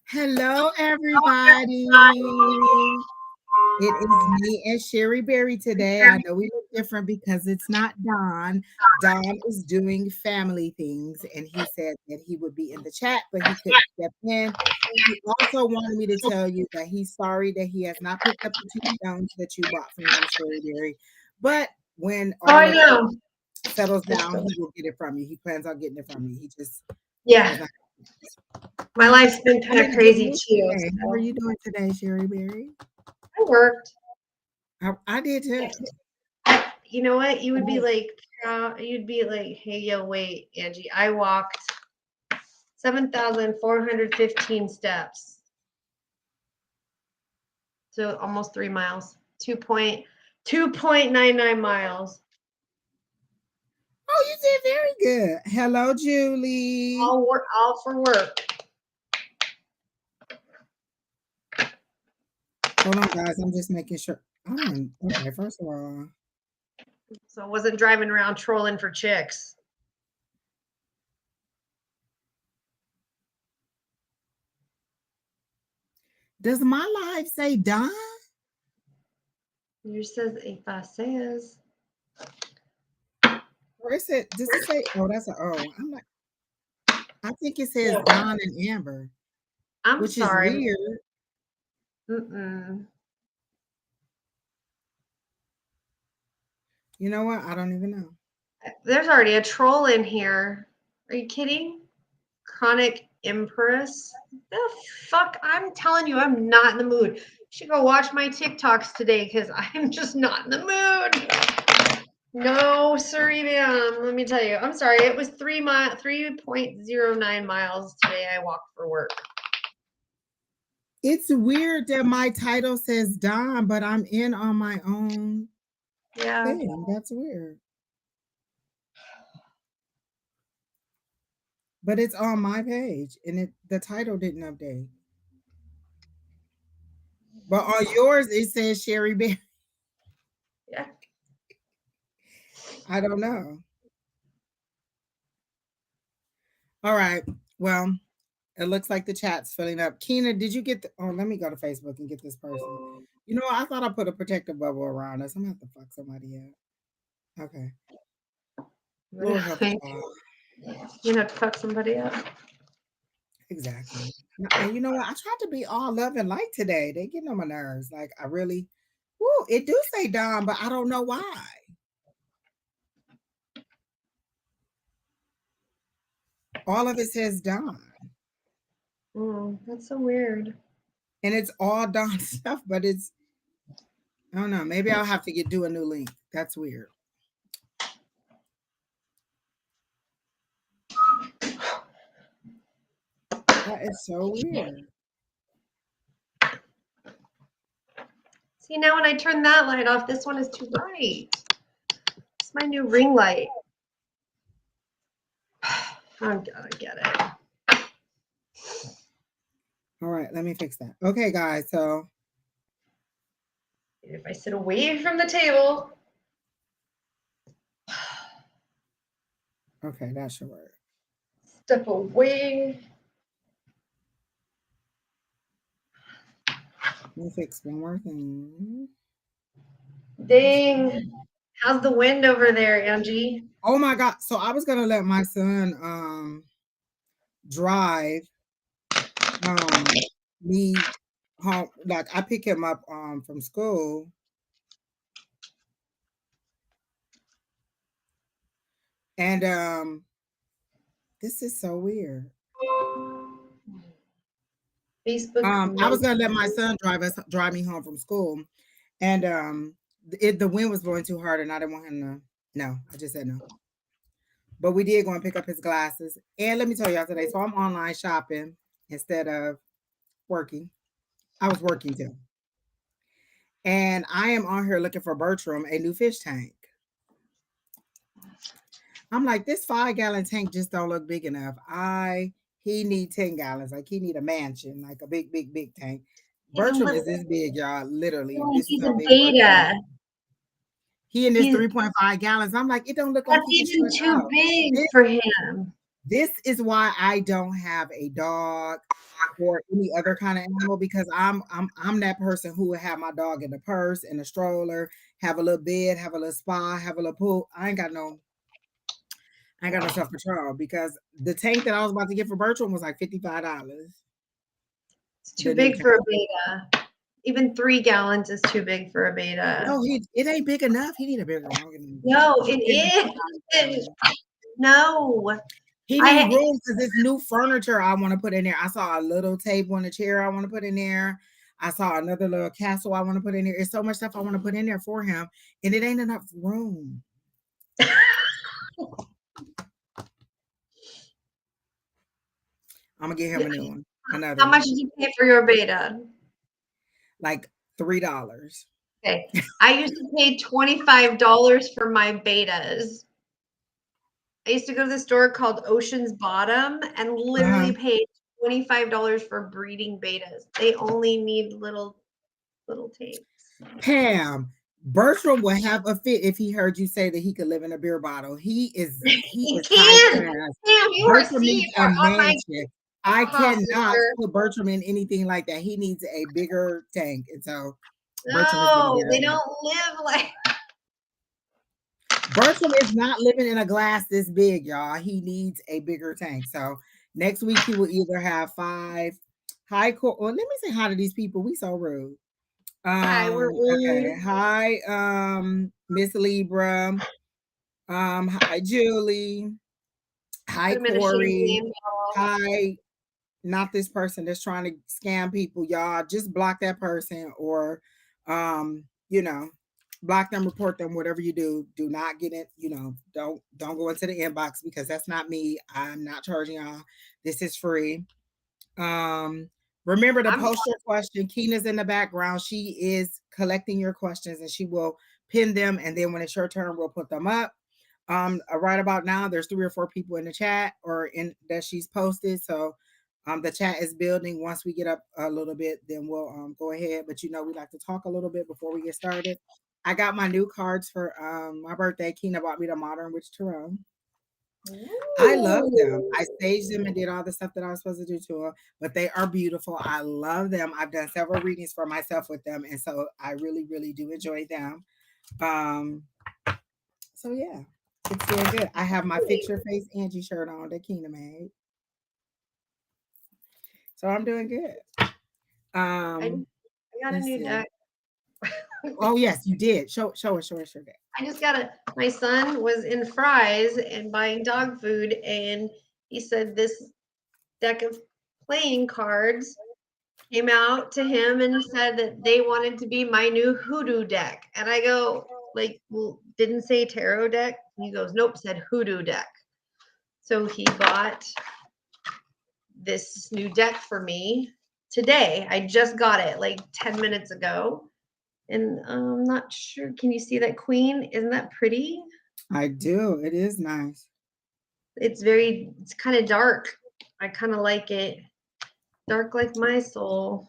Hello, everybody. It is me and Sheri Beery today. I know we look different because it's not Don. Don is doing family things, and he said that he would be in the chat, but he couldn't step in. He also wanted me to tell you that he's sorry that he has not picked up the two stones that you bought from him, Sheri Beery. But when Oh, all I of it know. settles down, he will get it from you. He plans on getting it from you. He just Yeah, has not. my life's been I'm kind in of a good crazy mood too. today. How are So you doing today, Sheri Beery? I worked. I did too. You know what? You would be Oh, like, proud. You'd be like, hey, yo, wait, Angie. I walked 7,415 steps, so almost 3 miles. 2.99 miles. you did very good. Hello, Julie. All for work. Hold on, guys. I'm just making sure. Okay, first of all, So I wasn't driving around trolling for chicks. does my live say Don? Yours says A5says. Or is it, does it say, oh, that's an O. I'm like, I think it says Yeah. Don and Amber, I'm which is sorry. weird. Mm-mm. You know what? I don't even know. There's already a troll in here. Are you kidding? Chronic Empress. The fuck? I'm telling you, I'm not in the mood. You should go watch my TikToks today because I'm just not in the mood. No, sorry, ma'am. Let me tell you. I'm sorry. It was 3.09 miles today. I walked for work. It's weird that my title says Don, but I'm in on my own Yeah. thing. That's weird. But it's on my page, and the title didn't update. But on yours, it says Sheri Beery. Yeah. I don't know. All right. Well, it looks like the chat's filling up. Keena, did you get let me go to Facebook and get this person. You know, I thought I put a protective bubble around us. I'm gonna have to fuck somebody up. Okay. Lord help us all. You have to fuck somebody up. Exactly. And you know what? I tried to be all love and light today. They getting on my nerves. Like I really, woo, it do say Dom, but I don't know why. All of it says Don. That's so weird. And it's all Don stuff, but it's I don't know. Maybe I'll have to do a new link. That's weird. That is so weird. See, now when I turn that light off, this one is too bright. It's my new ring light. I'm gonna get it. All right, let me fix that. Okay, guys. So If I sit away from the table. okay, that should work. Step away. Let me fix one more thing. Dang. How's the wind over there, Angie? Oh my god. So I was gonna let my son drive me home. Like I pick him up from school. And this is so weird. Facebook. I was gonna let my son drive me home from school, and the wind was blowing too hard, and I didn't want him to. No, I just said no. But we did go and pick up his glasses. And let me tell y'all today. So I'm online shopping instead of working. I was working too, and I am on here looking for Bertram a new fish tank. I'm like, this 5 gallon tank just don't look big enough. He need 10 gallons. Like he need a mansion, like a big, big, big tank. Bertram is this big, y'all. Literally, this is He's how a big Bertram beta. is. He in this 3.5 gallons. I'm like, it don't look like That's he can even stretch too out. big for him. This is why I don't have a dog or any other kind of animal because I'm that person who would have my dog in the purse, in a stroller, have a little bed, have a little spa, have a little pool. I ain't got no self control because the tank that I was about to get for Bertram was like $55. It's too The new big tank. for a beta. Even 3 gallons is too big for a beta. No, it ain't big enough. He need a bigger one. No, it Give him is. 5 gallons. No. He need I room because it's new furniture I want to put in there. I saw a little table and a chair I want to put in there. I saw another little castle I want to put in there. It's so much stuff I want to put in there for him, and it ain't enough room. I'm gonna get him a new one, another how much one, did you pay for your beta? like $3. Okay. I used to pay $25 for my betas. I used to go to the store called Ocean's Bottom and Uh-huh. literally paid $25 for breeding betas. They only need little tanks. Pam, Bertram would have a fit if he heard you say that he could live in a beer bottle. He You is high can. class. Damn, Bertram you needs a are on my mansion. I cannot sister. put Bertram in anything like that. He needs a bigger tank, and so Bertram is getting a No, bigger they one. don't live like Bertram is not living in a glass this big, y'all. He needs a bigger tank. So next week he will either have 5 high court. Well, let me say hi to these people. We so rude. hi, we're Okay. rude. Hi, Miss Libra. Hi, Julie. Hi, Put them in a Corey. champagne bottle. Hi, not this person that's trying to scam people, y'all. Just block that person or you know, block them, report them, whatever you do. Do not get it, don't go into the inbox because that's not me. I'm not charging y'all. This is free. Um, remember to I'm post your question. Keena's in the background. She is collecting your questions and she will pin them. And then when it's your turn, we'll put them up. Right about now, there's 3 or 4 people in the chat or in that she's posted. So the chat is building. Once we get up a little bit, then we'll go ahead. But we like to talk a little bit before we get started. I got my new cards for my birthday. Keena bought me the Modern Witch Tarot. I love them. Ooh. I staged them and did all the stuff that I was supposed to do to them, but they are beautiful. I love them. I've done several readings for myself with them, and so I really, really do enjoy them. Um, so yeah, it's very good. I have my Fix Your Face Angie shirt on that Keena made, so I'm doing good. I, Um, I got a let's new see. deck. Oh yes, you did. Show us your deck. I just got my son was in Fry's and buying dog food, and he said this deck of playing cards came out to him and said that they wanted to be my new hoodoo deck. And I go, like, well, didn't say tarot deck. And he goes, nope, said hoodoo deck. So he bought this new deck for me today. I just got it like 10 minutes ago. And I'm not sure. Can you see that queen? Isn't that pretty? I do. It is nice. It's kind of dark. I kind of like it. Dark like my soul.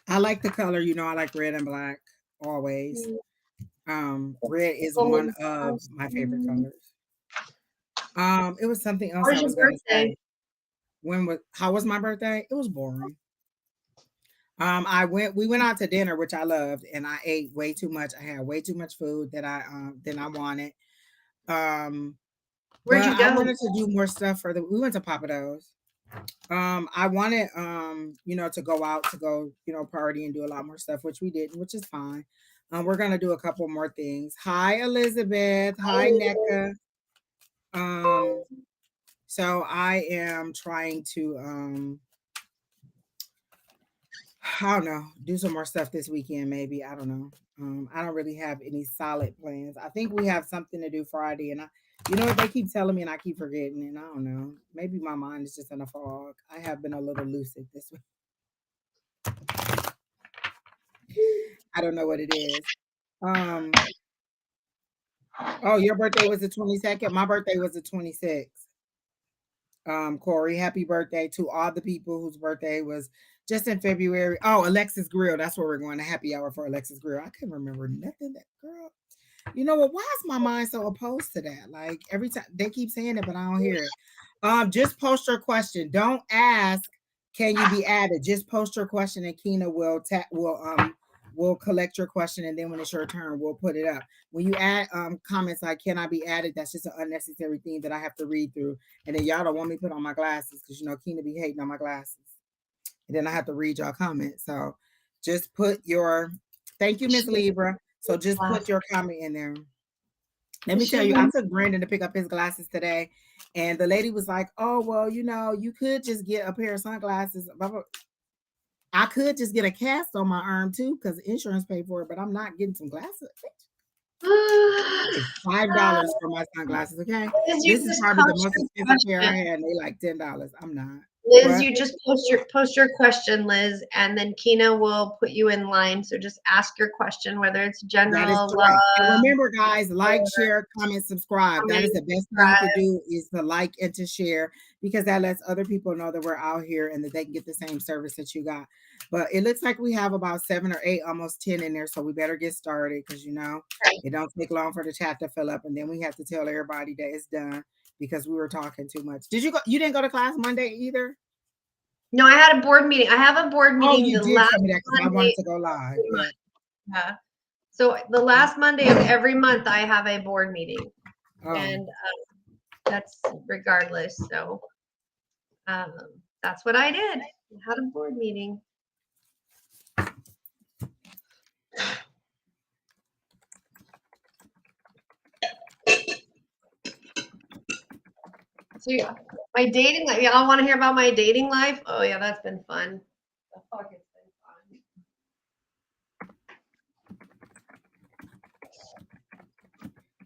I like the color. I like red and black always. Red is one of my favorite colors. It was something How else I was your was gonna say. birthday? How was my birthday? It was boring. We went out to dinner, which I loved, and I ate way too much. I had way too much food that I than I wanted. Um, Where'd but you I go? wanted to do more stuff we went to Papa Do's. I wanted to go out to go, party and do a lot more stuff, which we didn't, which is fine. We're gonna do a couple more things. Hi Elizabeth. Hi NECA. Um, so I am trying to I don't know, do some more stuff this weekend, maybe. I don't know. I don't really have any solid plans. I think we have something to do Friday, and you know what, they keep telling me, and I keep forgetting, and I don't know. Maybe my mind is just in a fog. I have been a little lucid this week. I don't know what it is. Um. Oh, your birthday was the 22nd. My birthday was the 26th. Corey, happy birthday to all the people whose birthday was just in February. Oh, Alexis Grill. That's where we're going to happy hour for Alexis Grill. I couldn't remember nothing that girl. You know what? Why is my mind so opposed to that? Like every time they keep saying it, but I don't hear it. Just post your question. Don't ask, can you be added? Just post your question and Keena will collect your question, and then when it's your turn, we'll put it up. When you add comments like can I be added, that's just an unnecessary thing that I have to read through. And then y'all don't want me to put on my glasses because you know Keena be hating on my glasses. And then I have to read y'all comments. So just put your thank you, Miss Libra. So just put your comment in there. Let me tell you, I took Brandon to pick up his glasses today, and the lady was like, "Oh, well, you know, you could just get a pair of sunglasses. I could just get a cast on my arm too, because insurance paid for it, but I'm not getting some glasses. $5 for my sunglasses. Okay, Liz, you this is just probably the post most your expensive pair I question. had. And they like $10. I'm not. Liz, What? you just post your question, Liz, and then Keena will put you in line. So just ask your question, whether it's That is general, correct. And love, remember, guys, like, or share, comment, subscribe. That is comment, the best thing you subscribe. could do is to like and to share because that lets other people know that we're out here and that they can get the same service that you got. But it looks like we have about 7 or 8, almost 10 in there. So we better get started because, you know, it don't take long for the chat to fill up. And then we have to tell everybody that it's done because we were talking too much. Did you go? You didn't go to class Monday either? No, I had a board meeting. I have a board Oh, meeting you the did last tell me that because I wanted Monday to go of live. every Yeah. month. Yeah. So the last Monday of every month, I have a board meeting, and that's regardless. So that's what I did. I had a board meeting. So my dating life. Y'all want to hear about my dating life? Oh yeah, that's been fun. The fuck, it's been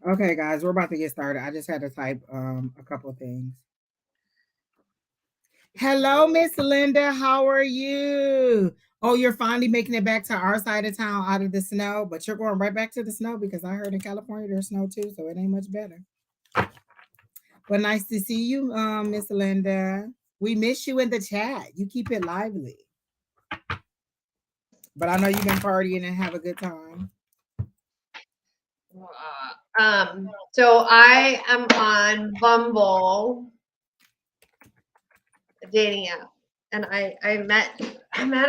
fun. Okay, guys, we're about to get started. I just had to type a couple of things. Hello, Miss Linda. How are you? Oh, you're finally making it back to our side of town out of the snow, but you're going right back to the snow because I heard in California there's snow too, so it ain't much better. But nice to see you, Miss Linda. We miss you in the chat. You keep it lively. But I know you've been partying and have a good time. So I am on Bumble, a dating app, and I met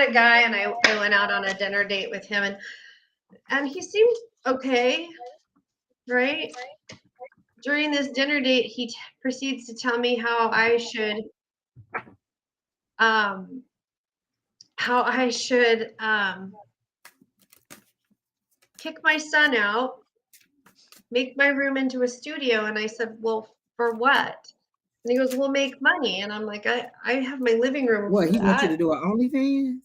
a guy, and I went out on a dinner date with him, and he seemed okay, right? During this dinner date, he proceeds to tell me how I should um kick my son out, make my room into a studio. And I said, well, for what? And he goes, we'll make money. And I'm like, I have my living room What, for he wants you to that. do an OnlyFans?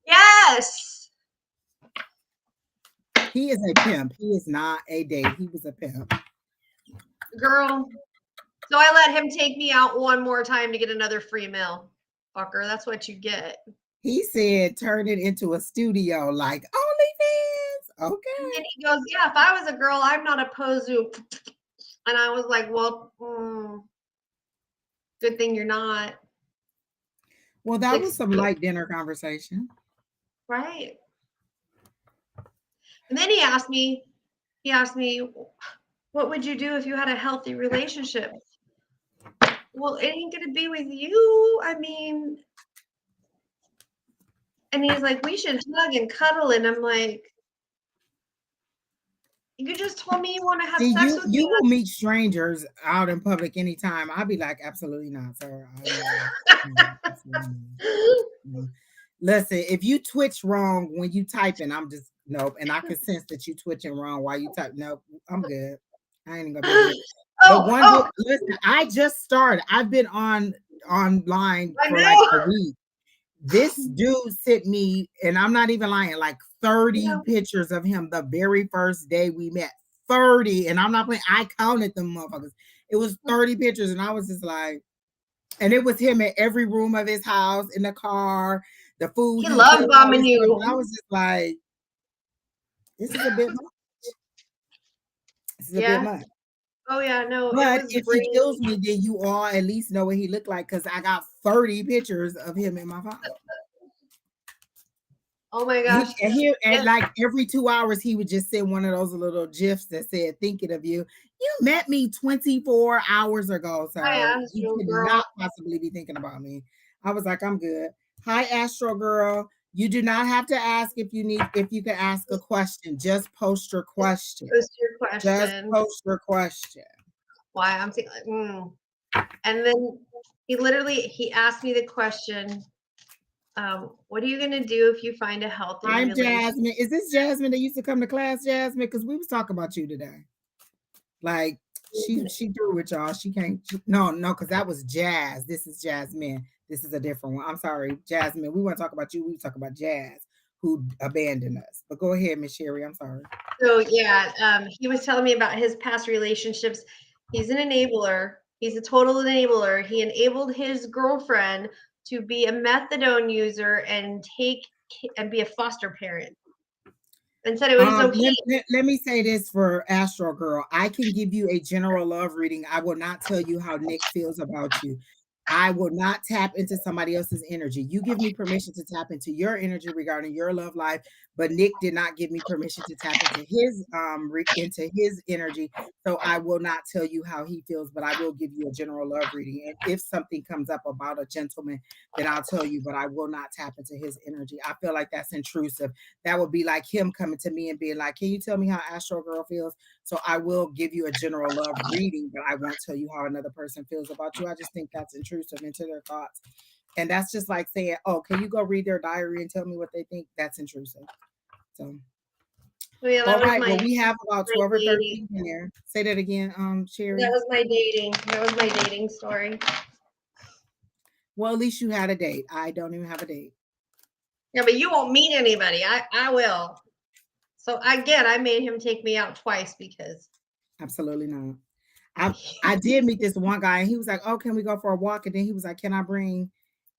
Yes. He is a pimp. He is not a date. He was a pimp. Girl. So I let him take me out one more time to get another free meal. Fucker, that's what you get. He said turn it into a studio like OnlyFans. Okay. And he goes, yeah, if I was a girl, I'm not opposed to. And I was like, well, good thing you're not. Well, that was some light dinner conversation. Right. And then he asked me, what would you do if you had a healthy relationship? Well, it ain't going to be with you. I mean, and he's like, we should hug and cuddle. And I'm like, you just told me you want to have See, sex with me. you will meet strangers out in public anytime. I'll be like, absolutely not, sir. Listen, if you twitch wrong when you typing, I'm just nope. And I can sense that you twitching wrong while you type. Nope, I'm good. I ain't gonna be good. Listen, I just started. I've been online for like a week. This dude sent me, and I'm not even lying, like 30 pictures of him the very first day we met. 30, and I'm not playing. I counted them motherfuckers. It was 30 pictures, and I was just like, and it was him in every room of his house, in the car, the food. He loved bombing you. And I was just like, this is a bit much. This is a bit much. Oh yeah, no. But if he kills me, then you all at least know what he looked like because I got 30 pictures of him in my phone. Oh my He gosh. and he and Yes, like every 2 hours, he would just send one of those little gifs that said, "Thinking of you. You met me 24 hours ago, hi, sir. You Astro could Girl. not possibly be thinking about me." I was like, "I'm good." Hi, Astro Girl. You do not have to ask if you can ask a Just, question. Just post your just question. post your Just question. post your question. Why I'm thinking, and then he asked me the question, what are you gonna do if you find a healthy I'm relationship? Jasmine. Is this Jasmine that used to come to class, Jasmine? Because we was talking about you today. Like she threw with y'all. She can't. No, because that was Jazz. This is Jasmine. This is a different one. I'm sorry, Jasmine. We want to talk about you. We talk about Jazz, who abandoned us. But go ahead, Miss Sheri. I'm sorry. So yeah, he was telling me about his past relationships. He's an enabler. He's a total enabler. He enabled his girlfriend to be a methadone user and be a foster parent, and said it was okay. Let me say this for Astro Girl. I can give you a general love reading. I will not tell you how Nick feels about you. I will not tap into somebody else's energy. You give me permission to tap into your energy regarding your love life, but Nick did not give me permission to tap into his energy. So I will not tell you how he feels, but I will give you a general love reading. And if something comes up about a gentleman, then I'll tell you, but I will not tap into his energy. I feel like that's intrusive. That would be like him coming to me and being like, "Can you tell me how Astro Girl feels?" So I will give you a general love reading, but I won't tell you how another person feels about you. I just think that's intrusive into their thoughts. And that's just like saying, "Oh, can you go read their diary and tell me what they think?" That's intrusive. So, So yeah, all right. Well, we have about 12 or dating. 13 in there. Say that again, That Sheri. was my dating. That was my dating story. Well, at least you had a date. I don't even have a date. Yeah, but you won't meet anybody. I will. So again, I made him take me out twice because Absolutely not. I I did meet this one guy and he was like, "Oh, can we go for a walk?" And then he was like, "Can I bring?"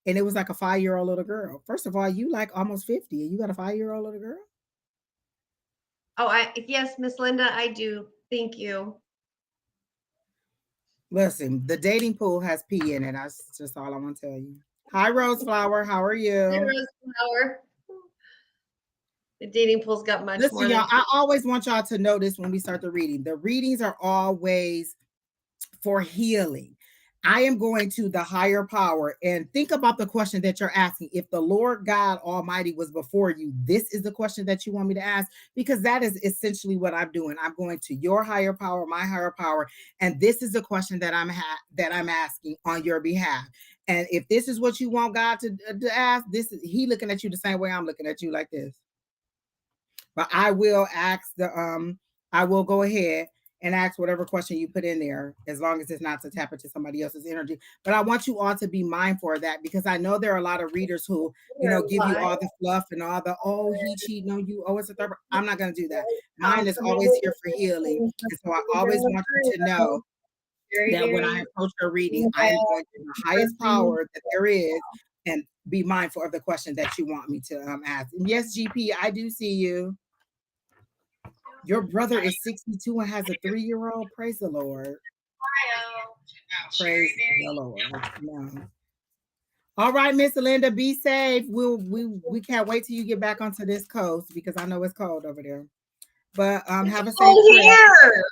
And it was like a 5-year-old little girl. First of all, you like almost 50 and you got a 5-year-old little girl? oh, I yes, Miss Linda, I do. Thank you. Listen, the dating pool has pee in it. That's just all I want to tell you. Hi, Rose Flower. How are Hi, you? Rose Flower. The dating pool's got much Listen, more than y'all, I pee. always want y'all to know this when we start the reading. The readings are always for healing. I am going to the higher power and think about the question that you're asking. If the Lord God Almighty was before you, this is the question that you want me to ask because that is essentially what I'm doing. I'm going to your higher power, my higher power, and this is the question that I'm asking on your behalf. And if this is what you want God to ask, this is He looking at you the same way I'm looking at you like this. But I will go ahead and ask whatever question you put in there, as long as it's not to tap into somebody else's energy. But I want you all to be mindful of that because I know there are a lot of readers who, You're give you alive. all the fluff and all the, oh, he cheating on you. Oh, it's a third. I'm not going to do that. Mine is always here for healing. And so I always want you to know Sheri that when I Beery. approach your reading, I am going to the highest power that there is and be mindful of the question that you want me to ask. And yes, GP, I do see you. Your brother is 62 and has a 3-year-old. Praise the Lord. Praise the Lord. No. All right, Miss Linda, be safe. We can't wait till you get back onto this coast because I know it's cold over there. But It's have a safe cold trip. here.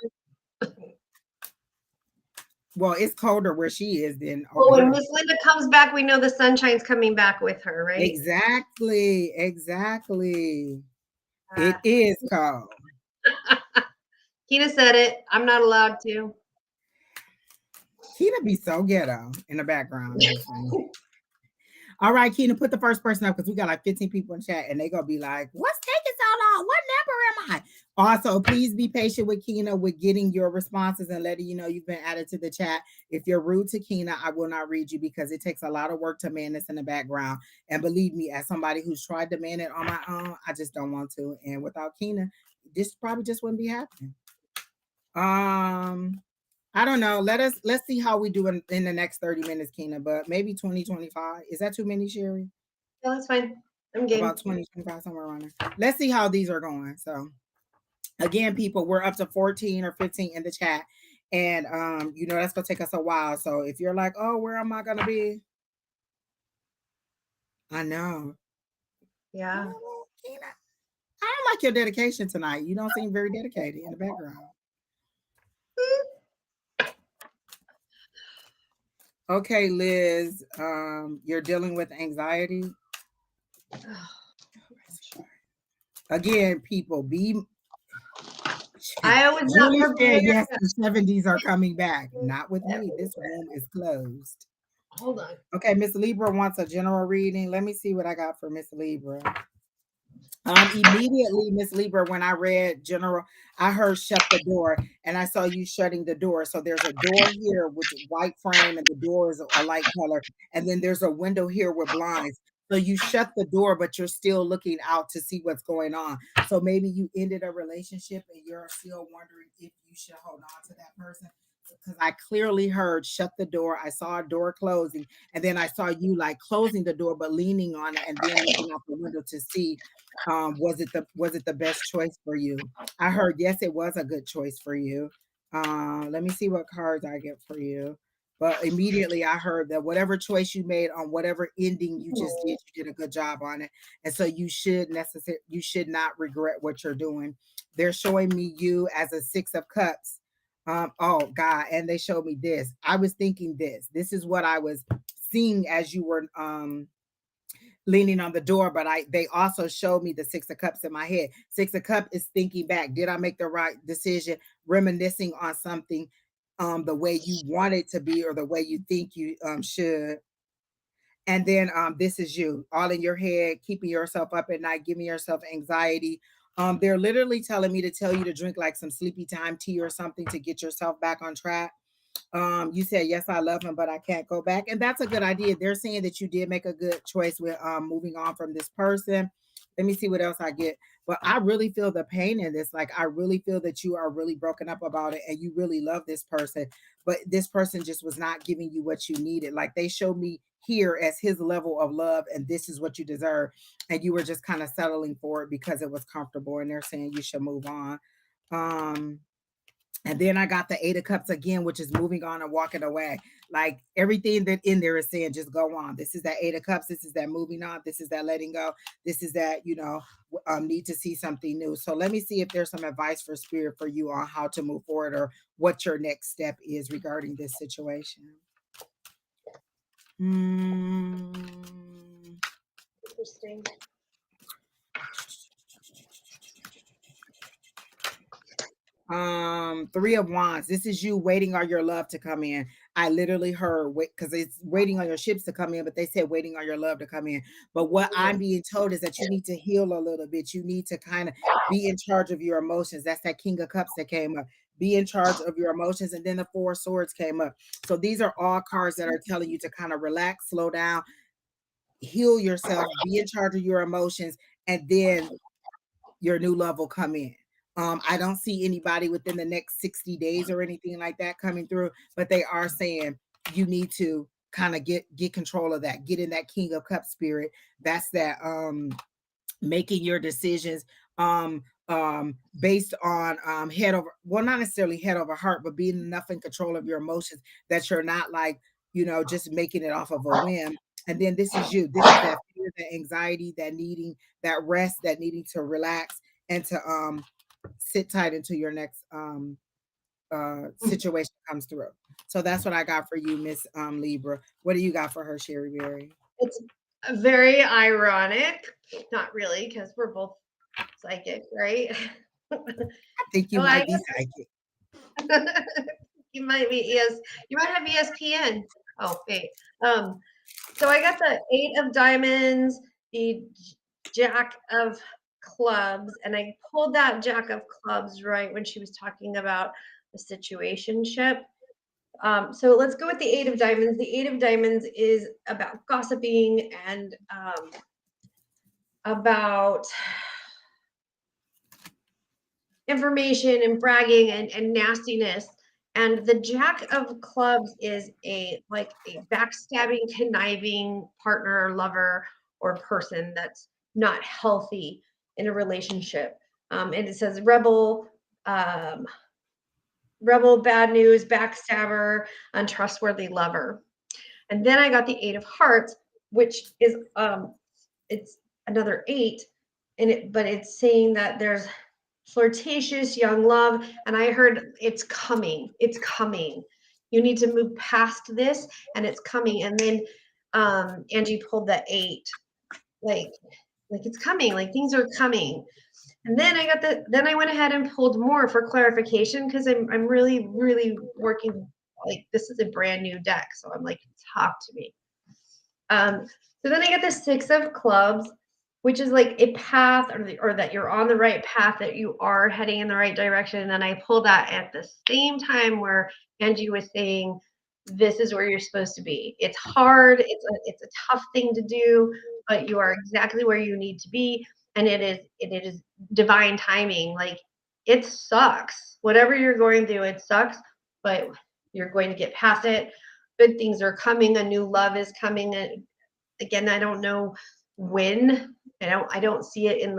Well, it's colder where she is than over Well, when here. Miss Linda comes back, we know the sunshine's coming back with her, right? Exactly. Exactly. Uh, It is cold. Tina said it. I'm not allowed to. Keena be so ghetto in the background. Listen. All right, Keena, put the first person up because we got like 15 people in chat and they gonna be like, "What's taking so long? What number am I?" Also, please be patient with Keena with getting your responses and letting you know you've been added to the chat. If you're rude to Keena, I will not read you because it takes a lot of work to man this in the background. And believe me, as somebody who's tried to man it on my own, I just don't want to. And without Keena, this probably just wouldn't be happening. Um, I don't know. Let's see how we do in the next 30 minutes, Keena, but maybe 2025. Is that too many, Sheri? No, that's fine. I'm game. About 20, 25, somewhere around there. Let's see how these are going. So again, people, we're up to 14 or 15 in the chat. And that's gonna take us a while. So if you're like, oh, where am I gonna be? I know. Yeah. like your dedication tonight. You don't seem very dedicated in the background. Okay, Liz, you're dealing with anxiety. Again, people, be I was not Julie said prepared. yes, the 70s are coming back. Not with me. This room is closed. Hold on. Okay, Miss Libra wants a general reading. Let me see what I got for Miss Libra. Immediately, Miss Libra, when I read general, I heard shut the door, and I saw you shutting the door. So there's a door here with white frame, and the door is a light color, and then there's a window here with blinds. So you shut the door, but you're still looking out to see what's going on. So maybe you ended a relationship, and you're still wondering if you should hold on to that person. Because I clearly heard shut the door. I saw a door closing, and then I saw you like closing the door, but leaning on it, and then looking out the window to see was it the best choice for you. I heard yes, it was a good choice for you. Let me see what cards I get for you. But immediately I heard that whatever choice you made on whatever ending you just did, you did a good job on it. And so you should not regret what you're doing. They're showing me you as a 6 of cups. Oh God, and they showed me this. I was thinking this. This is what I was seeing as you were leaning on the door, but they also showed me the 6 of cups in my head. 6 of cups is thinking back. Did I make the right decision? Reminiscing on something the way you want it to be or the way you think you should. And then this is you all in your head, keeping yourself up at night, giving yourself anxiety. They're literally telling me to tell you to drink like some sleepy time tea or something to get yourself back on track. You said yes, I love him, but I can't go back, and that's a good idea. They're saying that you did make a good choice with moving on from this person. Let me see what else I get. But I really feel the pain in this. Like I really feel that you are really broken up about it, and you really love this person, but this person just was not giving you what you needed. Like they showed me here as his level of love, and this is what you deserve, and you were just kind of settling for it because it was comfortable. And they're saying you should move on. Um, and then I got the 8 of cups again, which is moving on and walking away. Like everything that in there is saying, just go on. This is that 8 of cups. This is that moving on. This is that letting go. This is that, need to see something new. So let me see if there's some advice for spirit for you on how to move forward or what your next step is regarding this situation. Interesting. 3 of wands. This is you waiting on your love to come in. I literally heard wait because it's waiting on your ships to come in, but they said waiting on your love to come in. But what I'm being told is that you need to heal a little bit. You need to kind of be in charge of your emotions. That's that king of cups that came up. Be in charge of your emotions. And then the 4 of swords came up. So these are all cards that are telling you to kind of relax, slow down, heal yourself, be in charge of your emotions, and then your new love will come in. I don't see anybody within the next 60 days or anything like that coming through, but they are saying you need to kind of get control of that, get in that king of cups spirit. That's that making your decisions based on head over, well, not necessarily head over heart, but being enough in control of your emotions that you're not like, just making it off of a whim. And then this is you. This is that fear, that anxiety, that needing that rest, that needing to relax and to sit tight until your next situation comes through. So that's what I got for you, Miss Libra. What do you got for her, Sheri Beery? It's very ironic. Not really, because we're both psychic, right? I think you Oh, I might be guess psychic. you might be you might have ESPN. Oh, wait. So I got the 8 of diamonds, the jack of clubs, and I pulled that jack of clubs right when she was talking about the situationship. So let's go with the 8 of diamonds. The 8 of diamonds is about gossiping and about information and bragging and nastiness. And the jack of clubs is a backstabbing, conniving partner, lover, or person that's not healthy in a relationship. And it says um, rebel, bad news, backstabber, untrustworthy lover. And then I got the 8 of hearts, which is it's another 8, but it's saying that there's flirtatious young love, and I heard it's coming. It's coming. You need to move past this, and it's coming. And then Angie pulled the 8, like it's coming, like things are coming. And then I went ahead and pulled more for clarification because I'm really, really working, like this is a brand new deck. So I'm like, talk to me. So then I get the 6 of clubs, which is like a path, or that you're on the right path, that you are heading in the right direction. And then I pulled that at the same time where Angie was saying, this is where you're supposed to be. It's hard. It's a tough thing to do, but you are exactly where you need to be. And it is divine timing. Like it sucks. Whatever you're going through, it sucks, but you're going to get past it. Good things are coming. A new love is coming. Again, I don't know when. I don't see it in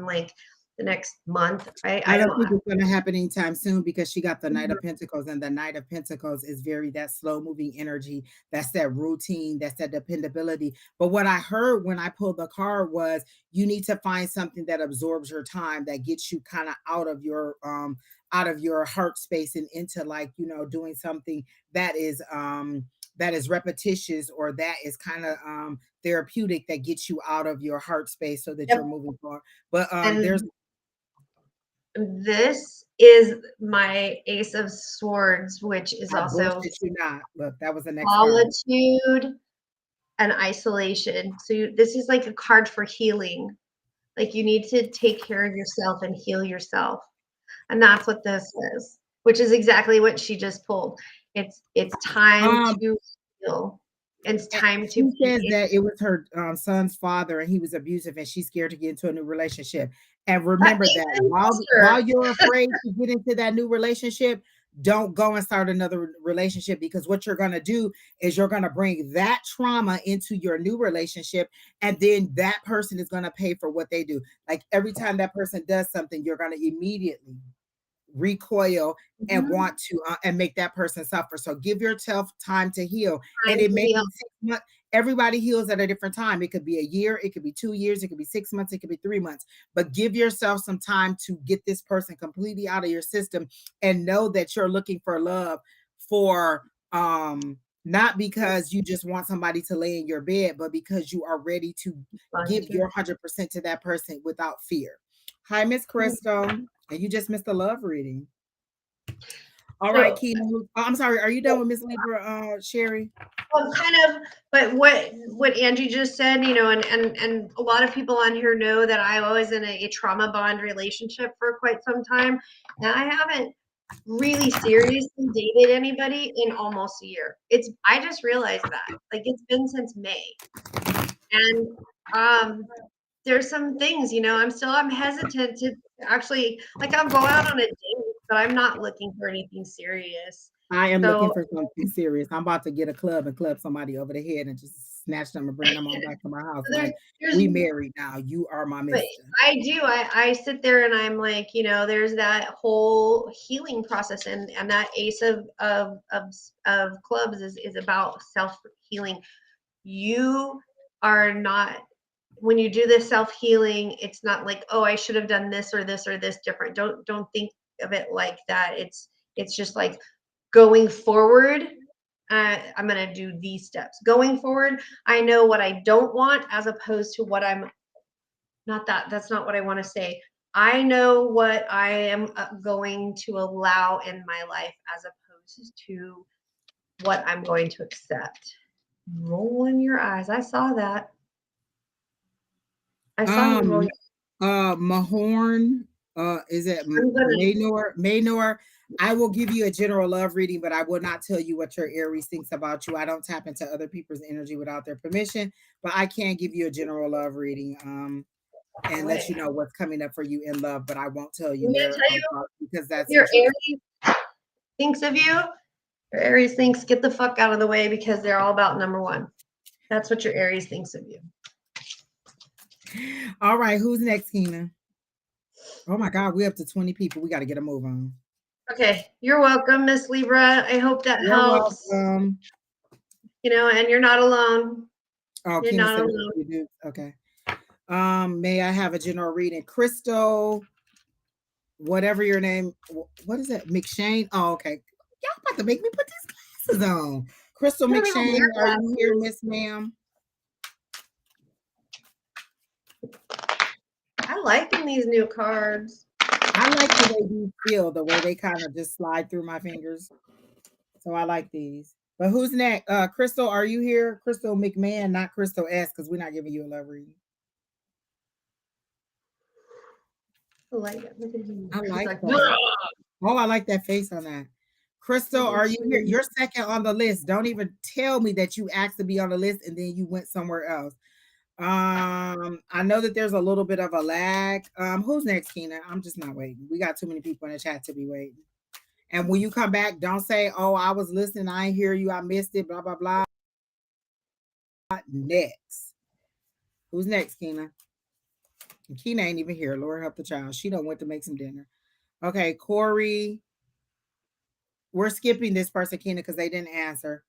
like the next month. I I don't think don't. it's going to happen anytime soon because she got the Knight of Pentacles, and the Knight of Pentacles is very that slow moving energy. That's that routine. That's that dependability. But what I heard when I pulled the card was you need to find something that absorbs your time, that gets you kind of out of your heart space and into, like, doing something that is repetitious, or that is kind of therapeutic, that gets you out of your heart space so that Yep. you're moving forward. But there's And this is my Ace of Swords, which is I also bullshit you not. Look, that was the next card. solitude and isolation. So this is like a card for healing. Like you need to take care of yourself and heal yourself. And that's what this is, which is exactly what she just pulled. It's time Um, to heal. It's and time to she says be. that it was her son's father, and he was abusive, and she's scared to get into a new relationship. And That remember that even while sister. you're afraid to get into that new relationship, don't go and start another relationship, because what you're going to do is you're going to bring that trauma into your new relationship, and then that person is going to pay for what they do. Like every time that person does something, you're going to immediately recoil and Mhm. want to and make that person suffer. So give yourself time to heal. And Time it to may heal. be 6 months. Everybody heals at a different time. It could be a year, it could be 2 years, it could be 6 months, it could be 3 months. But give yourself some time to get this person completely out of your system, and know that you're looking for love for not because you just want somebody to lay in your bed, but because you are ready to give your 100% to that person without fear. Hi, Miss Crystal. And you just missed a love reading. All right, So Keena. I'm sorry. Are you done with Miss Libra, Sheri? well, kind of, but what Angie just said, and a lot of people on here know that I was in a trauma bond relationship for quite some time, and I haven't really seriously dated anybody in almost a year. I just realized that, like, it's been since May, and there's some things, I'm hesitant to actually, like, I'll go out on a date, but I'm not looking for anything serious. I am looking So for something serious. I'm about to get a club and club somebody over the head and just snatch them and bring them on back to my house. there's Like, there's we married now. You are my But mister. I do. I sit there and I'm like, there's that whole healing process, and that ace of clubs is about self healing. You are not, when you do this self healing, it's not like, oh, I should have done this or this different. Don't think of it like that. It's just like going forward. I'm gonna do these steps. Going forward, I know what I don't want, as opposed to what I'm not that. That's not what I want to say. I know what I am going to allow in my life, as opposed to what I'm going to accept. Rolling your eyes. I saw that. I saw you roll. Um, Mahorn, is it I'm gonna. Maynor? I will give you a general love reading, but I will not tell you what your Aries thinks about you. I don't tap into other people's energy without their permission, but I can give you a general love reading. And let Wait. you know what's coming up for you in love, but I won't tell I'm you gonna their tell you because what that's your intrusive. Aries thinks of you. Your Aries thinks, get the fuck out of the way, because they're all about number one. That's what your Aries thinks of you. All right, who's next, Keena? Oh my God, we're up to 20 people. We got to get a move on. Okay, you're welcome, Miss Libra. I hope that You're helps. welcome. And you're not alone. Oh, You're Keena not said alone. you do. Okay. May I have a general reading? Crystal, whatever your name, what is that? McShane? Oh, okay. Y'all about to make me put these glasses on. Crystal I don't even wear McShane, are you here, glasses. Miss Ma'am? I liking these new cards. I like the way these feel, the way they kind of just slide through my fingers. So I like these. But who's next? Crystal, are you here? Crystal McMahon, not Crystal S, because we're not giving you a love reading. I like it. Look at him. I He's like like, that. Oh, I like that face on that. Crystal, are you here? "Mm-mm." You're second on the list. Don't even tell me that you asked to be on the list and then you went somewhere else. I know that there's a little bit of a lag. Who's next, Keena? I'm just not waiting. We got too many people in the chat to be waiting. And when you come back, don't say, "Oh, I was listening. I ain't hear you. I missed it." Blah blah blah. Next, who's next, Keena? And Keena ain't even here. Lord help the child. She don't went to make some dinner. Okay, Corey. We're skipping this person, Keena, because they didn't answer.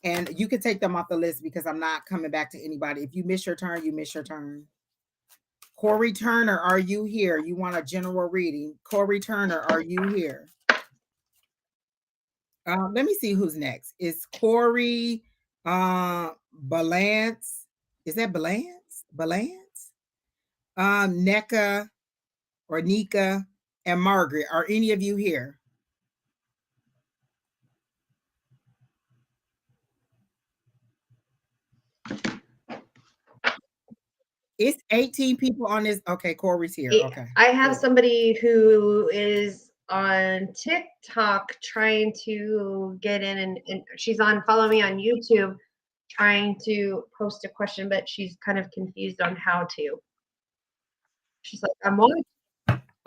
And you can take them off the list because I'm not coming back to anybody. If you miss your turn, you miss your turn. Corey Turner, are you here? You want a general reading? Corey Turner, are you here? Let me see who's next. It's Corey Balance. Is that Balance? Balance? NECA or Nika and Margaret. Are any of you here? It's 18 people on this. Okay, Corey's here. Okay. I have Good. somebody who is on TikTok trying to get in, and she's on Follow Me on YouTube, trying to post a question, but she's kind of confused on how to. She's like, I'm watching.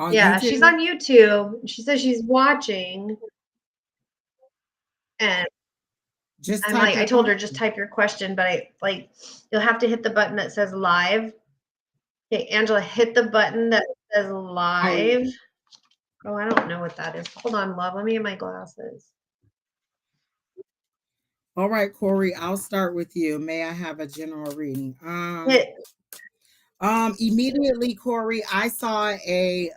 On Yeah, she's YouTube? on YouTube. She says she's watching, and Just I'm type like, I your told her question. just type your question, but I like you'll have to hit the button that says live. Okay, Angela, hit the button that says Oh, live. Oh, I don't know what that is. Hold on, love. Let me get my glasses. all right, Corey, I'll start with you. May I have a general reading? Hit. Immediately, Corey, I saw a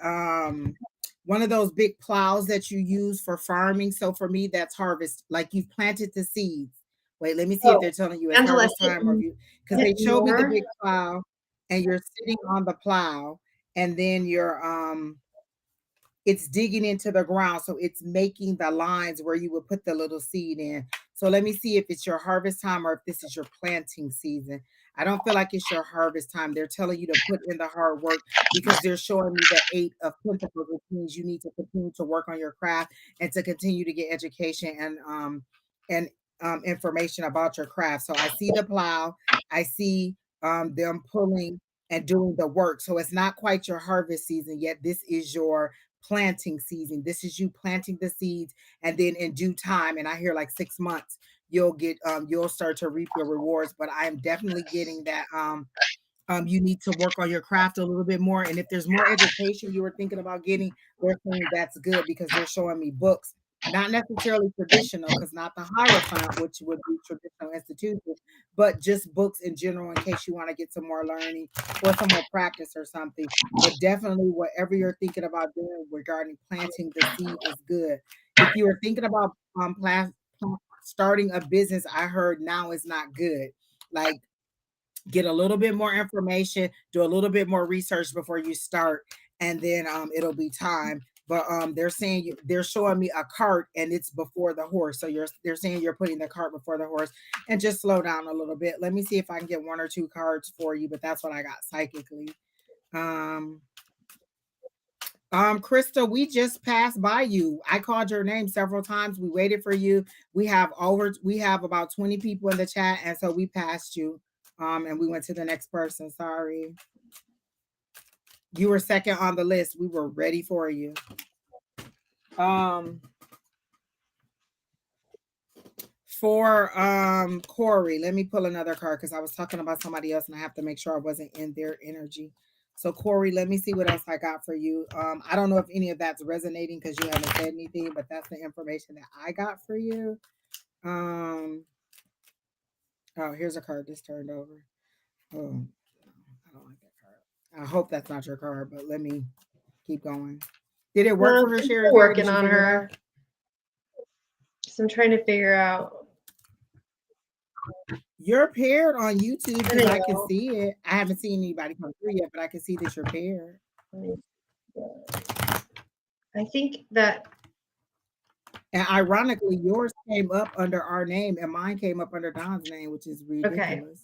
one of those big plows that you use for farming. So for me, that's harvest. Like you've planted the seeds. Wait, let me see if Oh, they're telling you it's Angela, harvest time or if you because hit they showed me the more. big plow and you're sitting on the plow and then you're it's digging into the ground. So it's making the lines where you would put the little seed in. So let me see if it's your harvest time or if this is your planting season. I don't feel like it's your harvest time. They're telling you to put in the hard work because they're showing me the Eight of Pentacles, which means you need to continue to work on your craft and to continue to get education and information about your craft. So I see the plow, I see them pulling and doing the work. So it's not quite your harvest season yet. This is your planting season. This is you planting the seeds, and then in due time, and I hear like 6 months, you'll start to reap your rewards. But I am definitely getting that you need to work on your craft a little bit more. And if there's more education you were thinking about getting, they're saying that's good because they're showing me books, not necessarily traditional, because not the Hierophant, which would be traditional institutions, but just books in general in case you want to get some more learning or some more practice or something. But definitely, whatever you're thinking about doing regarding planting the seed is good. If you were thinking about starting a business, I heard now is not good. Like get a little bit more information, do a little bit more research before you start, and then it'll be time. But they're saying they're showing me a cart and it's before the horse. So they're saying you're putting the cart before the horse and just slow down a little bit. Let me see if I can get one or two cards for you, but that's what I got psychically. Um Crystal, we just passed by you. I called your name several times. We waited for you. We have about 20 people in the chat, and so we passed you. And we went to the next person. Sorry. You were second on the list. We were ready for you. Um for Corey, let me pull another card because I was talking about somebody else and I have to make sure I wasn't in their energy. So Corey, let me see what else I got for you. I don't know if any of that's resonating because you haven't said anything, but that's the information that I got for you. Um, oh, here's a card just turned over. Oh, I don't like that card. I hope that's not your card, but let me keep going. Did it work No, for her, I'm Sheri still Beery? Did working she on figure it out? her. So I'm trying to figure out. You're paired on YouTube I because I can know. see it. I haven't seen anybody come through yet, but I can see that you're paired. I think that. And ironically, yours came up under our name and mine came up under Don's name, which is Okay. ridiculous.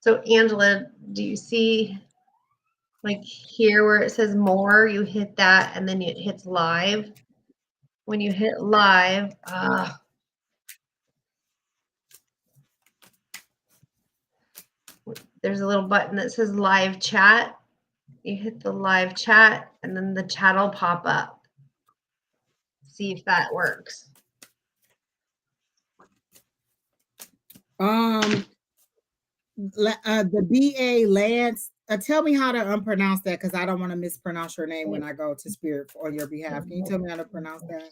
So Angela, do you see like here where it says more? You hit that and then it hits live. When you hit live, there's a little button that says live chat. You hit the live chat and then the chat will pop up. See if that works. The BA Lance, tell me how to unpronounce that because I don't want to mispronounce your name when I go to Spirit on your behalf. Can you tell me how to pronounce that?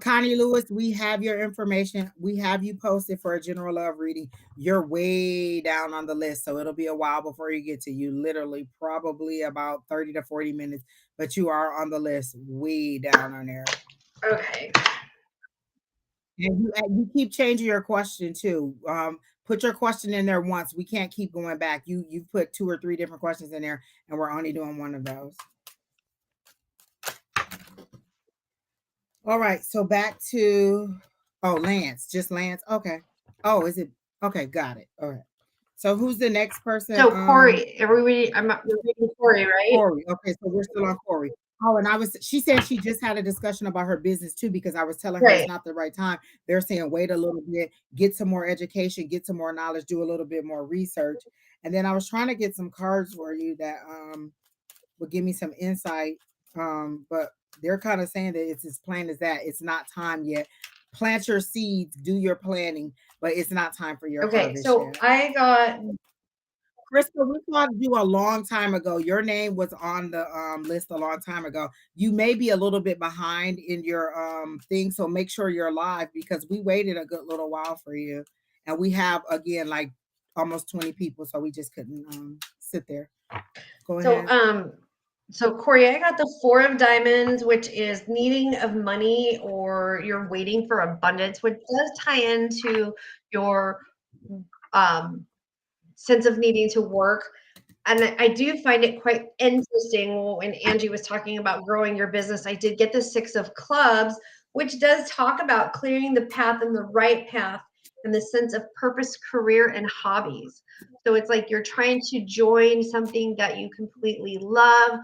Connie Lewis, we have your information. We have you posted for a general love reading. You're way down on the list, so it'll be a while before you get to you. Literally, probably about 30 to 40 minutes, but you are on the list, way down on there. Okay. And you keep changing your question too. Put your question in there once. We can't keep going back. You've put 2 or 3 different questions in there, and we're only doing one of those. All right, so back to Lance, just Lance. Okay. Oh, is it okay? Got it. All right. So who's the next person? So Corey, everybody, we're reading Corey, right? Corey. Okay, so we're still on Corey. Oh, and she said she just had a discussion about her business too, because I was telling her it's not the right time. They're saying wait a little bit, get some more education, get some more knowledge, do a little bit more research. And then I was trying to get some cards for you that would give me some insight. But they're kind of saying that it's as plain as that. It's not time yet. Plant your seeds, do your planning, but it's not time for your harvest so yet. I got Crystal, we called you a long time ago. Your name was on the list a long time ago. You may be a little bit behind in your thing, so make sure you're live because we waited a good little while for you, and we have again like almost 20 people, so we just couldn't sit there. Go ahead. So Corey, I got the 4 of Diamonds, which is needing of money or you're waiting for abundance, which does tie into your sense of needing to work. And I do find it quite interesting when Angie was talking about growing your business. I did get the 6 of Clubs, which does talk about clearing the path and the right path and the sense of purpose, career, and hobbies. So it's like you're trying to join something that you completely love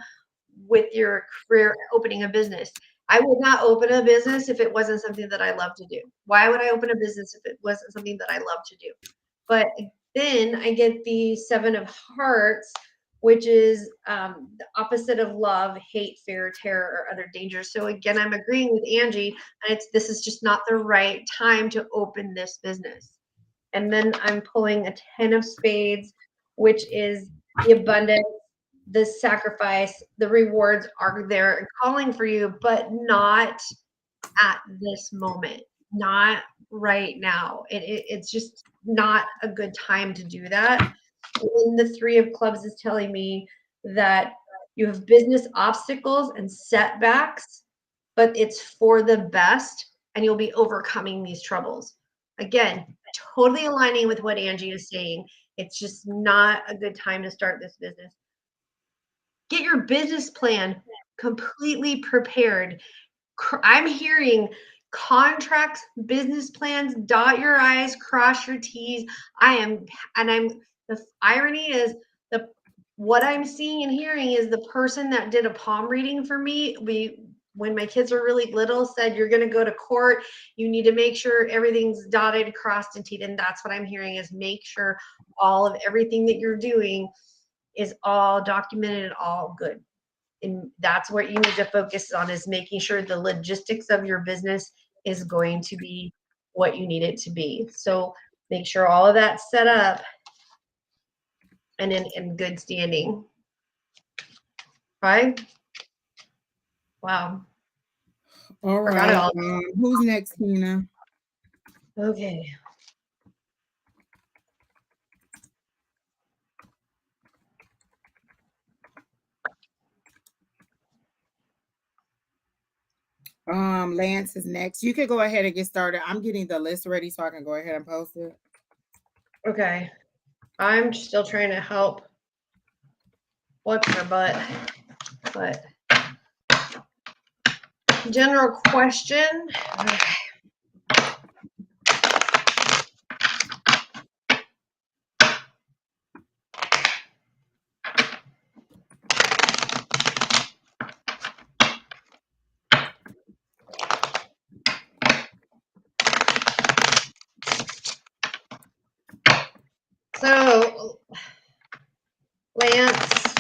with your career opening a business. I would not open a business if it wasn't something that I love to do. Why would I open a business if it wasn't something that I love to do? But then I get the 7 of Hearts, which is the opposite of love, hate, fear, terror, or other dangers. So again, I'm agreeing with Angie, and this is just not the right time to open this business. And then I'm pulling a 10 of Spades, which is the abundance, the sacrifice, the rewards are there and calling for you, but not at this moment, not right now. It's just not a good time to do that. And the 3 of Clubs is telling me that you have business obstacles and setbacks, but it's for the best and you'll be overcoming these troubles. Again, totally aligning with what Angie is saying. It's just not a good time to start this business. Get your business plan completely prepared. I'm hearing contracts, business plans, dot your I's, cross your T's. The irony is what I'm seeing and hearing is the person that did a palm reading for me, when my kids were really little, said you're going to go to court. You need to make sure everything's dotted, crossed, and T'd. And that's what I'm hearing is make sure all of everything that you're doing is all documented and all good. And that's what you need to focus on is making sure the logistics of your business is going to be what you need it to be. So make sure all of that's set up and in good standing. Right? Wow. All right. Who's next, Tina? Okay. Lance is next. You can go ahead and get started. I'm getting the list ready so I can go ahead and post it. Okay. I'm still trying to help. What's her butt? But general question. Okay. So, Lance,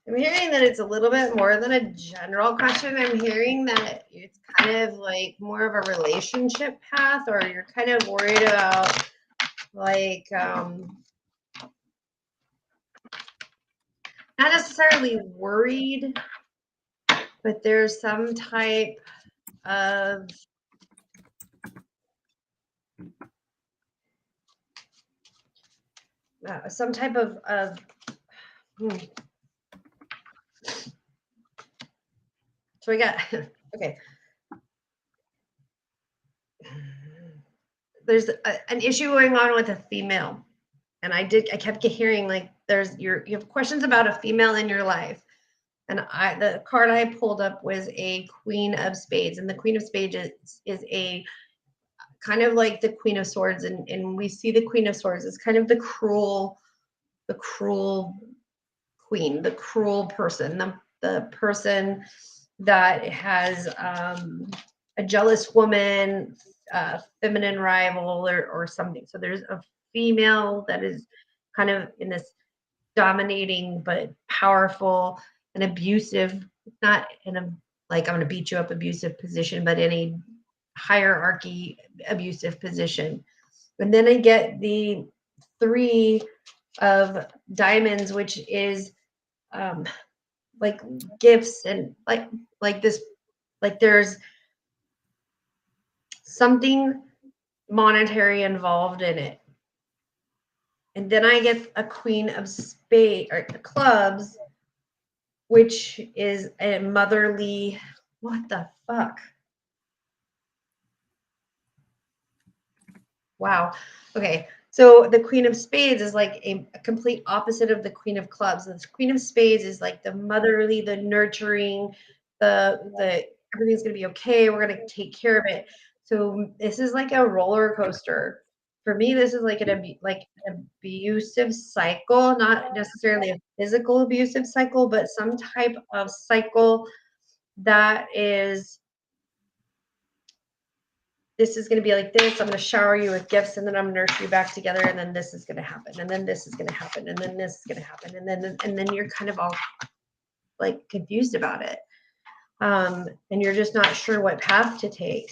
I'm hearing that it's a little bit more than a general question. I'm hearing that it's kind of like more of a relationship path, or you're kind of worried about like not necessarily worried, but there's some type of some type of so we got okay. There's an issue going on with a female, and I kept hearing like you have questions about a female in your life, and the card I pulled up was a Queen of Spades, and the Queen of Spades is a kind of like the Queen of Swords, and we see the Queen of Swords as kind of the cruel queen, the cruel person, the person that has a jealous woman, feminine rival, or something. So there's a female that is kind of in this dominating but powerful and abusive, not in a like I'm going to beat you up abusive position, but in a hierarchy abusive position. And then I get the 3 of diamonds, which is like gifts and like this, like there's something monetary involved in it. And then I get a Queen of Spades or clubs, which is a motherly. What the fuck? Wow. Okay. So the Queen of Spades is like a complete opposite of the Queen of Clubs. The Queen of Spades is like the motherly, the nurturing, the everything's gonna be okay. We're gonna take care of it. So this is like a roller coaster. For me, this is like like an abusive cycle, not necessarily a physical abusive cycle, but some type of cycle that is this is going to be like this. I'm going to shower you with gifts, and then I'm going to nurse you back together, and then this is going to happen, and then this is going to happen, and then this is going to happen, and then you're kind of all like confused about it, and you're just not sure what path to take.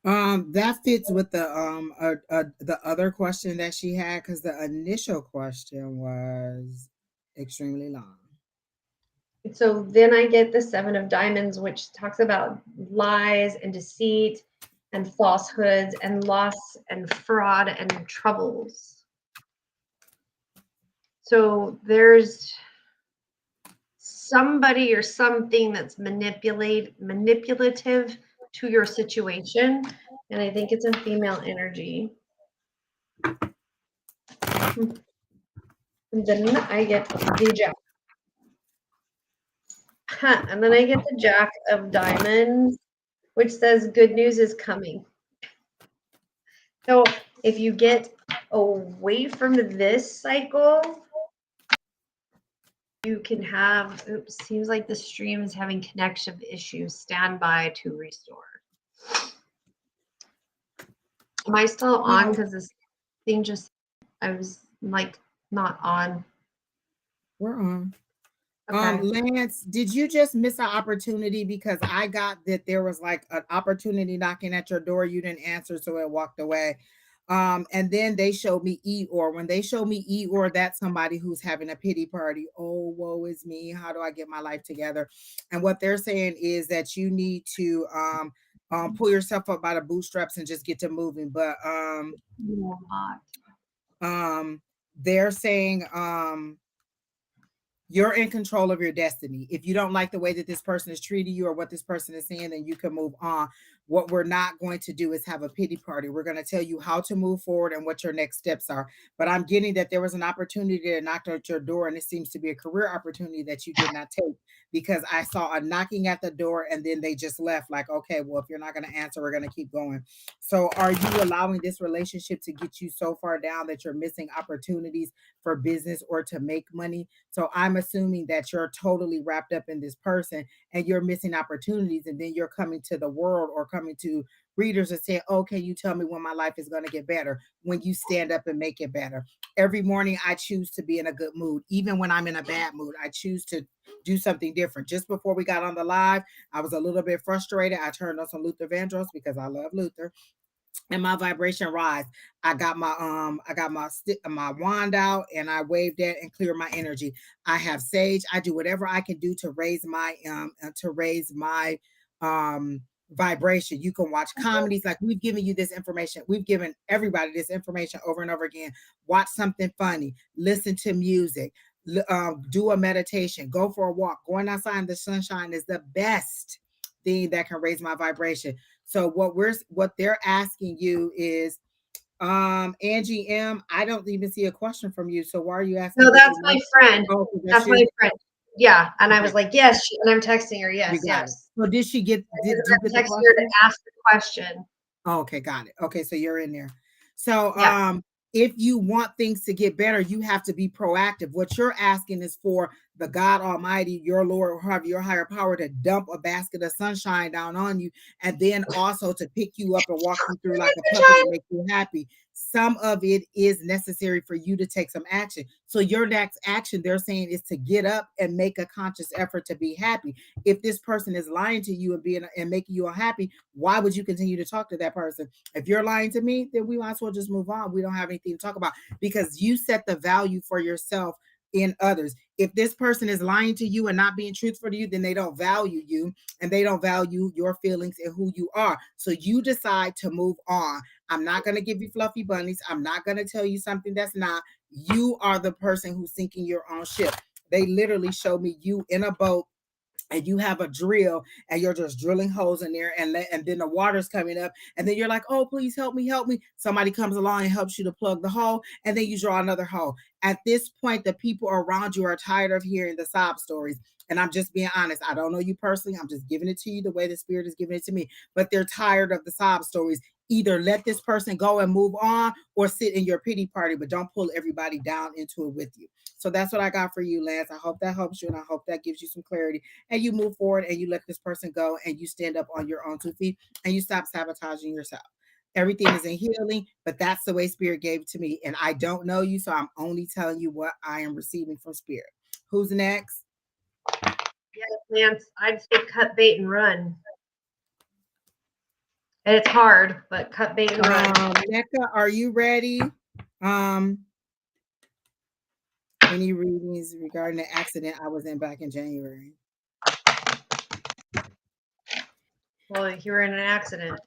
That fits with the other question that she had because the initial question was extremely long. So then I get the 7 of Diamonds, which talks about lies and deceit and falsehoods and loss and fraud and troubles. So there's somebody or something that's manipulative to your situation, and I think it's a female energy. And then I get the Jack. And then I get the Jack of Diamonds, which says good news is coming. So if you get away from this cycle, you can have, oops, seems like the stream is having connection issues. Stand by to restore. Am I still on? Because this thing just, I was like not on. We're on. Okay. Lance, did you just miss an opportunity? Because I got that there was like an opportunity knocking at your door. You didn't answer, so it walked away. And then they showed me Eeyore. When they show me Eeyore, that's somebody who's having a pity party. Oh, woe is me. How do I get my life together? And what they're saying is that you need to pull yourself up by the bootstraps and just get to moving. But they're saying You're in control of your destiny. If you don't like the way that this person is treating you or what this person is saying, then you can move on. What we're not going to do is have a pity party. We're going to tell you how to move forward and what your next steps are. But I'm getting that there was an opportunity that knocked at your door, and it seems to be a career opportunity that you did not take, because I saw a knocking at the door and then they just left. Like, okay, well, if you're not going to answer, we're going to keep going. So are you allowing this relationship to get you so far down that you're missing opportunities for business or to make money? So I'm assuming that you're totally wrapped up in this person and you're missing opportunities. And then you're coming to the world or coming to readers and saying, oh, can you tell me when my life is going to get better? When you stand up and make it better. Every morning I choose to be in a good mood. Even when I'm in a bad mood, I choose to do something different. Just before we got on the live, I was a little bit frustrated. I turned on some Luther Vandross because I love Luther, and my vibration rise. I got my wand out and I waved that and clear my energy. I have sage. I do whatever I can do to raise my um vibration. You can watch comedies. Like, we've given you this information. We've given everybody this information over and over again. Watch something funny, listen to music, do a meditation, go for a walk. Going outside in the sunshine is the best thing that can raise my vibration. So what they're asking you is, Angie M, I don't even see a question from you. So why are you asking No, this? that's my friend. Oh, That's you? my friend. Yeah. And I was Okay, like, yes. And I'm texting her, we yes, got it. yes. So did she get? Did you I'm get the texting her to question? ask the question. Oh, okay, got it. Okay, so you're in there. So Yeah. if you want things to get better, you have to be proactive. What you're asking is for the God Almighty, your Lord, or your higher power, to dump a basket of sunshine down on you, and then also to pick you up and walk you through like a puppet and make you happy. Some of it is necessary for you to take some action. So your next action, they're saying, is to get up and make a conscious effort to be happy. If this person is lying to you and making you unhappy, why would you continue to talk to that person? If you're lying to me, then we might as well just move on. We don't have anything to talk about, because you set the value for yourself in others. If this person is lying to you and not being truthful to you, then they don't value you and they don't value your feelings and who you are. So you decide to move on. I'm not going to give you fluffy bunnies. I'm not going to tell you something that's not. You are the person who's sinking your own ship. They literally showed me you in a boat and you have a drill and you're just drilling holes in there, and then the water's coming up, and then you're like, oh, please help me, help me. Somebody comes along and helps you to plug the hole, and then you draw another hole. At this point, the people around you are tired of hearing the sob stories. And I'm just being honest. I don't know you personally. I'm just giving it to you the way the spirit is giving it to me. But they're tired of the sob stories. Either let this person go and move on, or sit in your pity party, but don't pull everybody down into it with you. So that's what I got for you, Lance. I hope that helps you, and I hope that gives you some clarity, and you move forward and you let this person go and you stand up on your own 2 feet and you stop sabotaging yourself. Everything is in healing, but that's the way spirit gave it to me. And I don't know you, so I'm only telling you what I am receiving from spirit. Who's next? Yes, Lance, I'd say cut bait and run. And it's hard, but cut bait and run. Becca, are you ready? Any readings regarding the accident I was in back in January? Well, you were in an accident.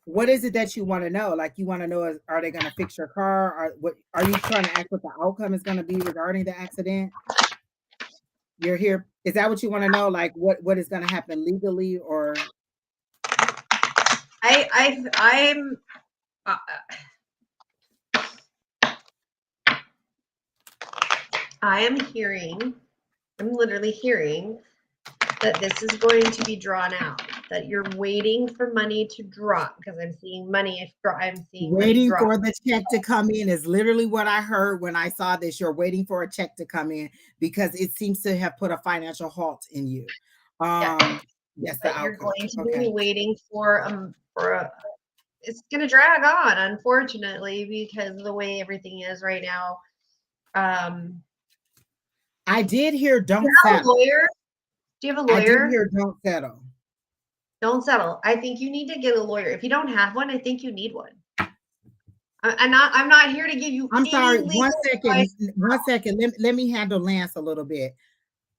What is it that you want to know? Like, you want to know, are they going to fix your car? Or what are you trying to ask what the outcome is going to be regarding the accident? You're here. Is that what you want to know? Like, what is going to happen legally, or? I'm I am hearing, I'm literally hearing that this is going to be drawn out, that you're waiting for money to drop, because I'm seeing money. I'm seeing Waiting for the check to come in is literally what I heard when I saw this. You're waiting for a check to come in because it seems to have put a financial halt in you. Yeah. Yes, the But you're outcome. going to Okay. be waiting for a, it's going to drag on, unfortunately, because of the way everything is right now. I did hear don't do you have settle. a lawyer? Do you have a I did lawyer? hear don't settle. Don't settle. I think you need to get a lawyer. If you don't have one, I think you need one. I'm not here to give you. I'm sorry. One second. Advice. 1 second. Let me handle Lance a little bit.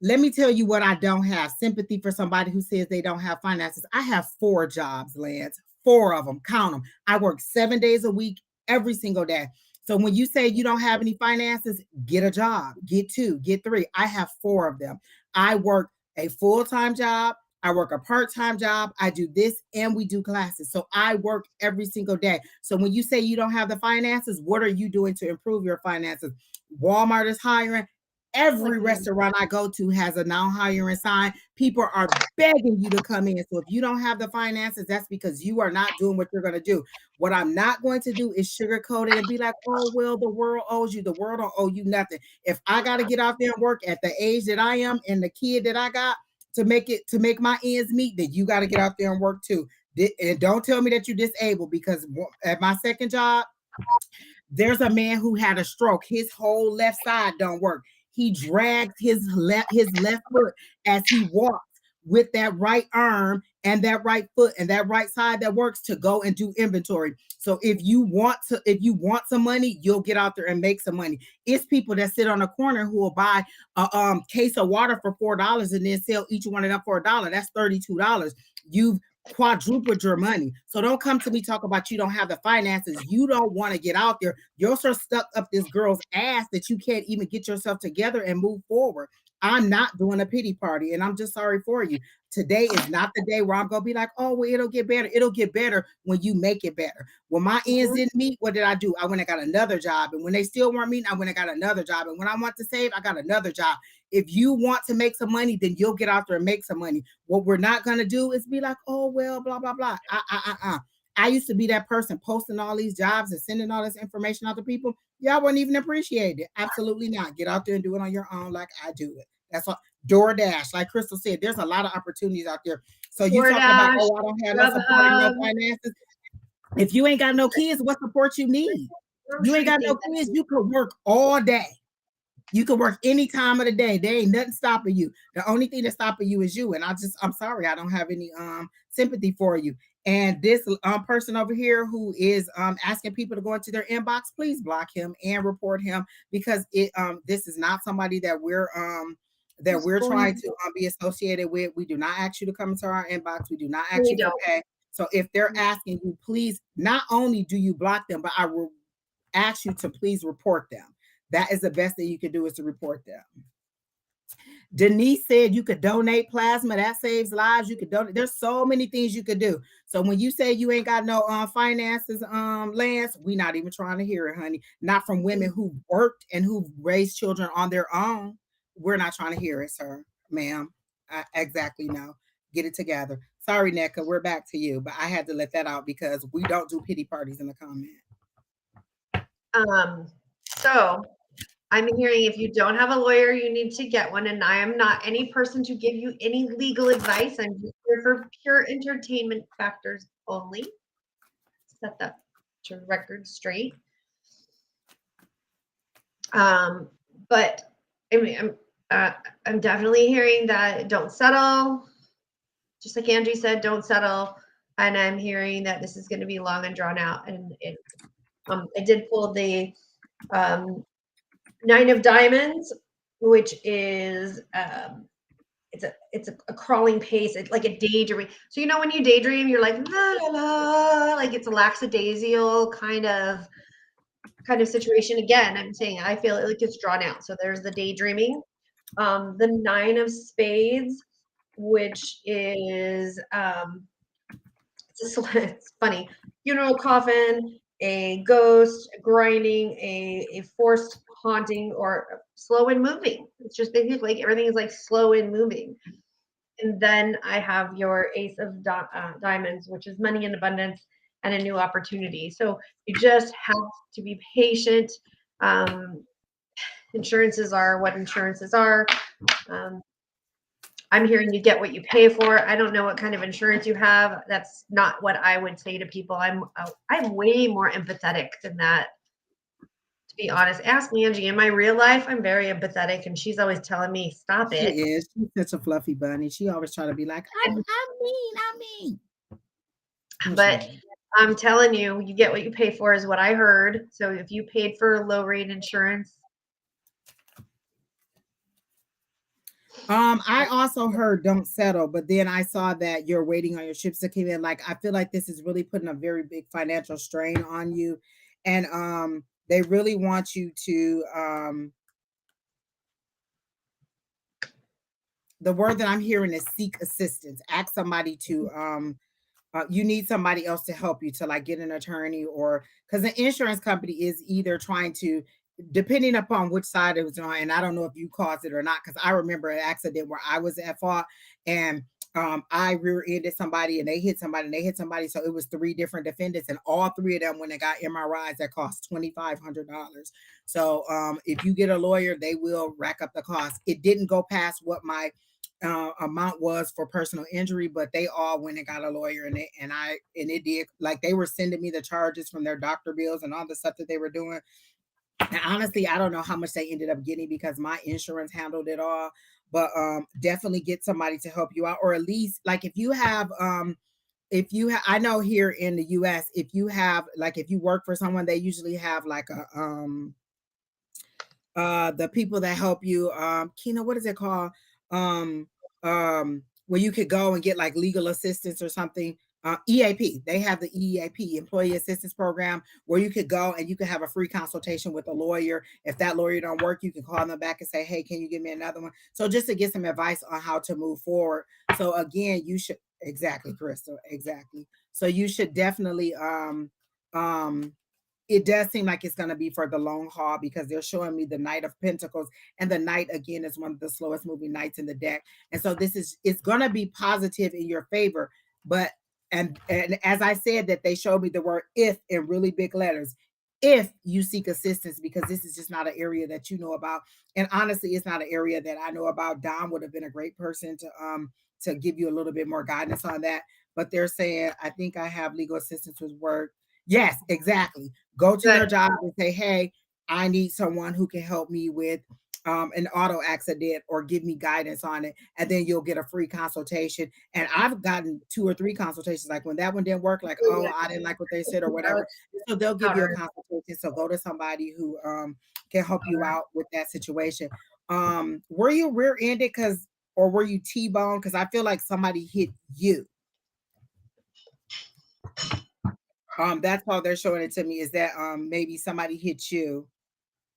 Let me tell you what I don't have. Sympathy for somebody who says they don't have finances. I have 4 jobs, Lance. 4 of them. Count them. I work 7 days a week, every single day. So when you say you don't have any finances, get a job, get two, get three. I have four of them. I work a full-time job. I work a part-time job. I do this and we do classes. So I work every single day. So when you say you don't have the finances, what are you doing to improve your finances? Walmart is hiring. Like, Every restaurant I go to has a now hiring sign. People are begging you to come in. So if you don't have the finances, that's because you are not doing what you're going to do. What I'm not going to do is sugarcoat it and be like, oh, well, the world owes you. The world don't owe you nothing. If I got to get out there and work at the age that I am and the kid that I got to make my ends meet, then you got to get out there and work too. And don't tell me that you're disabled, because at my second job, there's a man who had a stroke. His whole left side don't work. He drags his left foot as he walks with that right arm and that right foot and that right side that works to go and do inventory. So if you want some money, you'll get out there and make some money. It's people that sit on a corner who will buy a case of water for $4 and then sell each one of them for $1. That's $32. You've quadrupled your money. So don't come to me talk about you don't have the finances. You don't want to get out there. You're so stuck up this girl's ass that you can't even get yourself together and move forward. I'm not doing a pity party, and I'm just sorry for you. Today is not the day where I'm gonna be like, oh, well, it'll get better. It'll get better when you make it better. When my ends didn't meet, what did I do? I went and got another job. And when they still weren't meeting, I went and got another job. And when I want to save, I got another job. If you want to make some money, then you'll get out there and make some money. What we're not gonna do is be like, oh well, blah blah blah. I used to be that person posting all these jobs and sending all this information out to people. Y'all wouldn't even appreciate it. Absolutely not. Get out there and do it on your own, like I do it. That's what DoorDash, like Crystal said, there's a lot of opportunities out there. So you talking about, DoorDash, oh, I don't have no support and no Grubhub, finances. If you ain't got no kids, what support you need? You ain't grocery got no thing. kids, you could work all day. You can work any time of the day. There ain't nothing stopping you. The only thing that's stopping you is you. And I'm sorry, I don't have any sympathy for you. And this person over here who is asking people to go into their inbox, please block him and report him, because this is not somebody that we're trying to be associated with. We do not ask you to come into our inbox. We do not ask We you for don't. pay. So if they're asking you, please, not only do you block them, but I will ask you to please report them. That is the best thing you can do, is to report them. Denise said you could donate plasma. That saves lives. You could donate. There's so many things you could do. So when you say you ain't got no finances, Lance, we not even trying to hear it, honey. Not from women who worked and who raised children on their own. We're not trying to hear it, sir, ma'am. Exactly, no. Get it together. Sorry, NECA, we're back to you, but I had to let that out because we don't do pity parties in the comment. So I'm hearing if you don't have a lawyer, you need to get one. And I am not any person to give you any legal advice. I'm just here for pure entertainment factors only. Set that to record straight. But I mean, I'm definitely hearing that don't settle. Just like Angie said, don't settle. And I'm hearing that this is going to be long and drawn out. And I did pull the 9 of Diamonds, which is it's a crawling pace. It's like a daydream. So you know when you daydream, you're like la la la, like it's a lackadaisical kind of situation. Again, I'm saying I feel like it's drawn out. So there's the daydreaming. The 9 of Spades, which is it's funny. Funeral coffin, a ghost, grinding, a forced haunting, or slow and moving. It's just basically like everything is like slow and moving. And then I have your Ace of Diamonds, which is money in abundance and a new opportunity. So you just have to be patient. Insurances are what insurances are. I'm hearing you get what you pay for. I don't know what kind of insurance you have. That's not what I would say to people. I'm way more empathetic than that. To be honest, ask Angie. In my real life, I'm very empathetic, and she's always telling me, "Stop She it." is. She's such a fluffy bunny. She always try to be like, I mean. But I'm telling you, you get what you pay for is what I heard. So if you paid for low rate insurance. I also heard don't settle, but then I saw that you're waiting on your ships to come in. Like, I feel like this is really putting a very big financial strain on you. And they really want you to the word that I'm hearing is seek assistance. Ask somebody to you need somebody else to help you to like get an attorney, or because the insurance company is either trying to, depending upon which side it was on, and I don't know if you caused it or not, because I remember an accident where I was at fault, and I rear-ended somebody and they hit somebody and they hit somebody, so it was three different defendants and all three of them when they got MRIs that cost $2,500. So if you get a lawyer, they will rack up the cost. It didn't go past what my amount was for personal injury, but they all went and got a lawyer, and it did, like, they were sending me the charges from their doctor bills and all the stuff that they were doing. And honestly, I don't know how much they ended up getting because my insurance handled it all. But definitely get somebody to help you out, or at least like I know here in the US, if you have like if you work for someone, they usually have like a the people that help you, Kina, what is it called, um where you could go and get like legal assistance or something. EAP, they have the EAP, employee assistance program, where you could go and you could have a free consultation with a lawyer. If that lawyer don't work, you can call them back and say, hey, can you give me another one, so just to get some advice on how to move forward. So again, you should, exactly, Crystal, exactly. So you should definitely um it does seem like it's going to be for the long haul, because they're showing me the Knight of Pentacles, and the Knight again is one of the slowest moving knights in the deck. And so it's going to be positive in your favor. But and as I said, that they showed me the word if in really big letters. If you seek assistance, because this is just not an area that you know about, and honestly, it's not an area that I know about. Don would have been a great person to give you a little bit more guidance on that. But they're saying, I think I have legal assistance with work. Yes, exactly. Go to their Good. job and say, hey, I need someone who can help me with an auto accident, or give me guidance on it. And then you'll get a free consultation. And I've gotten 2 or 3 consultations. Like when that one didn't work, like, oh, I didn't like what they said or whatever. So they'll give you a consultation. So go to somebody who can help you out with that situation. Were you rear-ended or were you T-boned? Because I feel like somebody hit you. That's how they're showing it to me, is that maybe somebody hit you.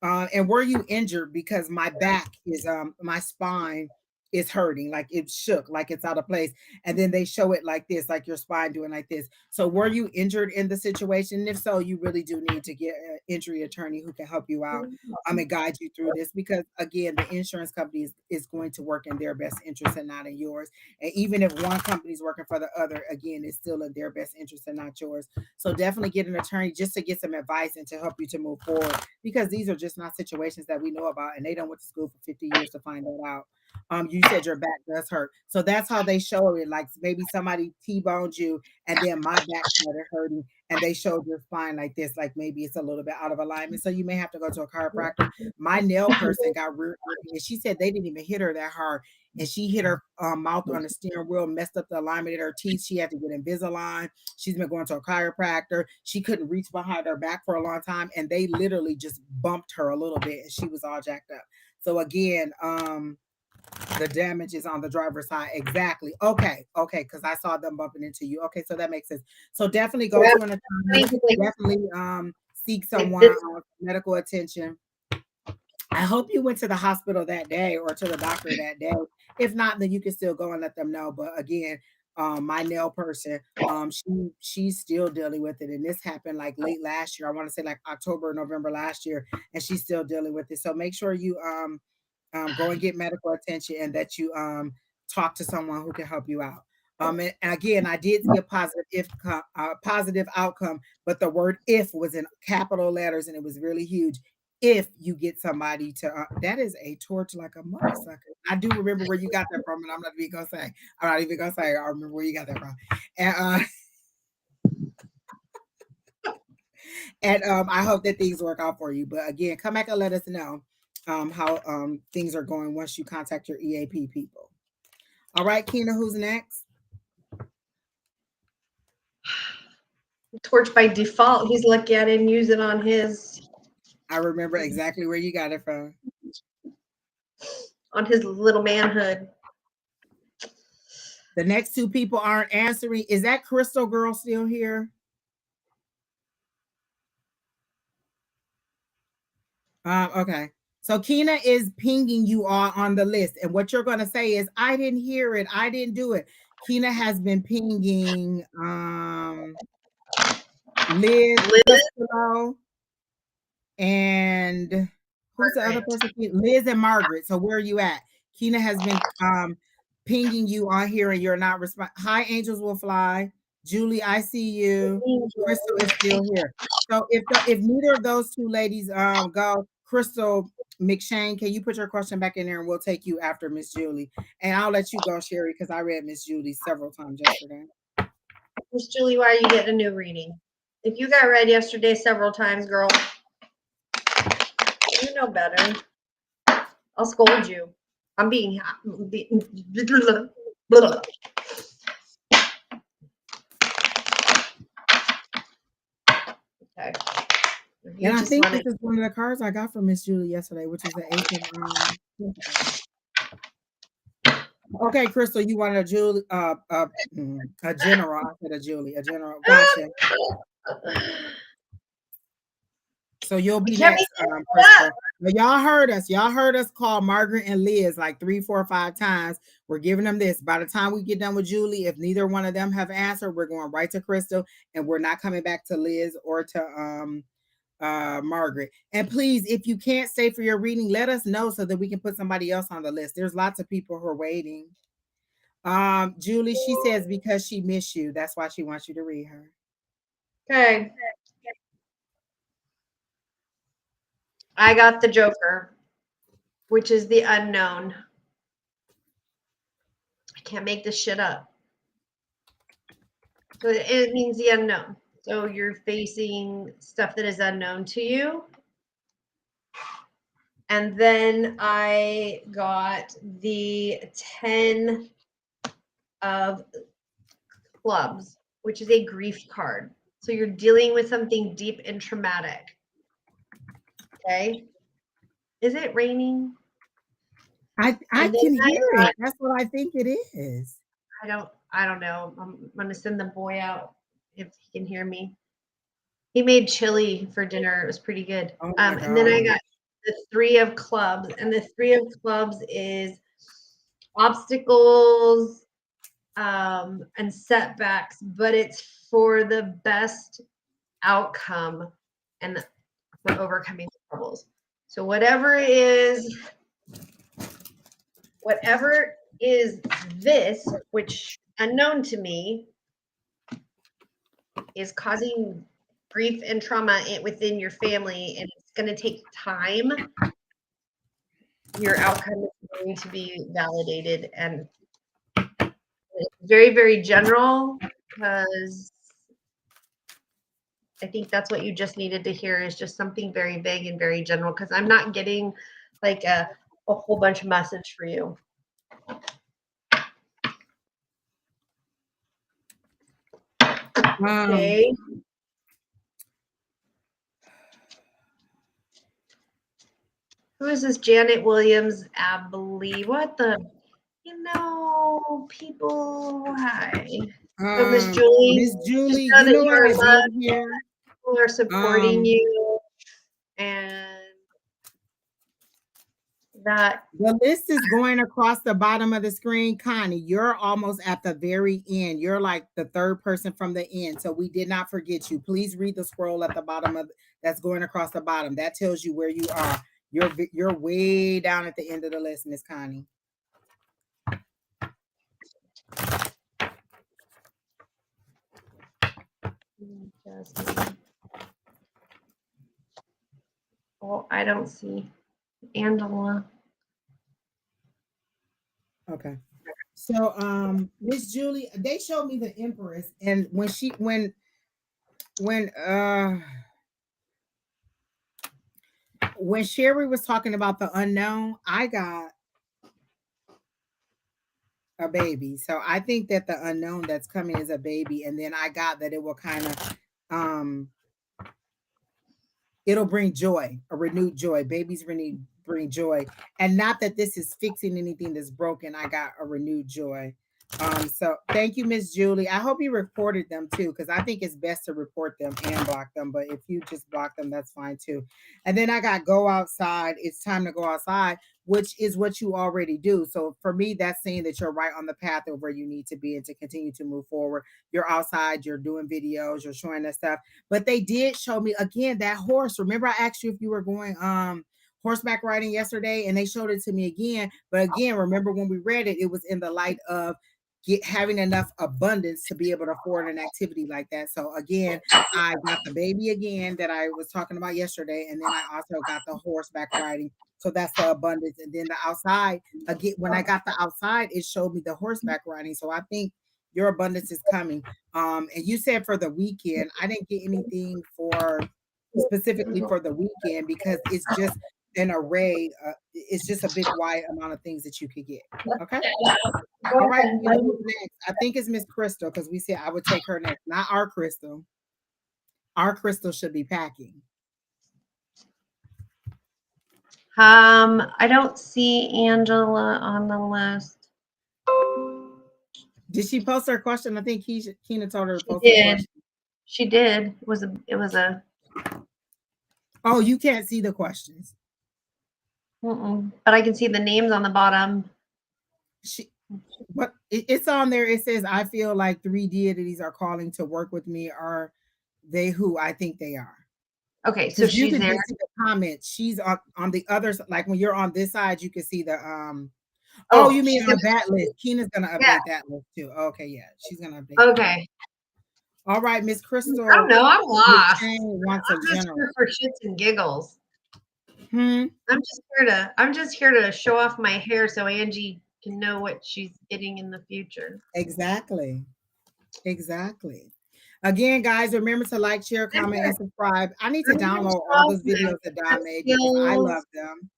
And were you injured? Because my back is my spine is hurting, like it shook, like it's out of place. And then they show it like this, like your spine doing like this. So were you injured in the situation? And if so, you really do need to get an injury attorney who can help you out and guide you through this, because again, the insurance company is going to work in their best interest and not in yours. And even if one company is working for the other, again, it's still in their best interest and not yours. So definitely get an attorney just to get some advice and to help you to move forward, because these are just not situations that we know about, and they don't went to school for 50 years to find that out. You said your back does hurt, so that's how they show it. Like maybe somebody T-boned you, and then my back started hurting, and they showed your spine like this, like maybe it's a little bit out of alignment. So you may have to go to a chiropractor. My nail person got rear, and she said they didn't even hit her that hard, and she hit her mouth on the steering wheel, messed up the alignment in her teeth. She had to get Invisalign. She's been going to a chiropractor. She couldn't reach behind her back for a long time, and they literally just bumped her a little bit, and she was all jacked up. So again, the damage is on the driver's side. Exactly. Okay. Okay. Because I saw them bumping into you. Okay. So that makes sense. So definitely go to an attorney. Definitely seek someone medical attention. I hope you went to the hospital that day or to the doctor that day. If not, then you can still go and let them know. But again, my nail person, she's still dealing with it, and this happened like late last year. I want to say like October, November last year, and she's still dealing with it. So make sure you go and get medical attention, and that you talk to someone who can help you out. And again, I did see a positive outcome, but the word "if" was in capital letters, and it was really huge. If you get somebody to, that is a torch like a mother sucker. I do remember where you got that from, and I'm not even gonna say. I'm not even gonna say. I remember where you got that from, and I hope that things work out for you. But again, come back and let us know how things are going once you contact your EAP people. All right, Kina, who's next? Torch by default. He's lucky I didn't use it on his. I remember exactly where you got it from. On his little manhood. The next 2 people aren't answering. Is that Crystal Girl still here? Okay. So Kina is pinging you all on the list, and what you're going to say is, "I didn't hear it. I didn't do it." Kina has been pinging Liz Liz, Crystal and who's the other Margaret. person? Liz and Margaret. So where are you at? Kina has been pinging you on here, and you're not responding. Hi, Angels Will Fly. Julie, I see you. Crystal is still here. So if neither of those two ladies go, Crystal McShane, can you put your question back in there, and we'll take you after Miss Julie, and I'll let you go, Sheri, because I read Miss Julie several times yesterday. Miss Julie, why are you getting a new reading? If you got read yesterday several times, girl, you know better. I'll scold you. I'm being. Okay. You And I just think want this to. is one of the cards I got from Miss Julie yesterday, which is the Ace of Pentacles. Okay, Crystal, you want a Julie, a general. I said a Julie, a general. Gotcha. So you'll You be kept me next, Crystal. But y'all heard us. Y'all heard us call Margaret and Liz like 3, 4, 5 times. We're giving them this. By the time we get done with Julie, if neither one of them have answered, we're going right to Crystal, and we're not coming back to Liz or to Margaret. And please, if you can't stay for your reading, let us know so that we can put somebody else on the list. There's lots of people who are waiting. Julie, she says because she missed you. That's why she wants you to read her. Okay. I got the Joker, which is the unknown. I can't make this shit up. So it means the unknown. So you're facing stuff that is unknown to you. And then I got the 10 of clubs, which is a grief card. So you're dealing with something deep and traumatic. Okay. Is it raining? I And then can I hear got, it. That's what I think it is. I don't know. I'm gonna send the boy out if he can hear me. He made chili for dinner. It was pretty good. Oh my And then I God. got the 3 of clubs, and the 3 of clubs is obstacles and setbacks, but it's for the best outcome and for overcoming troubles. So whatever is this, which unknown to me, is causing grief and trauma within your family, and it's going to take time. Your outcome is going to be validated, and it's very, very general because I think that's what you just needed to hear is just something very vague and very general because I'm not getting like a whole bunch of message for you. Um, Okay. Who is this? Janet Williams Abley. What the? People. Hi. So, Miss Julie, Miss just Julie, know you that know you what are I did loved. here? People are supporting Um, you, and that. the list is going across the bottom of the screen. Connie, you're almost at the very end. You're like the third person from the end. So we did not forget you. Please read the scroll at the bottom of that's going across the bottom. That tells you where you are. You're way down at the end of the list, Miss Connie. Oh, I don't see Angela. Okay. So Miss Julie, they showed me the Empress, and when when Sheri was talking about the unknown, I got a baby. So I think that the unknown that's coming is a baby, and then I got that it will kind of it'll bring joy, a renewed joy. Babies bring joy, and not that this is fixing anything that's broken. I got a renewed joy. So thank you, Miss Julie. I hope you reported them too, because I think it's best to report them and block them. But if you just block them, that's fine too. And then I got go outside. It's time to go outside, which is what you already do. So for me, that's saying that you're right on the path of where you need to be and to continue to move forward. You're outside, you're doing videos, you're showing that stuff. But they did show me again that horse. Remember, I asked you if you were going horseback riding yesterday, and they showed it to me again. But again, remember when we read it, it was in the light of having enough abundance to be able to afford an activity like that. So again, I got the baby again that I was talking about yesterday, and then I also got the horseback riding. So that's the abundance. And then the outside, again, when I got the outside, it showed me the horseback riding. So I think your abundance is coming. And you said for the weekend, I didn't get anything for specifically for the weekend because it's just an array. It's just a big wide amount of things that you could get. Okay. All right, Tina, who's next? I think it's Miss Crystal because we said I would take her next. Not our Crystal. Our Crystal should be packing. I don't see Angela on the list. Did she post her question? I think Keena told her to She post her did. question. She did. It was a. Oh, you can't see the questions. But I can see the names on the bottom. It's on there. It says, I feel like 3 deities are calling to work with me. Are they who I think they are? Okay, so Because you she's can there. just see the comments. She's on the other side. Like when you're on this side, you can see the Oh, you mean She's on gonna. that list? Keena's gonna Yeah. update that list too. Okay, yeah, she's gonna update that. Okay. All right, Miss I don't Crystal know. I'm lost. McShane wants a I'm just general. here for shits and giggles. Hmm. I'm just here to show off my hair so Angie can know what she's getting in the future. Exactly. Exactly. Again, guys, remember to like, share, I'm comment, here, and subscribe. I need to I'm here to download show all off those my videos that Don makeup made because I love skills. them.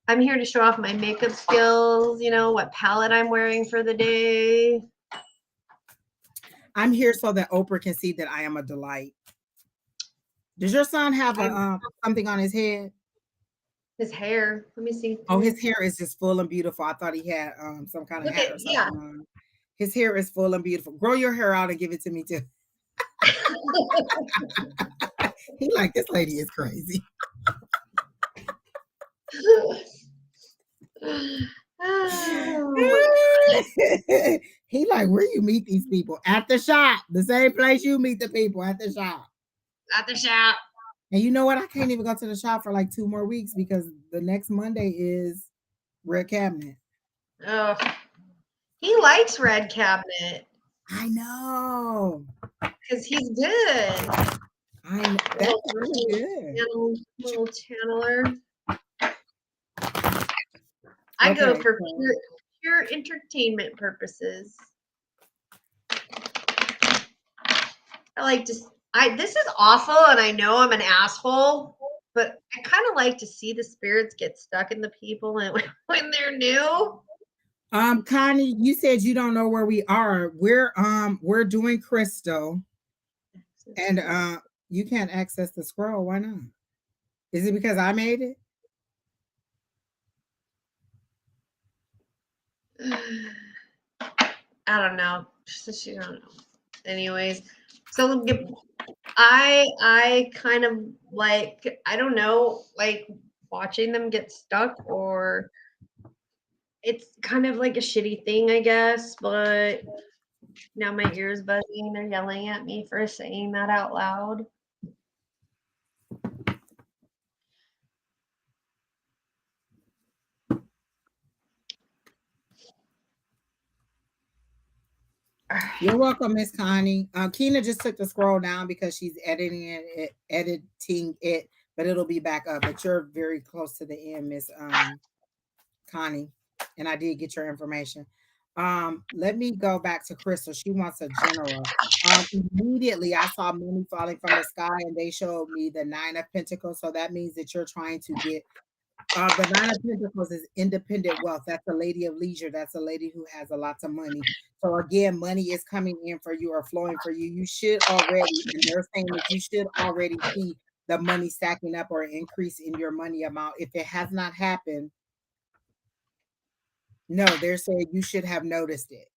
I'm here to show off my makeup skills, what palette I'm wearing for the day. I'm here so that Oprah can see that I am a delight. Does your son have a something on his head? His hair. Let me see. Oh, his hair is just full and beautiful. I thought he had some kind of Look hat at, or yeah. something on. His hair is full and beautiful. Grow your hair out and give it to me too. He like, this lady is crazy. He like, where you meet these people? At the shop. The same place you meet the people, at the shop. At the shop. And you know what? I can't even go to the shop for like 2 more weeks because the next Monday is Red Cabinet. Oh, he likes Red Cabinet I know. because he's good. I know. That's really good. Little channeler. I go Okay, for so pure entertainment purposes. I like to. This is awful, and I know I'm an asshole, but I kind of like to see the spirits get stuck in the people and when they're new. Connie, you said you don't know where we are. We're doing Crystal, and you can't access the scroll. Why not? Is it because I made it? I don't know. She don't know. Anyways, so I kind of like, I don't know, like watching them get stuck, or it's kind of like a shitty thing, I guess, but now my ears buzzing. They're yelling at me for saying that out loud. You're welcome, Miss Connie. Keena just took the scroll down because she's editing it, but it'll be back up. But you're very close to the end, Miss Connie, and I did get your information. Let me go back to Crystal. She wants a general. Immediately I saw money falling from the sky, and they showed me the 9 of Pentacles. So that means that you're trying to get the 9 of Pentacles is independent wealth. That's a lady of leisure. That's a lady who has a lot of money. So again, money is coming in for you or flowing for you. You should already, and they're saying that you should already see the money stacking up or increase in your money amount. If it has not happened, No, they're saying you should have noticed it.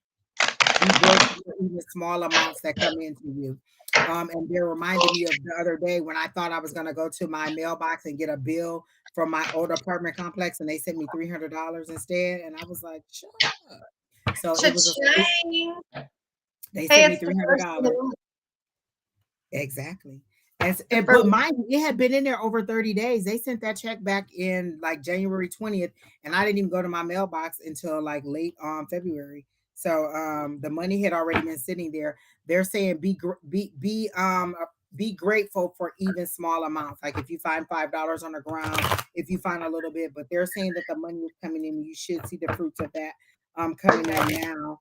Be grateful for even small amounts that come into you. And they're reminding me of the other day when I thought I was going to go to my mailbox and get a bill from my old apartment complex, and they sent me $300 instead. And I was like, shut up. So it was a, Cha-ching. they Hey, sent me it's the first of the $300. month. Exactly. The But first. mind you, it had been in there over 30 days. They sent that check back in like January 20th, and I didn't even go to my mailbox until like late February. So the money had already been sitting there. They're saying be grateful for even small amounts. Like if you find $5 on the ground, if you find a little bit, but they're saying that the money is coming in. You should see the fruits of that coming in now.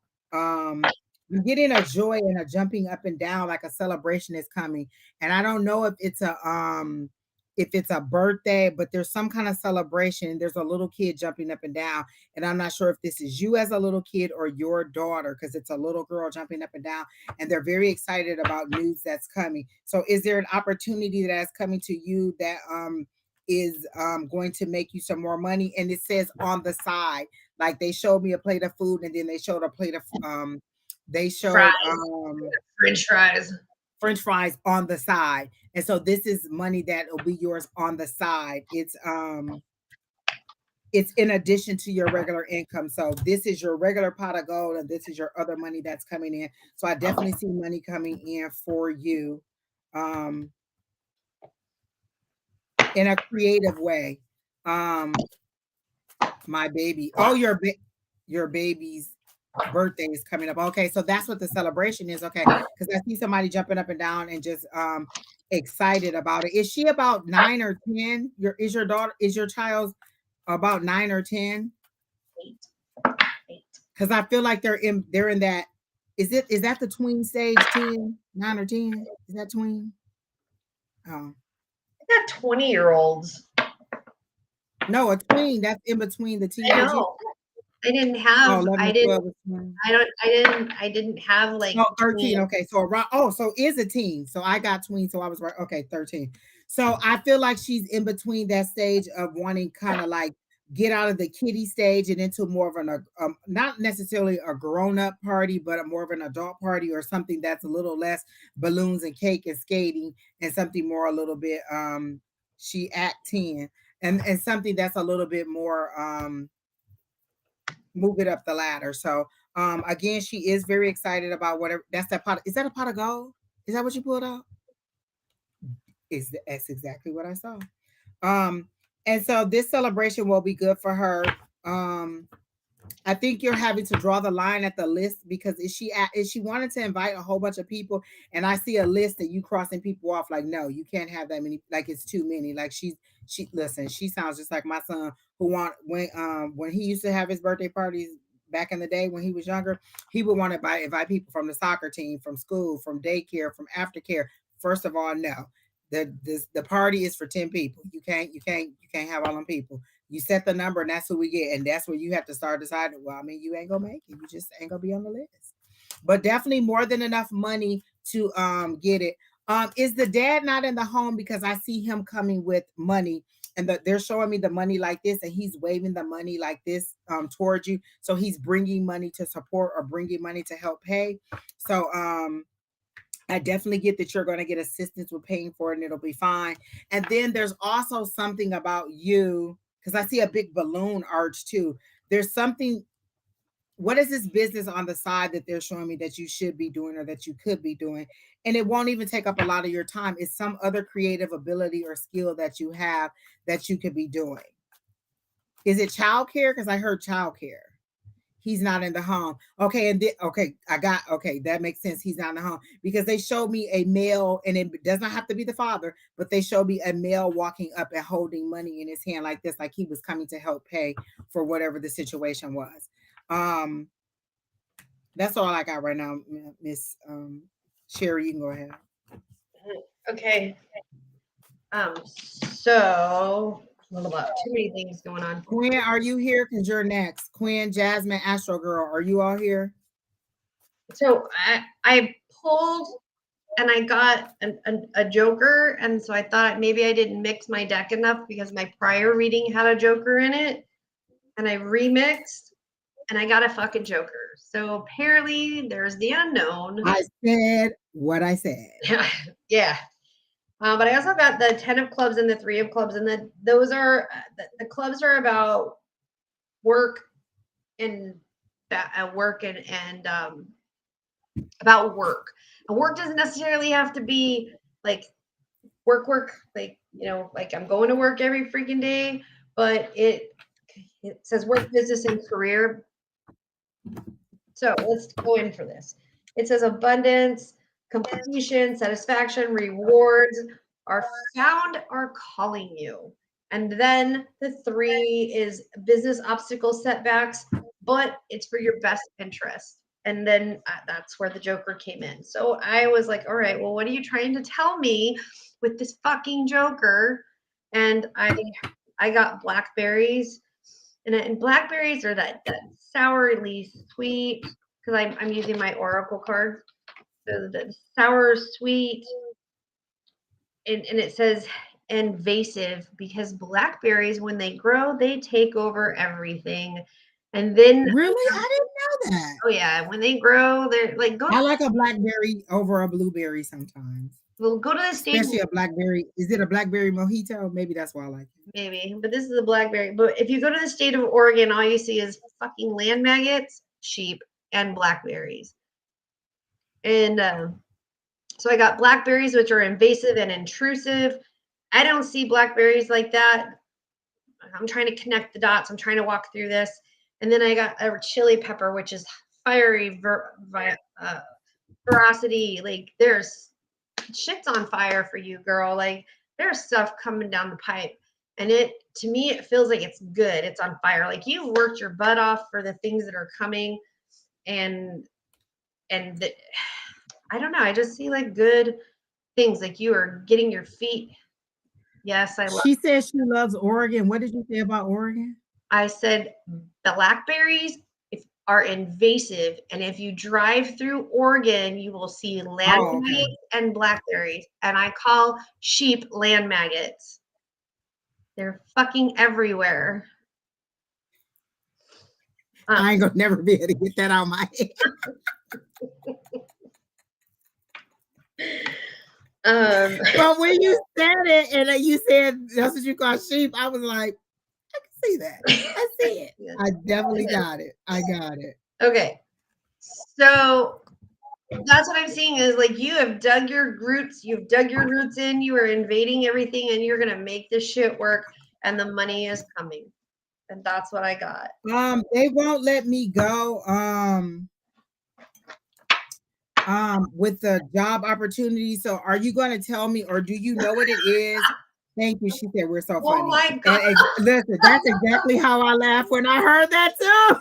You're getting a joy and a jumping up and down like a celebration is coming. And I don't know if it's a birthday, but there's some kind of celebration. There's a little kid jumping up and down, and I'm not sure if this is you as a little kid or your daughter, because it's a little girl jumping up and down, and they're very excited about news that's coming. So is there an opportunity that's coming to you that is going to make you some more money? And it says on the side, like they showed me a plate of food, and then they showed a plate of they showed Fries. French fries. French fries on the side. And so this is money that will be yours on the side. It's in addition to your regular income. So this is your regular pot of gold, and this is your other money that's coming in. So I definitely see money coming in for you um in a creative way. Um my baby. Oh, your baby's birthday is coming up. Okay, so that's what the celebration is. Okay, because I see somebody jumping up and down and just excited about it. Is she about 9 or 10? Your daughter, is your child about 9 or 10? 8. 8. Because I feel like they're in that. Is that the tween stage? 10, 9 or 10? Is that tween? Oh I got 20-year-olds. no, a tween. That's in between the I teenage years. know. I didn't Oh, have. 11 I or didn't. 12 is tween. I didn't have like Oh, 13. tween. Okay. So around, so is a teen. So I got tween. So I was right. Okay, 13. So I feel like she's in between that stage of wanting kind of like get out of the kiddie stage and into more of an not necessarily a grown-up party, but a more of an adult party or something that's a little less balloons and cake and skating and something more a little bit she act 10 and something that's a little bit more move it up the ladder. So again, she is very excited about whatever that's that pot. Is that a pot of gold? Is that what you pulled out? That's exactly what I saw. Um and so this celebration will be good for her. Um I think you're having to draw the line at the list because is she wanted to invite a whole bunch of people, and I see a list that you crossing people off like no, you can't have that many, like it's too many. Like she listen, she sounds just like my son who when he used to have his birthday parties back in the day when he was younger, he would want to invite people from the soccer team, from school, from daycare, from aftercare. First of all, no. The party is for 10 people. You can't have all them people. You set the number and that's who we get. And that's where you have to start deciding, well, I mean, you ain't gonna make it. You just ain't gonna be on the list. But definitely more than enough money to get it. Is the dad not in the home? Because I see him coming with money and they're showing me the money like this and he's waving the money like this towards you. So he's bringing money to support or bringing money to help pay. So I definitely get that you're going to get assistance with paying for it and it'll be fine. And then there's also something about you because I see a big balloon arch too. There's something. What is this business on the side that they're showing me that you should be doing or that you could be doing? And it won't even take up a lot of your time. It's some other creative ability or skill that you have that you could be doing. Is it childcare? Because I heard childcare. He's not in the home. Okay, okay, okay, that makes sense. He's not in the home because they showed me a male, and it does not have to be the father, but they showed me a male walking up and holding money in his hand like this, like he was coming to help pay for whatever the situation was. Um, that's all I got right now, Miss Sheri. You can go ahead. Okay. So hold up. Too many things going on. Quinn, are you here? Because you're next. Quinn, Jasmine, Astro Girl, are you all here? So I pulled and I got a joker, and so I thought maybe I didn't mix my deck enough because my prior reading had a joker in it, and I remixed, and I got a fucking joker. So apparently there's the unknown. I said what I said. Yeah. But I also got the 10 of clubs and the 3 of clubs, and those are the clubs are about work and work and about work. And work doesn't necessarily have to be like work, like, you know, like I'm going to work every freaking day, but it says work, business, and career. So let's go in for this. It says abundance, completion, satisfaction, rewards are found are calling you. And then the 3 is business obstacles, setbacks, but it's for your best interest. And then that's where the Joker came in. So I was like, all right, well, what are you trying to tell me with this fucking Joker? And I got blackberries, and blackberries are that sourly sweet, because I'm using my oracle cards. So the sour sweet, and it says invasive, because blackberries, when they grow, they take over everything. And then Really? I didn't know that. oh yeah, when they grow, they're like I like a blackberry over a blueberry sometimes. we'll go to the state. Especially a blackberry. Is it a blackberry mojito? Maybe that's why I like it. Maybe, but this is a blackberry. But if you go to the state of Oregon, all you see is fucking land maggots, sheep, and blackberries. And so I got blackberries, which are invasive and intrusive. I don't see blackberries like that. I'm trying to connect the dots. I'm trying to walk through this. And then I got a chili pepper, which is fiery ferocity. Like there's shit's on fire for you, girl. Like there's stuff coming down the pipe. And it, to me, it feels like it's good. It's on fire. Like you've worked your butt off for the things that are coming. And I don't know. I just see like good things. Like you are getting your feet. Yes, I love. She says she loves Oregon. What did you say about Oregon? I said blackberries are invasive, and if you drive through Oregon, you will see land Oh, okay. maggots and blackberries. And I call sheep land maggots. They're fucking everywhere. I ain't gonna never be able to get that out of my head. But when you said it and you said that's what you call sheep, I was like, I can see that. I see it. Yeah. I definitely got it. I got it. Okay. So that's what I'm seeing is like you have dug your roots, you've dug your roots in, you are invading everything, and you're gonna make this shit work, and the money is coming. And that's what I got. They won't let me go. With the job opportunity. So are you going to tell me, or do you know what it is? Thank you. She said we're so funny. Oh my God. And listen, that's exactly how I laughed when I heard that too.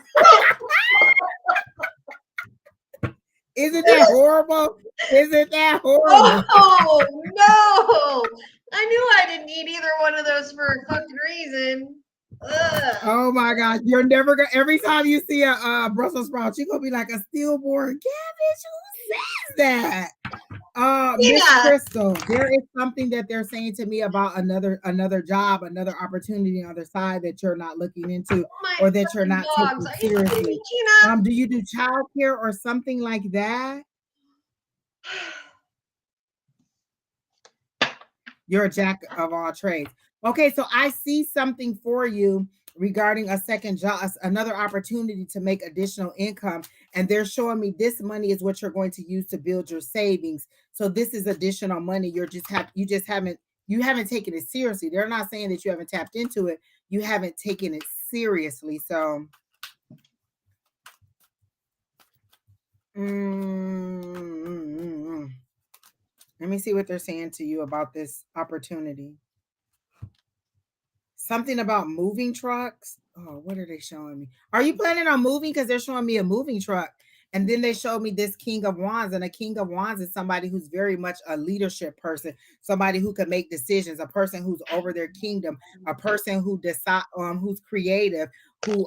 Isn't that horrible? Isn't that horrible? Oh no! I knew I didn't need either one of those for a fucking reason. Ugh. Oh my gosh, you're never gonna. Every time you see a Brussels sprout, you're gonna be like a stillborn cabbage. Who says that? Miss Crystal, there is something that they're saying to me about another job, another opportunity on the other side that you're not looking into, or that you're not taking seriously. Do you do childcare or something like that? You're a jack of all trades. Okay, so I see something for you regarding a second job, another opportunity to make additional income. And they're showing me this money is what you're going to use to build your savings. So this is additional money. You haven't taken it seriously. They're not saying that you haven't tapped into it. You haven't taken it seriously. So let me see what they're saying to you about this opportunity. Something about moving trucks. Oh, what are they showing me? Are you planning on moving? Because they're showing me a moving truck. And then they showed me this King of Wands. And a King of Wands is somebody who's very much a leadership person, somebody who can make decisions, a person who's over their kingdom, a person who who's creative, who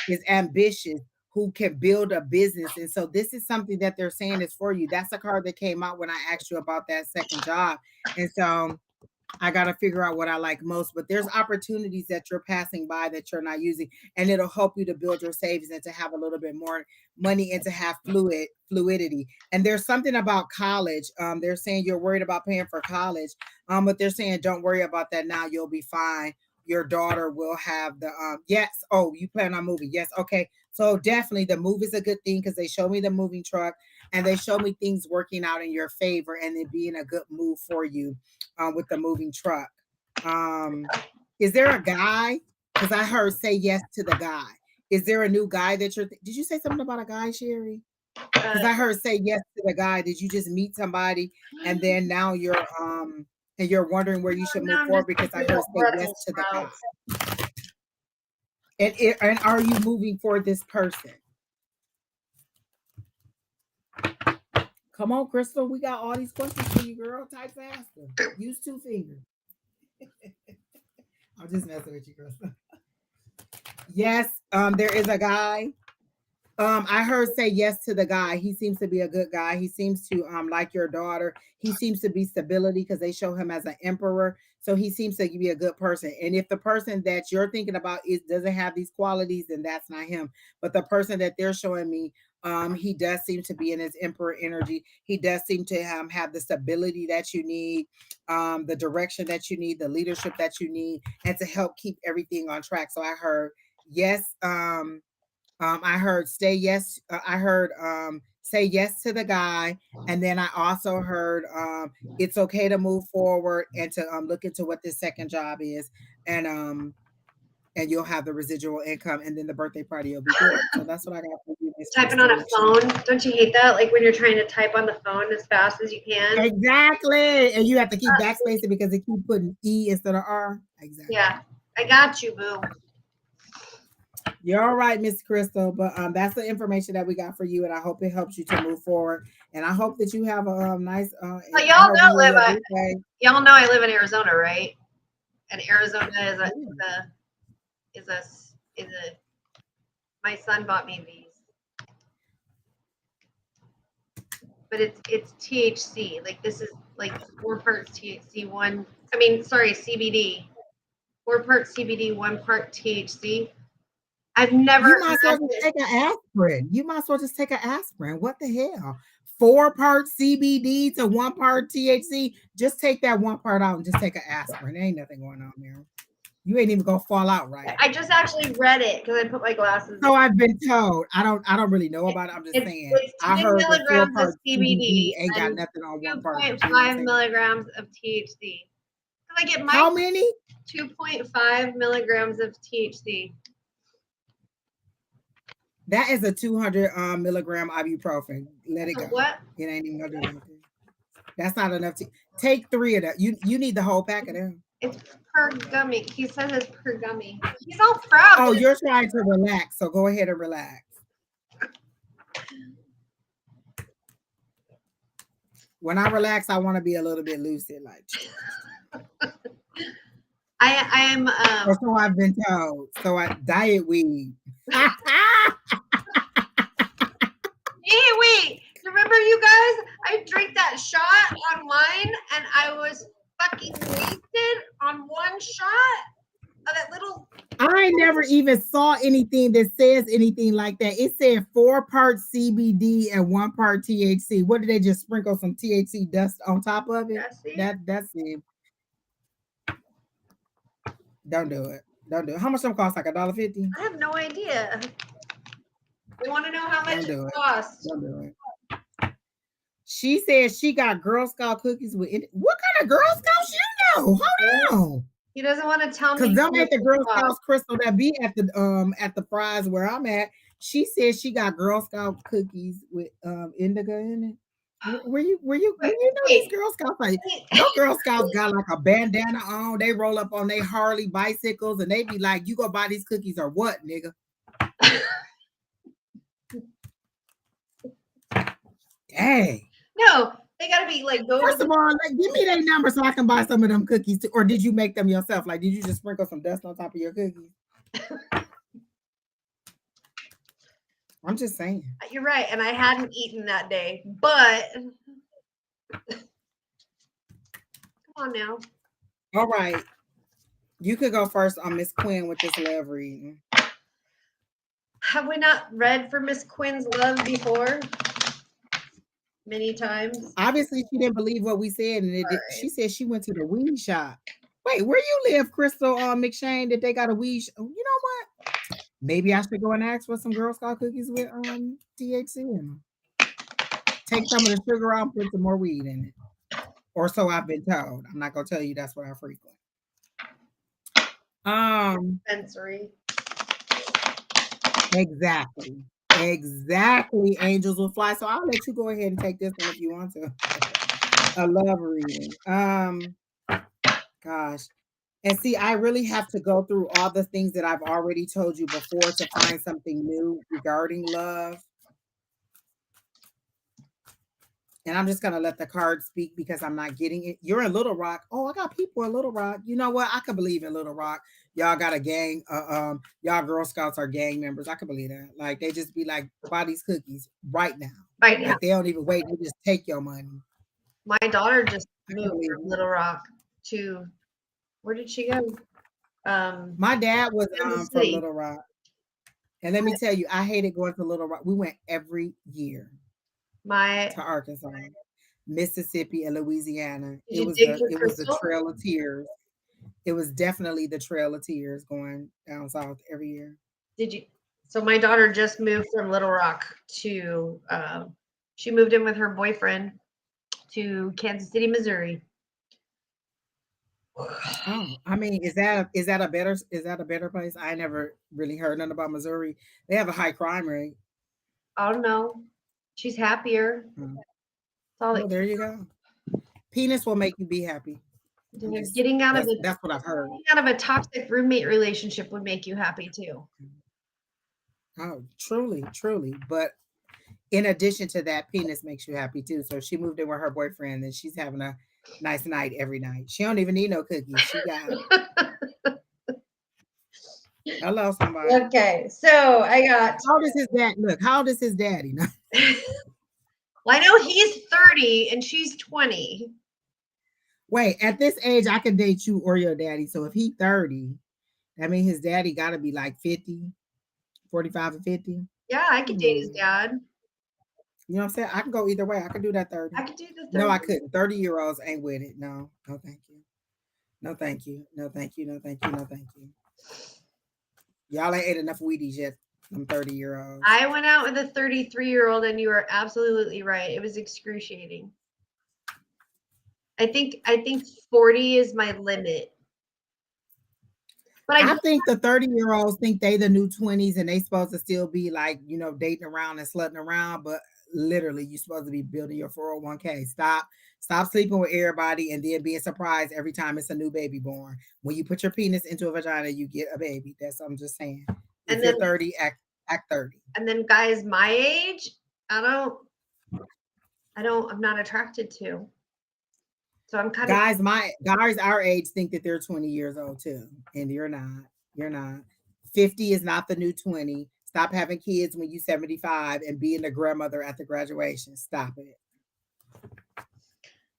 is ambitious, who can build a business. And so this is something that they're saying is for you. That's a card that came out when I asked you about that second job. And so I got to figure out what I like most. But there's opportunities that you're passing by that you're not using, and it'll help you to build your savings and to have a little bit more money and to have fluidity. And there's something about college. They're saying you're worried about paying for college, but they're saying don't worry about that now. You'll be fine. Your daughter will have the yes. Oh, you plan on moving? Yes. Okay. So definitely the move is a good thing because they show me the moving truck and they show me things working out in your favor and it being a good move for you with the moving truck. Um, is there a guy? Because I heard say yes to the guy. Is there a new guy that you're? Did you say something about a guy, Sheri? Because I heard say yes to the guy. Did you just meet somebody and then now you're and you're wondering where you should No, move I'm forward? just Because I thinking heard about say yes Brussels to the guy. sprouts. And are you moving for this person? Come on, Crystal. We got all these questions for you, girl. Type faster. Use two fingers. I'm just messing with you, Crystal. Yes, there is a guy. I heard say yes to the guy. He seems to be a good guy. He seems to like your daughter. He seems to be stability because they show him as an emperor. So he seems to be a good person. And if the person that you're thinking about is doesn't have these qualities, then that's not him. But the person that they're showing me, he does seem to be in his emperor energy. He does seem to have the stability that you need, the direction that you need, the leadership that you need, and to help keep everything on track. So I heard yes. I heard stay yes. I heard say yes to the guy, and then I also heard it's okay to move forward and to look into what this second job is, and you'll have the residual income, and then the birthday party will be good. So that's what I got for you, Miss Typing on Crystal. a phone. Don't you hate that? Like when you're trying to type on the phone as fast as you can. Exactly, and you have to keep backspacing because they keep putting E instead of R. Exactly. Yeah, I got you, boo. You're all right, Miss Crystal. But that's the information that we got for you, and I hope it helps you to move forward. And I hope that you have a nice. But I heard you and your birthday. y'all know I live in Arizona, right? And Arizona is a. My son bought me these, but it's THC. Like this is like 4 parts THC, one. I mean, sorry, CBD. 4 parts CBD, 1 part THC. I've never You might as well had just this. take an aspirin. You might as well just take an aspirin. What the hell? 4 part CBD to 1 part THC. Just take that 1 part out and just take an aspirin. There ain't nothing going on there. You ain't even gonna fall out right. I just actually read it because I put my glasses. So I've been told. I don't really know about it. I'm just saying. It's I 10 heard that four milligrams of part CBD CBD ain't got and nothing on 1 part. You know 2.5 milligrams of THC. Because I get how many? 2.5 milligrams of THC. That is a 200 milligram ibuprofen. Let it go. What? It ain't even gonna do anything. That's not enough to take 3 of that. You need the whole pack of them. It's per gummy. He says it's per gummy. He's all proud. Oh, you're trying to relax, so go ahead and relax. When I relax, I want to be a little bit lucid, like. I am. Or so I've been told. So I diet weed. Hey, wait! Remember, you guys? I drank that shot on wine, and I was fucking wasted on one shot of that little. I never even saw anything that says anything like that. It said 4 parts CBD and 1 part THC. What did they just sprinkle some THC dust on top of it? That's it. Don't do it. Don't do it. How much them cost? Like $1.50? I have no idea. You want to know how much Don't it costs? Don't do it. She said she got Girl Scout cookies with it. What kind of Girl Scouts you know? Hold on. He doesn't want to tell me. Because them ain't the Girl Scouts, Crystal, that be at the fries where I'm at. She said she got Girl Scout cookies with indigo in it. Were you know these Girl Scouts? Like no Girl Scouts got like a bandana on. They roll up on their Harley bicycles and they be like, "You go buy these cookies or what, nigga?" Dang. No, they gotta be like those. First of all, like, give me their number so I can buy some of them cookies too. Or did you make them yourself? Like, did you just sprinkle some dust on top of your cookies? I'm just saying. You're right, and I hadn't eaten that day, but come on now. All right. You could go first on Miss Quinn with this love reading. Have we not read for Miss Quinn's love before? Many times. Obviously, she didn't believe what we said, and All she said she went to the weed shop. Wait, where you live, Crystal McShane? That they got a weed? You know what? Maybe I should go and ask for some Girl Scout cookies with THC in them. Take some of the sugar out, put some more weed in it, or so I've been told. I'm not gonna tell you that's what I frequent. Um, Sensory. exactly, exactly. Angels will fly. So I'll let you go ahead and take this one if you want to. A love reading. Gosh. And see, I really have to go through all the things that I've already told you before to find something new regarding love. And I'm just gonna let the cards speak because I'm not getting it. You're in Little Rock. Oh, I got people in Little Rock. You know what? I can believe in Little Rock. Y'all got a gang. Y'all Girl Scouts are gang members. I can believe that. Like they just be like, buy these cookies right now. Right now. Like they don't even wait. They just take your money. My daughter just I can moved believe from it. Little Rock to, where did she go? My dad was Kansas from City. Little Rock. And let me tell you, I hated going to Little Rock. We went every year My, to Arkansas, Mississippi, and Louisiana. did you dig for It was the Crystal? Trail of Tears. It was definitely the Trail of Tears going down south every year. Did you? So my daughter just moved from Little Rock to, she moved in with her boyfriend to Kansas City, Missouri. Oh, I mean, is that a better place? I never really heard nothing about Missouri. They have a high crime rate. I don't know. She's happier. Hmm. That's all Well, that there you go. Penis will make you be happy. I'm just getting out of a that's what I've heard. getting out of a toxic roommate relationship would make you happy too. Oh, truly, truly. But in addition to that, penis makes you happy too. So she moved in with her boyfriend, and she's having a nice night every night. She don't even need no cookies. She got hello somebody. Okay, so I got. How old is his dad? Look, how old is his daddy? Well, I know he's 30 and she's 20. Wait, at this age, I can date you or your daddy. So if he 30, I mean his daddy got to be like 50, 45 or 50. Yeah, I could date his Hmm. dad. You know what I'm saying? I can go either way. I can do that 30. I could do the No, 30. I couldn't. 30-year-olds ain't with it. No, no, thank you. No, thank you. No, thank you. No, thank you. No, thank you. Y'all ain't ate enough Wheaties yet. I'm 30-year-olds. I went out with a 33-year-old and you are absolutely right. It was excruciating. I think 40 is my limit. But I think the 30-year-olds think they the new 20s and they supposed to still be like, dating around and slutting around, but literally you're supposed to be building your 401k. Stop sleeping with everybody and then being surprised every time it's a new baby born. When you put your penis into a vagina, you get a baby. That's I'm just saying. If and you're then 30, act 30. and then guys my age, I don't I'm not attracted to. So I'm kind of Guys our age think that they're 20 years old too, and you're not. You're not. 50 is not the new 20. Stop having kids when you're 75 and being a grandmother at the graduation. Stop it.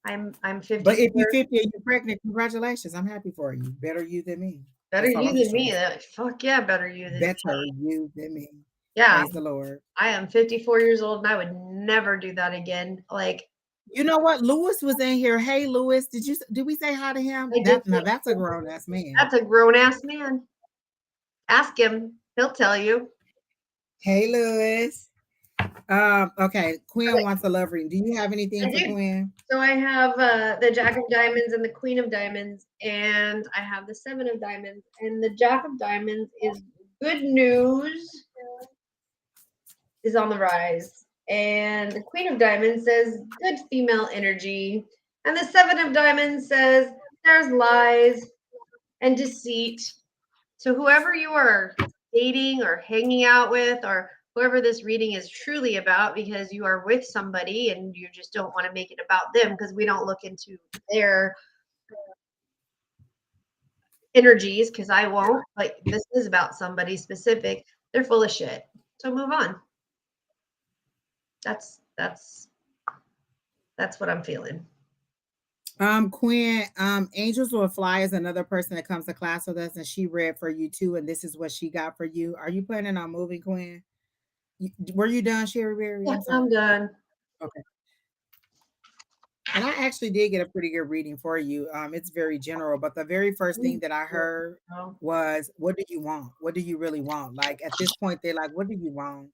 I'm But if you're 54. 50 and you're pregnant, congratulations. I'm happy for you. Better you than me. Better That's all you I'm just than trying me. to say. Fuck yeah, better you than me. Better you than me. Yeah, Praise the Lord. I am 54 years old and I would never do that again. Like You know what? Lewis was in here. Hey, Lewis, did we say hi to him? I did Now that's a grown ass man. that's a grown ass man. Ask him. He'll tell you. Hey, Lewis. Okay. Quinn Okay, wants a love reading. Do you have anything I for do. Quinn? So I have the Jack of Diamonds and the Queen of Diamonds, and I have the Seven of Diamonds. And the Jack of Diamonds is good news is on the rise. And the Queen of Diamonds says good female energy. And the Seven of Diamonds says there's lies and deceit. So whoever you are dating or hanging out with, or whoever this reading is truly about, because you are with somebody and you just don't want to make it about them because we don't look into their energies, because I won't. Like this is about somebody specific. They're full of shit. So move on. That's what I'm feeling. Quinn, Angels Will Fly is another person that comes to class with us, and she read for you too, and this is what she got for you. Are you planning on moving, Quinn? Were you done, Sheri Beery? Yeah, I'm I'm sorry. done. Okay. And I actually did get a pretty good reading for you. It's very general, but the very first thing that I heard Oh, was, "What do you want? What do you really want?" Like at this point, they're like, "What do you want?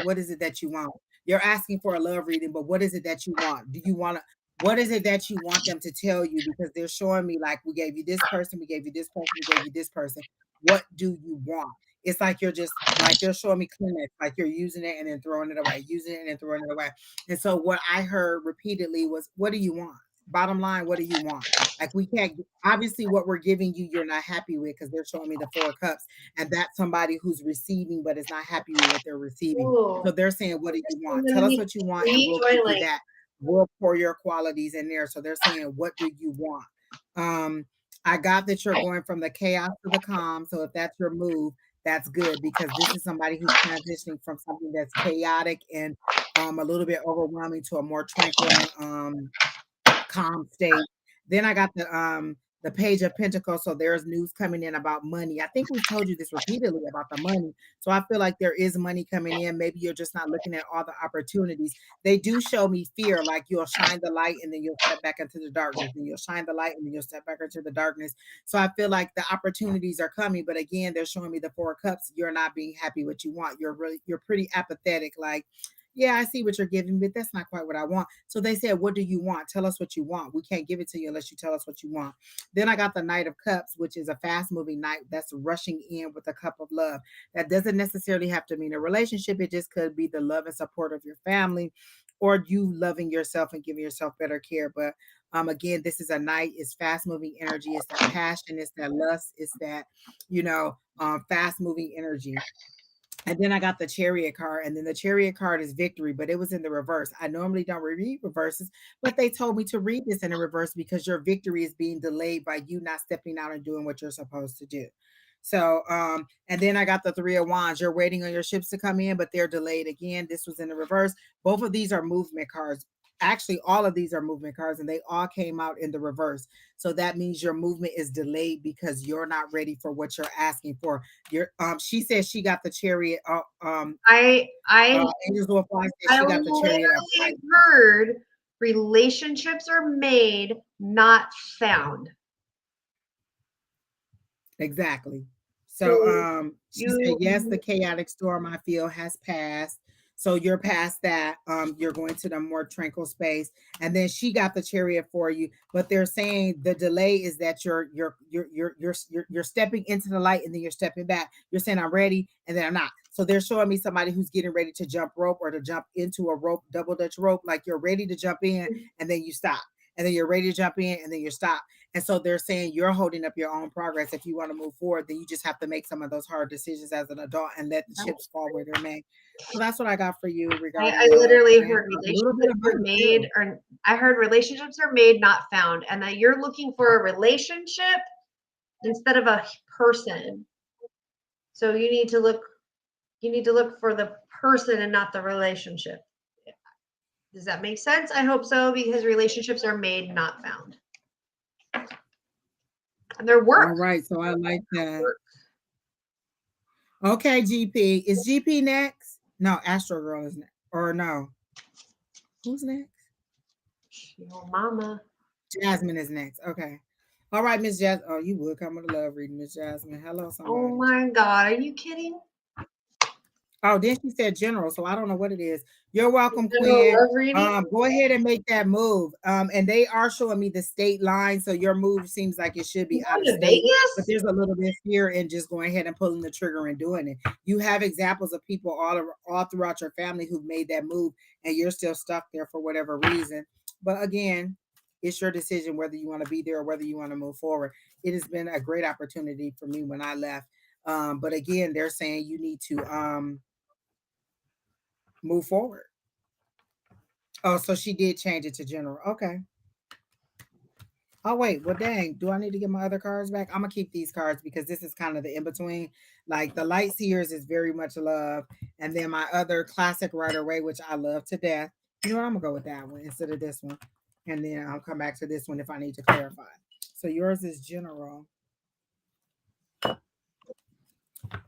What is it that you want?" You're asking for a love reading, but what is it that you want? Do you want to? What is it that you want them to tell you? Because they're showing me like, we gave you this person, we gave you this person, we gave you this person. What do you want? It's like you're just like they're showing me clinics, like you're using it and then throwing it away, using it and then throwing it away. And so what I heard repeatedly was, "What do you want?" Bottom line, what do you want? Like we can't obviously what we're giving you, you're not happy with because they're showing me the 4 cups, and that's somebody who's receiving but is not happy with what they're receiving. So cool. they're saying, "What do This you is want? gonna Tell us be what you want, and we'll give you rejoining. that. We'll pour your qualities in there." So they're saying, "What do you want?" Um, I got that you're going from the chaos to the calm. So if that's your move, that's good because this is somebody who's transitioning from something that's chaotic and a little bit overwhelming to a more tranquil and calm state. Then I got the page of pentacles. So there's news coming in about money. I think we've told you this repeatedly about the money. So I feel like there is money coming in. Maybe you're just not looking at all the opportunities. They do show me fear, like you'll shine the light and then you'll step back into the darkness, and you'll shine the light and then you'll step back into the darkness. So I feel like the opportunities are coming, but again, they're showing me the 4 cups. You're not being happy what you want. You're pretty apathetic, like, "Yeah, I see what you're giving, but that's not quite what I want." So they said, "What do you want? Tell us what you want. We can't give it to you unless you tell us what you want." Then I got the Knight of Cups, which is a fast moving knight that's rushing in with a cup of love. That doesn't necessarily have to mean a relationship. It just could be the love and support of your family, or you loving yourself and giving yourself better care. But again, this is a knight. It's fast moving energy. It's that passion. It's that lust. It's that, fast moving energy. And then I got the chariot card, and then the chariot card is victory, but it was in the reverse. I normally don't read reverses, but they told me to read this in the reverse because your victory is being delayed by you not stepping out and doing what you're supposed to do. So, and then I got the 3 of Wands. You're waiting on your ships to come in, but they're delayed again. This was in the reverse. Both of these are movement cards. Actually, all of these are movement cards, and they all came out in the reverse. So that means your movement is delayed because you're not ready for what you're asking for. She says she got the chariot. I I Angels will fly says I she got the chariot of light. literally heard relationships are made, not found. Exactly. So So she said, you "Yes, the chaotic storm I feel has passed." So you're past that. You're going to the more tranquil space. And then she got the chariot for you. But they're saying the delay is that you're stepping into the light and then you're stepping back. You're saying, "I'm ready," and then I'm not. So they're showing me somebody who's getting ready to jump rope or to jump into a rope, double dutch rope. Like you're ready to jump in and then you stop. And then you're ready to jump in and then you stop. And so they're saying you're holding up your own progress. If you want to move forward, then you just have to make some of those hard decisions as an adult and let the chips fall where they're made. So that's what I got for you I regarding love literally and heard a little bit relationships of are money made, too. or I heard relationships are made, not found, and that you're looking for a relationship instead of a person. So you need to look for the person and not the relationship. Does that make sense? I hope so, because relationships are made, not found. And they're All work. right. So I like that. Okay, GP. Is GP next? No, Astro Girl is next. Or no. Who's next? Your mama. Jasmine is next. Okay. All right, Miss Jasmine. Oh, you would come with a love reading, Miss Jasmine. Hello, Oh somebody. my God, are you kidding? Oh, then she said general, so I don't know what it is. You're welcome, General Quinn. love reading? Go ahead and make that move. And they are showing me the state line, so your move seems like it should You be out going of to state, but Vegas? there's a little bit fear in just going ahead and pulling the trigger and doing it. You have examples of people all throughout your family who've made that move, and you're still stuck there for whatever reason. But again, it's your decision whether you want to be there or whether you want to move forward. It has been a great opportunity for me when I left. But again, they're saying you need to move forward. Oh, so she did change it to general. Okay. Oh wait, well dang, do I need to get my other cards back? I'm gonna keep these cards because this is kind of the in between. Like the light seers is very much love, and then my other classic Rider Waite, which I love to death. You know what? I'm gonna go with that one instead of this one. and then I'll come back to this one if I need to clarify. So yours is general.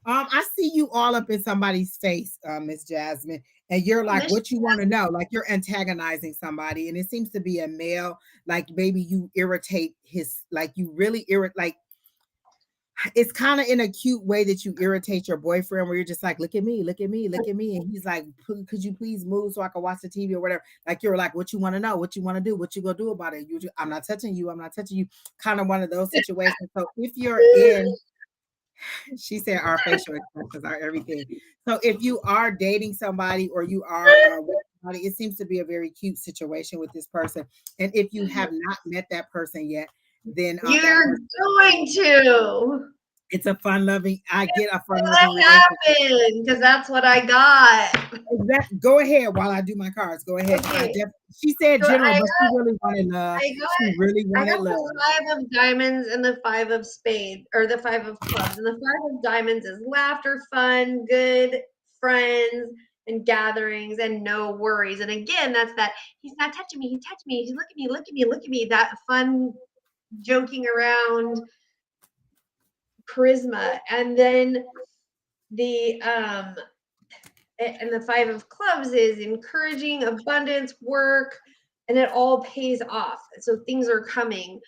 I see you all up in somebody's face, Miss Jasmine, and you're Oh, like, Miss what you want to know? Like you're antagonizing somebody, and it seems to be a male. Like maybe you irritate his, like you really irritate, like it's kind of in a cute way that you irritate your boyfriend, where you're just like, look at me, look at me, look at me, and he's like, could you please move so I can watch the TV or whatever? Like you're like, what you want to know? What you want to do? What you gonna do about it? I'm not touching you. I'm not touching you. Kind of one of those situations. So if you're in, she said our facial expressions are everything. So if you are dating somebody or you are with somebody, it seems to be a very cute situation with this person. And if you have not met that person yet, then that You're person, going to. it's a fun loving. I get a fun loving What relationship. happened? Because that's what I got. Go ahead while I do my cards. Go ahead because Okay. she said So general, but she really wanted love. I got She really I got wanted love. the 5 of diamonds and the 5 of spades, or the 5 of clubs. And the 5 of diamonds is laughter, fun, good friends, and gatherings, and no worries. And again, that's that he's not touching me, he touched me, he's look at me, look at me, look at me. That fun joking around charisma. And then the and the 5 of clubs is encouraging abundance, work, and it all pays off. So things are coming.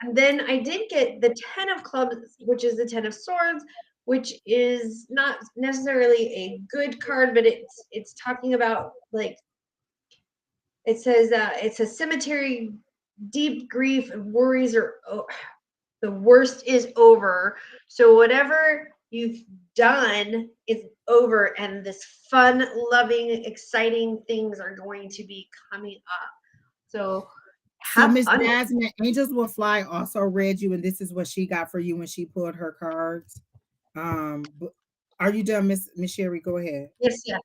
And then I did get the 10 of clubs, which is the 10 of swords, which is not necessarily a good card, but it's talking about, like, it says it's a cemetery, deep grief and worries are the worst is over. So whatever you've done is over, and this fun, loving, exciting things are going to be coming up. So So have Miss fun. Jasmine, Angels Will Fly also read you, and this is what she got for you when she pulled her cards. Are you done, Miss Sherry? Go ahead. Yes, yeah.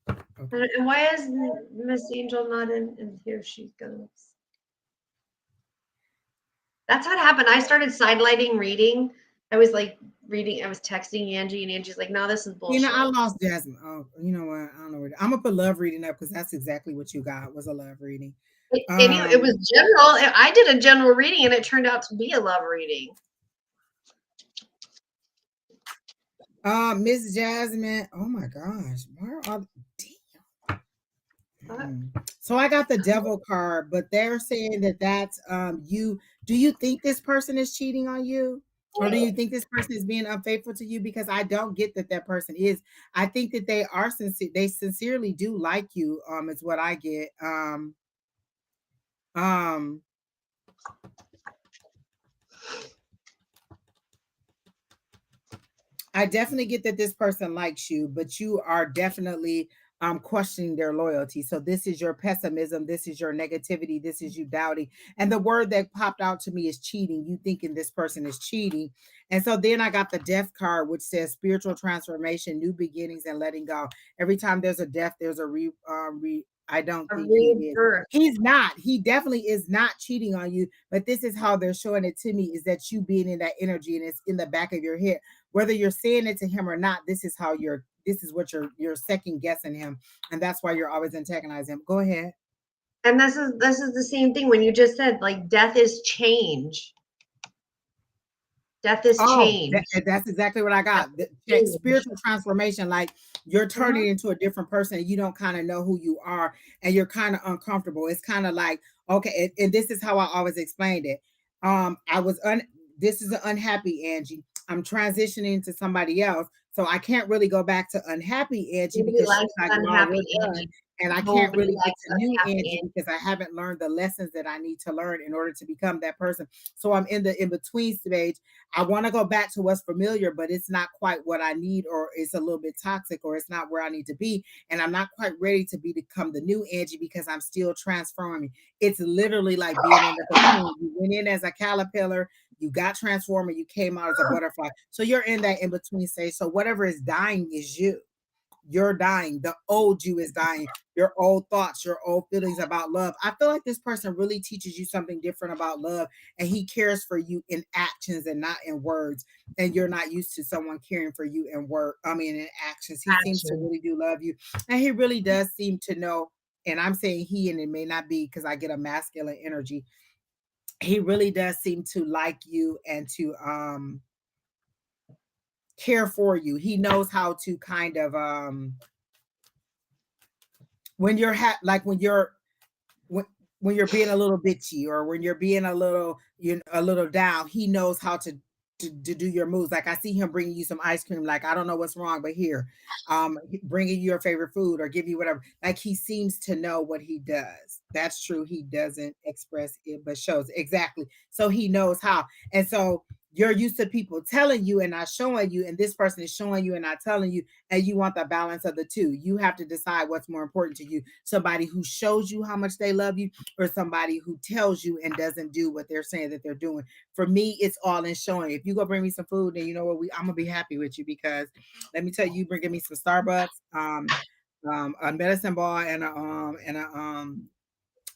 Okay. And why is Miss Angel not in here? She goes. That's what happened. I started sidelighting reading. I was like reading. I was texting Angie, and Angie's like, "No, this is You know, I bullshit." lost Jasmine. Oh, you know what? I don't know. I'm gonna put love reading up because that's exactly what you got was a love reading. It was Um, general. I did a general reading, and it turned out to be a love reading. Miss Jasmine. Oh my gosh, where are? But So I got the devil card, but they're saying that that's you. Do you think this person is cheating on you? Or do you think this person is being unfaithful to you? Because I don't get that that person is. I think that they are sincere. They sincerely do like you. Is what I get. Um, I definitely get that this person likes you, but you are definitely questioning their loyalty. So this is your pessimism, this is your negativity, this is you doubting. And the word that popped out to me is cheating. You thinking this person is cheating. And so then I got the death card, which says spiritual transformation, new beginnings, and letting go. Every time there's a death, there's a I don't a think he is. rebirth. He's not. He definitely is not cheating on you. But this is how they're showing it to me: is that you being in that energy, and it's in the back of your head whether you're saying it to him or not. This is how this is what you're second guessing him, and that's why you're always antagonizing him. Go ahead. And this is the same thing when you just said, like, death is change. Death is Oh, change. that's exactly what I Death got. is change. Spiritual transformation, like you're Mhm. turning into a different person and you don't kind of know who you are and you're kind of uncomfortable. It's kind of like, okay, and this is how I always explained it. I was this is an unhappy Angie. I'm transitioning to somebody else. So I can't really go back to unhappy Angie Nobody because she's likes like, no, unhappy we're done. Angie. And I can't Nobody really get likes to new unhappy Angie Angie. because I haven't learned the lessons that I need to learn in order to become that person. So I'm in the in between stage. I want to go back to what's familiar, but it's not quite what I need, or it's a little bit toxic, or it's not where I need to be. And I'm not quite ready to become the new Angie because I'm still transforming. It's literally like being in the cocoon. You went in as a caterpillar, you got transformed, and you came out as a butterfly. So you're in that in between stage. So whatever is dying is you. You're dying. The old you is dying. Your old thoughts, your old feelings about love. I feel like this person really teaches you something different about love, and he cares for you in actions and not in words. And you're not used to someone caring for you in word. I mean, in actions. He seems to Action. really do love you, and he really does seem to know. and I'm saying he, and it may not be because I get a masculine energy. He really does seem to like you and to care for you. He knows how to kind of when you're like when when you're being a little bitchy, or when you're being a little, a little down, he knows how to do your moves. Like I see him bringing you some ice cream. Like I don't know what's wrong, but here, bringing you your favorite food or give you whatever. Like he seems to know what he does. That's true. He doesn't express it, but shows exactly. So he knows how. And so you're used to people telling you and not showing you, and this person is showing you and not telling you, and you want the balance of the two. You have to decide what's more important to you. Somebody who shows you how much they love you, or somebody who tells you and doesn't do what they're saying that they're doing. For me, it's all in showing. If you go bring me some food, then you know what, I'm gonna be happy with you, because let me tell you, bringing me some Starbucks, a medicine ball,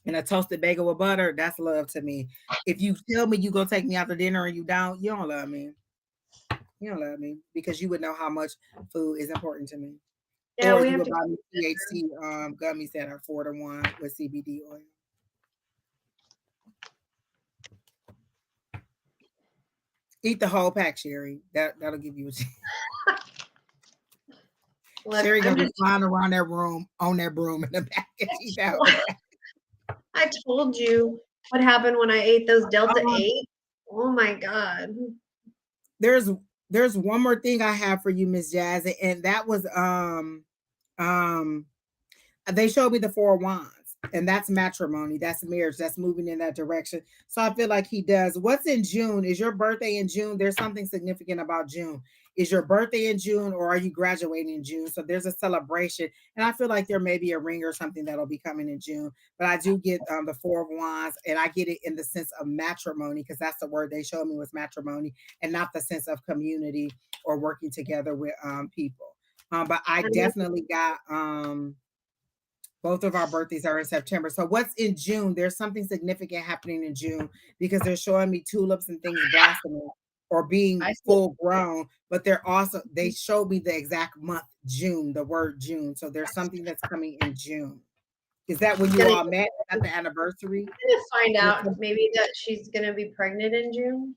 and a toasted bagel with butter, that's love to me. If you tell me you gonna take me out to dinner and you don't love me. You don't love me, because you would know how much food is important to me. Yeah, Or we you have would to. buy me THC gummies that are 4-to-1 with CBD oil. Eat the whole pack, Sheri. That'll give you a Look, Sheri I'm gonna be just. flying around that room on that broom in the package. Eat that whole pack. I told you what happened when I ate those Delta Um, 8. Oh my God. there's there's one more thing I have for you, Miss Jazz, and that was um they showed me the 4 of Wands, and that's matrimony, that's marriage, that's moving in that direction. So I feel like he does. What's in June? Is your birthday in June? There's something significant about June. Is your birthday in June, or are you graduating in June? So there's a celebration, and I feel like there may be a ring or something that'll be coming in June. But I do get the 4 of Wands, and I get it in the sense of matrimony, because that's the word they showed me was matrimony, and not the sense of community or working together with people. But I I mean, definitely got both of our birthdays are in September. So what's in June? There's something significant happening in June, because they're showing me tulips and things blossoming or being I see. full grown, but they showed me the exact month, June, the word June. So there's something that's coming in June. Is that when you Gonna, all met at the anniversary? gonna find There's out maybe that she's gonna be pregnant in June,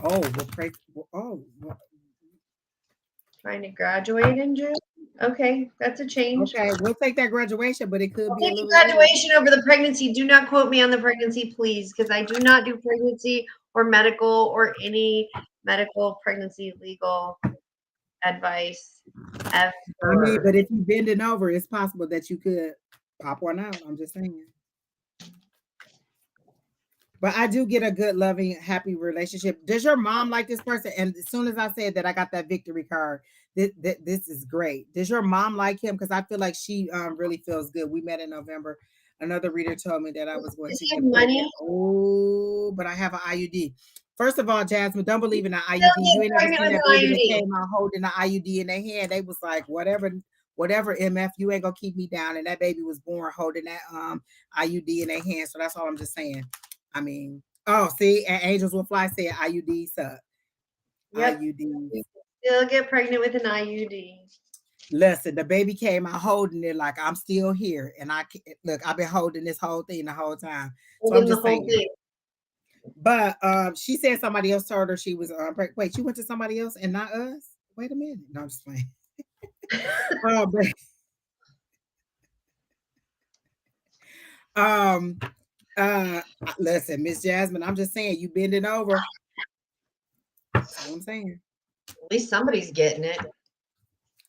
oh, we'll pray. Oh, trying to graduate in June. Okay, that's a change. okay. We'll take that graduation, but it could I'll be a take the little early. graduation over the pregnancy. Do not quote me on the pregnancy, please, because I do not do pregnancy or medical or any medical pregnancy legal advice I mean, ever. but if you're bending over, it's possible that you could pop one out. I'm just saying. But I do get a good, loving, happy relationship. Does your mom like this person? And as soon as I said that, I got that victory card. This is great. Does your mom like him? Because I feel like she really feels good. We met in November. Another reader told me that I was going Does to he have get pregnant. money? Oh, but I have an IUD. First of all, Jasmine, don't believe in the IUD. Still You get ain't never pregnant seen with that an baby that IUD. came out holding the IUD in their hand. They was like, whatever MF, you ain't gonna keep me down. And that baby was born holding that IUD in their hand. So that's all I'm just saying. I mean, oh, see, and Angels Will Fly said IUDs suck. Yep. IUDs. You can still get pregnant with an IUD. Listen, the baby came out holding it like I'm still here, and look. I've been holding this whole thing the whole time, so I'm Holding the just whole saying. thing. But she said somebody else told her she was wait, she went to somebody else and not us. Wait a minute, no, I'm just playing. But um, listen, Miss Jasmine, I'm just saying you bending over. That's all I'm saying. At least somebody's getting it.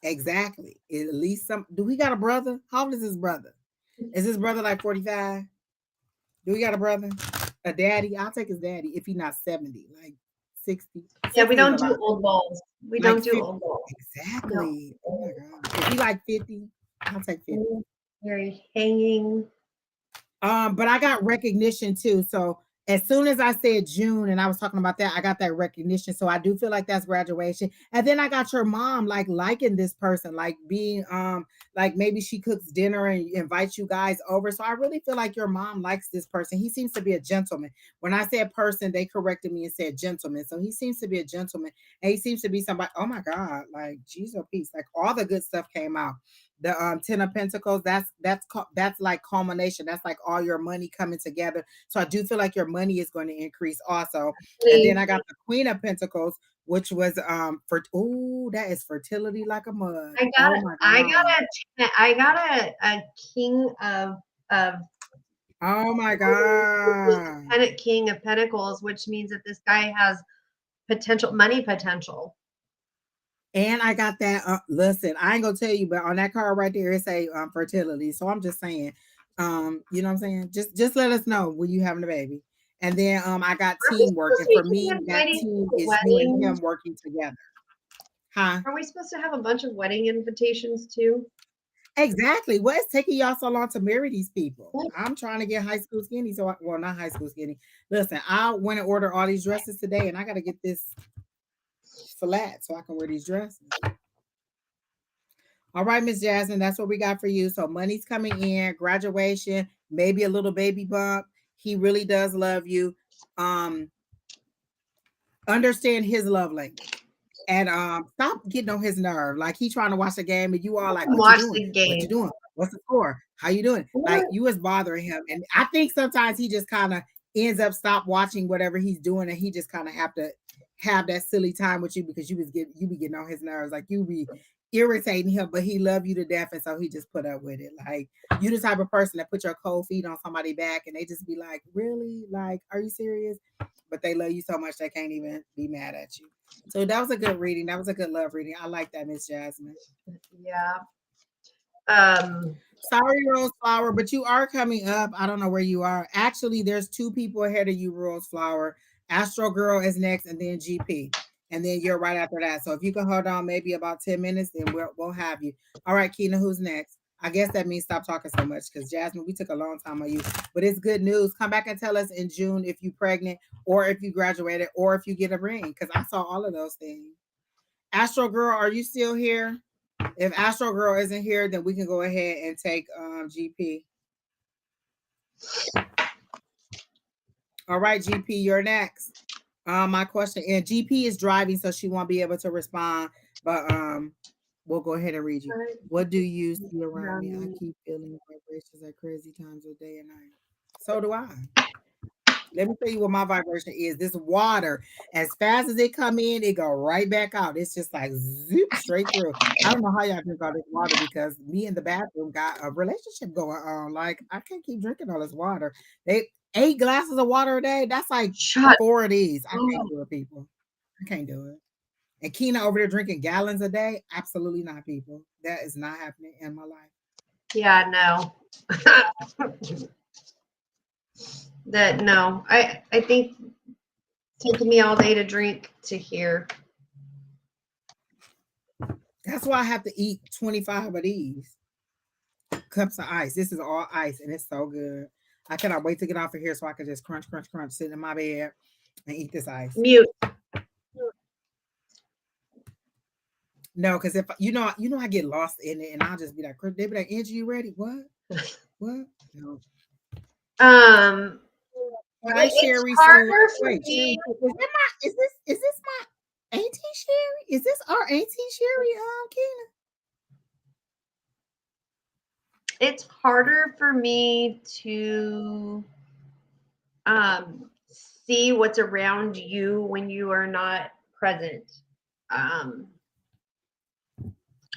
Exactly. At least some. Do we got a brother? How old is his brother? Is his brother like 45? Do we got a brother? A daddy? I'll take his daddy if he's not 70, like 60. Yeah, we 60 is a don't lot. do old balls. We Like don't do 50. old balls. No. Exactly. Oh my God. If he like 50, I'll take 50. Very hanging. But I got recognition too. So as soon as I said June and I was talking about that, I got that recognition. So I do feel like that's graduation. And then I got your mom like liking this person, like being like maybe she cooks dinner and invites you guys over. So I really feel like your mom likes this person. He seems to be a gentleman. When I said person, they corrected me and said gentleman. So he seems to be a gentleman, and he seems to be somebody. Oh my God, like Jesus peace. Like all the good stuff came out. the 10 of Pentacles. That's like culmination. That's like all your money coming together. So I do feel like your money is going to increase also. And then Please. I got the Queen of Pentacles, which was for oh, that is fertility like a mug. I got Oh my I God. got a king of Oh my which is God. the king of pentacles, which means that this guy has money potential. And I got that. Listen, I ain't gonna tell you, but on that card right there, it say fertility. So I'm just saying, you know what I'm saying? Just let us know when you having a baby. And then I got Aren't we teamwork, supposed and to for be me, that inviting team to is you and him weddings? working together. Huh? Are we supposed to have a bunch of wedding invitations too? Exactly. What's taking y'all so long to marry these people? I'm trying to get high school skinny, well, not high school skinny. Listen, I went and ordered all these dresses today, and I got to get this flat so I can wear these dresses. All right, Miss Jasmine, that's what we got for you. So money's coming in, graduation, maybe a little baby bump. He really does love you. Um, Understand his love language. And stop getting on his nerve. Like he trying to watch the game and you all like, what you Watch doing? the What you game. doing? What's the score? How you doing? Like you was bothering him. And I think sometimes he just kind of ends up stop watching whatever he's doing and he just kind of have to have that silly time with you because you be getting on his nerves. Like you be irritating him, but he love you to death, and so he just put up with it. Like you the type of person that put your cold feet on somebody's back and they just be like, really? Like, are you serious? But they love you so much they can't even be mad at you. So that was a good reading. That was a good love reading. I like that, Miss Jasmine. Yeah. Sorry, Rose Flower, but you are coming up. I don't know where you are. Actually, there's two people ahead of you, Rose Flower. Astro Girl is next, and then GP. And then you're right after that. So if you can hold on maybe about 10 minutes, then we'll have you. All right, Keena, who's next? I guess that means stop talking so much because Jasmine, we took a long time on you. But it's good news. Come back and tell us in June if you're pregnant or if you graduated or if you get a ring. Because I saw all of those things. Astro Girl, are you still here? If Astro Girl isn't here, then we can go ahead and take GP. All right, GP, you're next. My question, and GP is driving, so she won't be able to respond. But we'll go ahead and read you. What do you see around me? I keep feeling vibrations at crazy times of day and night. So do I. Let me tell you what my vibration is. This water, as fast as it come in, it go right back out. It's just like zoop straight through. I don't know how y'all drink all this water because me in the bathroom got a relationship going on. Like I can't keep drinking all this water. They 8 glasses of water a day. That's like 4 of these. I can't do it, people. I can't do it. And Keena over there drinking gallons a day. Absolutely not, people. That is not happening in my life. Yeah, no. No. I think it's taking me all day to drink to here. That's why I have to eat 25 of these cups of ice. This is all ice and it's so good. I cannot wait to get off of here so I can just crunch, crunch, crunch, sit in my bed and eat this ice. Mute. No, because if I get lost in it and I'll just be like, they be like, Angie, you ready? What? What? No. Hi, It's Sheri. harder for Wait, me. is this my Auntie Sheri? Is this our Auntie Sheri, Keena? It's harder for me to see what's around you when you are not present.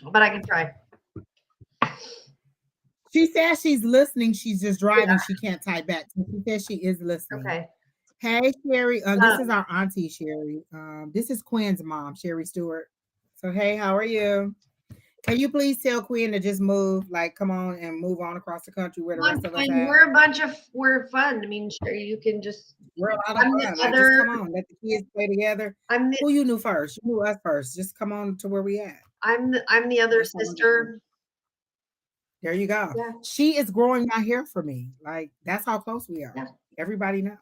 But I can try. She says she's listening. She's just driving. She can't type back. So she says she is listening. Okay. Hey, Sheri. This is our Auntie Sheri. This is Quinn's mom, Sheri Stewart. So, hey, how are you? Can you please tell Quinn to just move, like, come on and move on across the country where the rest of us at? We're fun. I mean, sure, you can just. We're a lot of fun. Like, just come on, let the kids play together. Who you knew first? You knew us first. Just come on to where we at. I'm the other sister. There you go. Yeah. She is growing my hair for me. Like, that's how close we are. Yeah. Everybody knows.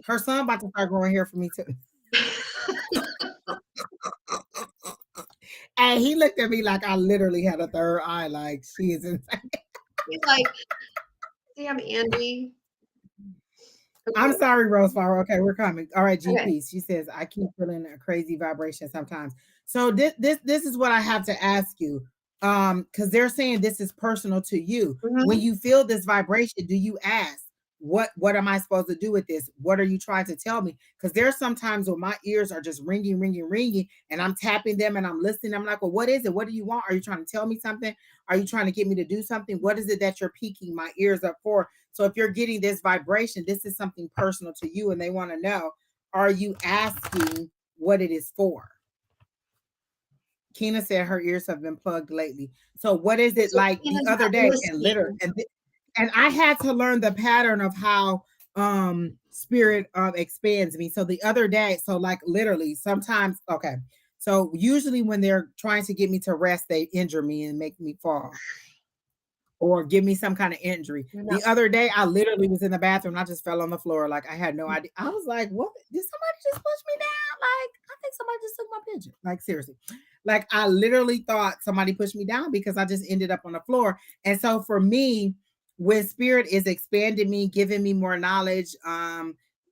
Her son about to start growing hair for me too. And he looked at me like I literally had a third eye. Like, she is insane. He's like, damn, Andy. Okay. I'm sorry, Roseflower. Okay, we're coming. All right, GP. Okay. She says, I keep feeling a crazy vibration sometimes. So this is what I have to ask you. because they're saying this is personal to you. When Mhm. you feel this vibration, do you ask, what am I supposed to do with this? What are you trying to tell me? Because there's sometimes when my ears are just ringing, ringing, ringing, and I'm tapping them and I'm listening. I'm like, well, what is it? What do you want? Are you trying to tell me something? Are you trying to get me to do something? What is it that you're peaking my ears up for? So if you're getting this vibration, this is something personal to you, and they want to know, are you asking what it is for? Kina said her ears have been plugged lately. So what is it So like the Tina's other not day? And literally, listening. and I had to learn the pattern of how spirit expands me. So the other day, so like literally sometimes, okay. So usually when they're trying to get me to rest, they injure me and make me fall or give me some kind of injury. You're not. The other day, I literally was in the bathroom and I just fell on the floor. Like I had no idea. I was like, what? Did somebody just push me down? Like, I think somebody just took my picture. Like, seriously. Like, I literally thought somebody pushed me down because I just ended up on the floor. And so for me, when spirit is expanding me, giving me more knowledge,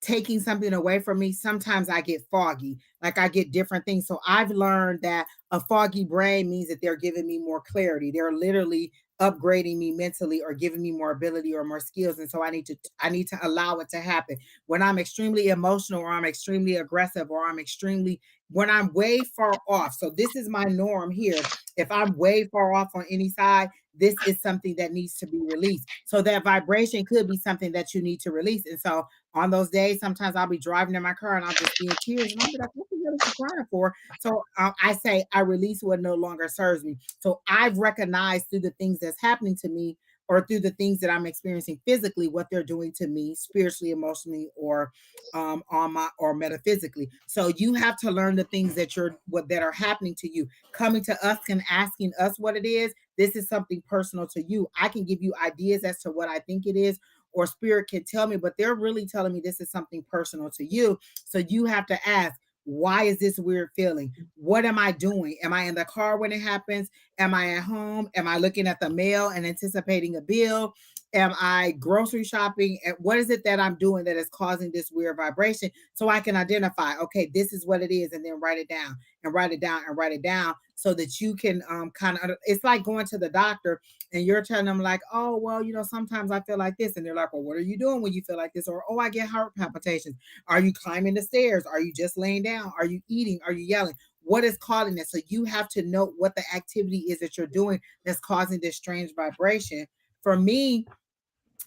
taking something away from me, sometimes I get foggy. Like I get different things. So I've learned that a foggy brain means that they're giving me more clarity. They're literally upgrading me mentally or giving me more ability or more skills, and so I need to allow it to happen. When I'm extremely emotional or I'm extremely aggressive or I'm extremely when I'm way far off, so this is my norm here. If I'm way far off on any side, this is something that needs to be released. So that vibration could be something that you need to release. And so on those days, sometimes I'll be driving in my car and I'll just be in tears and I'll be like, what the hell is she crying for? So I say I release what no longer serves me. So I've recognized through the things that's happening to me or through the things that I'm experiencing physically, what they're doing to me spiritually, emotionally, or on my or metaphysically. So you have to learn the things that you're what that are happening to you. Coming to us and asking us what it is, this is something personal to you. I can give you ideas as to what I think it is, or spirit can tell me, but they're really telling me this is something personal to you. So you have to ask, why is this weird feeling? What am I doing? Am I in the car when it happens? Am I at home? Am I looking at the mail and anticipating a bill? Am I grocery shopping? And what is it that I'm doing that is causing this weird vibration? So I can identify, okay, this is what it is, and then write it down and write it down and write it down so that you can kind of, it's like going to the doctor and you're telling them like, oh, well, sometimes I feel like this. And they're like, well, what are you doing when you feel like this? Or, oh, I get heart palpitations. Are you climbing the stairs? Are you just laying down? Are you eating? Are you yelling? What is causing this? So you have to know what the activity is that you're doing that's causing this strange vibration. For me,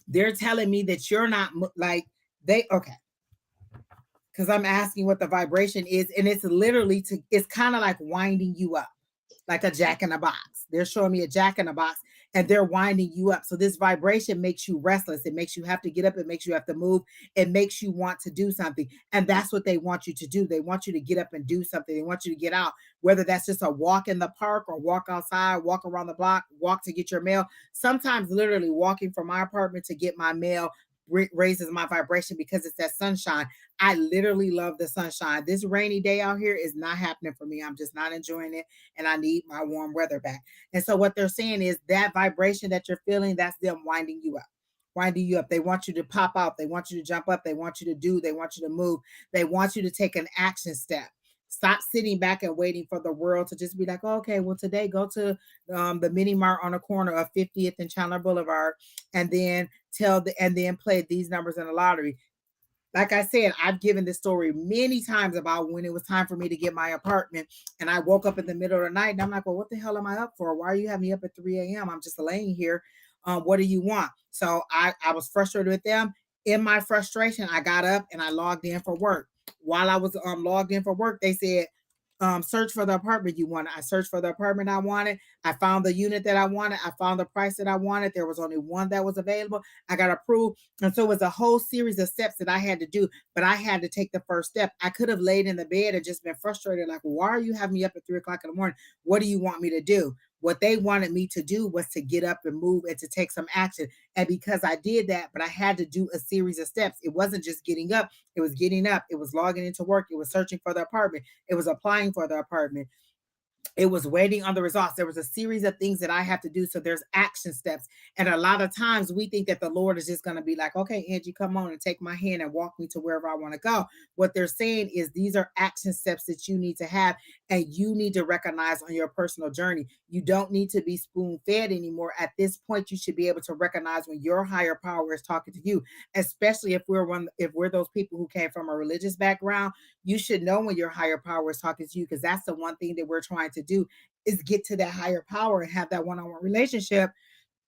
they're telling me that you're not like okay, because I'm asking what the vibration is, and it's literally it's kind of like winding you up, like a jack in a box. They're showing me a jack in a box and they're winding you up. So this vibration makes you restless. It makes you have to get up. It makes you have to move. It makes you want to do something. And that's what they want you to do. They want you to get up and do something. They want you to get out, whether that's just a walk in the park or walk outside, walk around the block, walk to get your mail. Sometimes literally walking from my apartment to get my mail raises my vibration because it's that sunshine. I literally love the sunshine. This rainy day out here is not happening for me. I'm just not enjoying it, and I need my warm weather back. And so what they're saying is that vibration that you're feeling, that's them winding you up. Winding you up. They want you to pop out. They want you to jump up. They want you to do. They want you to move. They want you to take an action step. Stop sitting back and waiting for the world to just be like, oh, okay, well, today go to the mini mart on the corner of 50th and Chandler Boulevard, and then and then play these numbers in the lottery. Like I said, I've given this story many times about when it was time for me to get my apartment, and I woke up in the middle of the night, and I'm like, well, what the hell am I up for? Why are you having me up at 3 a.m.? I'm just laying here. What do you want? So I was frustrated with them. In my frustration, I got up and I logged in for work. While I was logged in for work, they said, search for the apartment you wanted. I searched for the apartment I wanted. I found the unit that I wanted. I found the price that I wanted. There was only one that was available. I got approved. And so it was a whole series of steps that I had to do, but I had to take the first step. I could have laid in the bed and just been frustrated, like, why are you having me up at 3 o'clock in the morning? What do you want me to do? What they wanted me to do was to get up and move and to take some action. And because I did that, but I had to do a series of steps. It wasn't just getting up, it was getting up, it was logging into work, it was searching for the apartment, it was applying for the apartment. it was waiting on the results. There was a series of things that I have to do. So there's action steps. And a lot of times we think that the Lord is just going to be like, okay, Angie, come on and take my hand and walk me to wherever I want to go. What they're saying is these are action steps that you need to have and you need to recognize on your personal journey. You don't need to be spoon fed anymore. At this point, you should be able to recognize when your higher power is talking to you, especially if we're those people who came from a religious background. You should know when your higher power is talking to you, because that's the one thing that we're trying to do is get to that higher power and have that one-on-one relationship.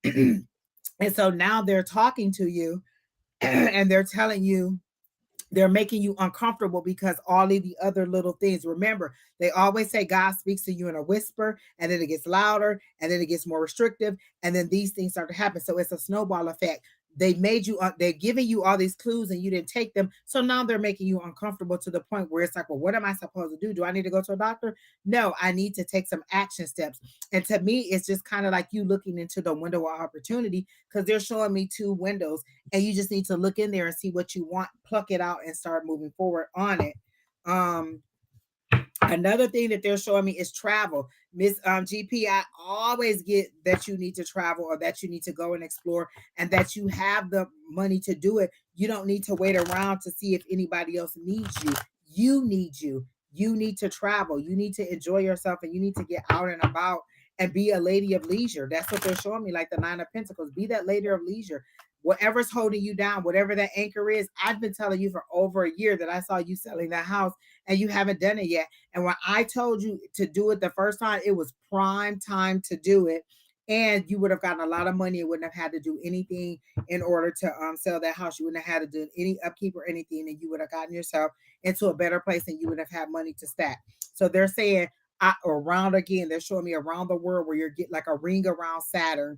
And so now they're talking to you and they're telling you, they're making you uncomfortable because all of the other little things. Remember, they always say God speaks to you in a whisper, and then it gets louder, and then it gets more restrictive, and then these things start to happen. So it's a snowball effect. They made you, they're giving you all these clues and you didn't take them. So now they're making you uncomfortable to the point where it's like, well, what am I supposed to do? Do I need to go to a doctor? No, I need to take some action steps. And to me, it's just kind of like you looking into the window of opportunity, because they're showing me two windows and you just need to look in there and see what you want, pluck it out, and start moving forward on it. Um, Another thing that they're showing me is travel. Miss GP, I always get that you need to travel or that you need to go and explore and that you have the money to do it. You don't need to wait around to see if anybody else needs you. You need you. You need to travel. You need to enjoy yourself and you need to get out and about and be a lady of leisure. That's what they're showing me, like the Nine of Pentacles. Be that lady of leisure. Whatever's holding you down, whatever that anchor is, I've been telling you for over a year that I saw you selling that house and you haven't done it yet. And when I told you to do it the first time, it was prime time to do it. And you would have gotten a lot of money. You wouldn't have had to do anything in order to sell that house. You wouldn't have had to do any upkeep or anything. And you would have gotten yourself into a better place and you would have had money to stack. So they're saying around again, they're showing me around the world where you're getting like a ring around Saturn.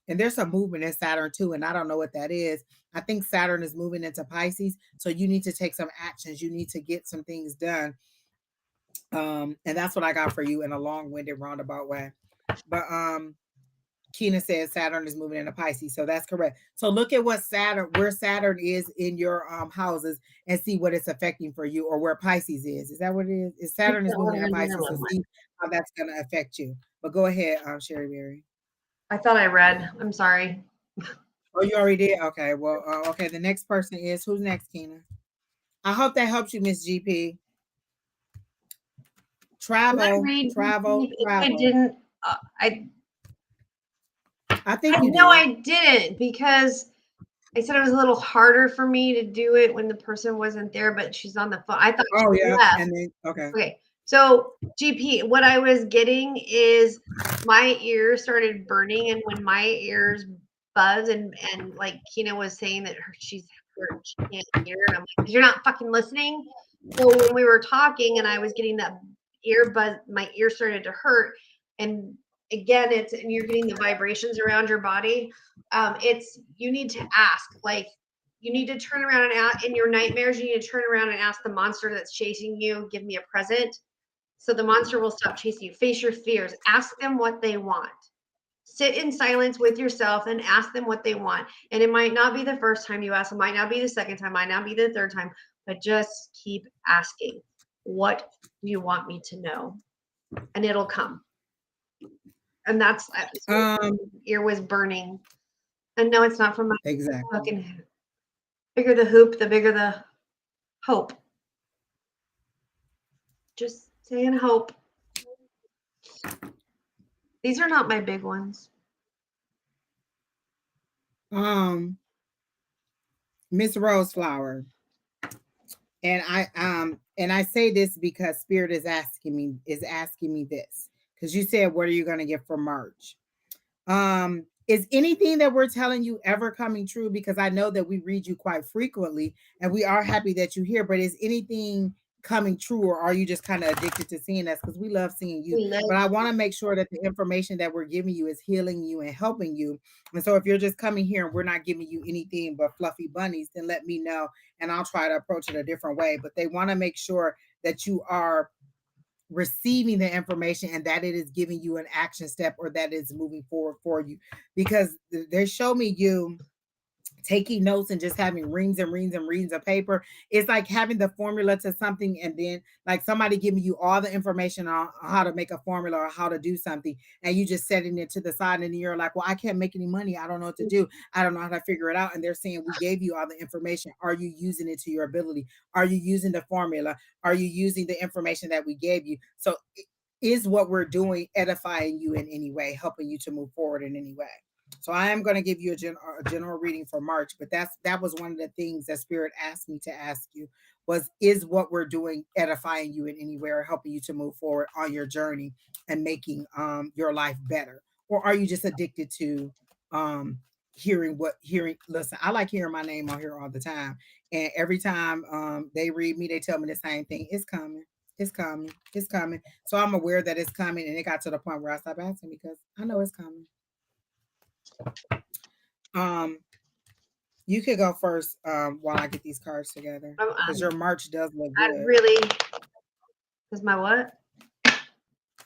And there's some movement in Saturn too, and I don't know what that is. I think Saturn is moving into Pisces, so you need to take some actions. You need to get some things done, and that's what I got for you in a long-winded, roundabout way. But Keena says Saturn is moving into Pisces, so that's correct. So look at where Saturn is in your houses, and see what it's affecting for you, or where Pisces is. Is that what it is? Is Saturn is moving into Pisces, so see how that's going to affect you. But go ahead, Sheri Beery. I thought I read. I'm sorry. Oh, you already did? Okay. Well, okay. The next person is who's next, Keena? I hope that helps you, Miss GP. Travel, travel, I travel. didn't. I think you no, did. I didn't, because I said it was a little harder for me to do it when the person wasn't there, but she's on the phone. I thought Oh she yeah, left. and then okay. Okay. So GP, what I was getting is my ears started burning, and when my ears buzz and like Kina was saying that she's hurt, she can't hear, and I'm like, you're not fucking listening. So when we were talking and I was getting that ear buzz, my ear started to hurt, and again, and you're getting the vibrations around your body. It's, you need to ask, like, you need to turn around and in your nightmares, you need to turn around and ask the monster that's chasing you, give me a present. So the monster will stop chasing you. Face your fears. Ask them what they want. Sit in silence with yourself and ask them what they want. And it might not be the first time you ask, it might not be the second time, might not be the third time, but just keep asking. What do you want me to know? And it'll come. And that's ear was burning. And no, it's not from my fucking bigger the hoop, the bigger the hope. Just saying hope. These are not my big ones. Miss Roseflower. And I say this because Spirit is asking me this. Because you said, what are you gonna get for March? Is anything that we're telling you ever coming true? Because I know that we read you quite frequently and we are happy that you're here, but is anything coming true, or are you just kind of addicted to seeing us? Because we love seeing you. But I want to make sure that the information that we're giving you is healing you and helping you. And so if you're just coming here and we're not giving you anything but fluffy bunnies, then let me know and I'll try to approach it a different way. But they want to make sure that you are receiving the information and that it is giving you an action step, or that is moving forward for you, because they show me you taking notes and just having reams and reams and reams of paper. It's like having the formula to something, and then like somebody giving you all the information on how to make a formula or how to do something, and you just setting it to the side, and you're like, well, I can't make any money. I don't know what to do. I don't know how to figure it out. And they're saying, we gave you all the information. Are you using it to your ability? Are you using the formula? Are you using the information that we gave you? So is what we're doing edifying you in any way, helping you to move forward in any way? So I am going to give you a general reading for March, but that was one of the things that Spirit asked me to ask you was, is what we're doing edifying you in any way or helping you to move forward on your journey and making your life better? Or are you just addicted to um, hearing? Listen, I like hearing my name on here all the time. And every time they read me, they tell me the same thing. It's coming. It's coming. It's coming. So I'm aware that it's coming. And it got to the point where I stopped asking because I know it's coming. Um, you could go first while I get these cards together because your March does look I good. really is my what?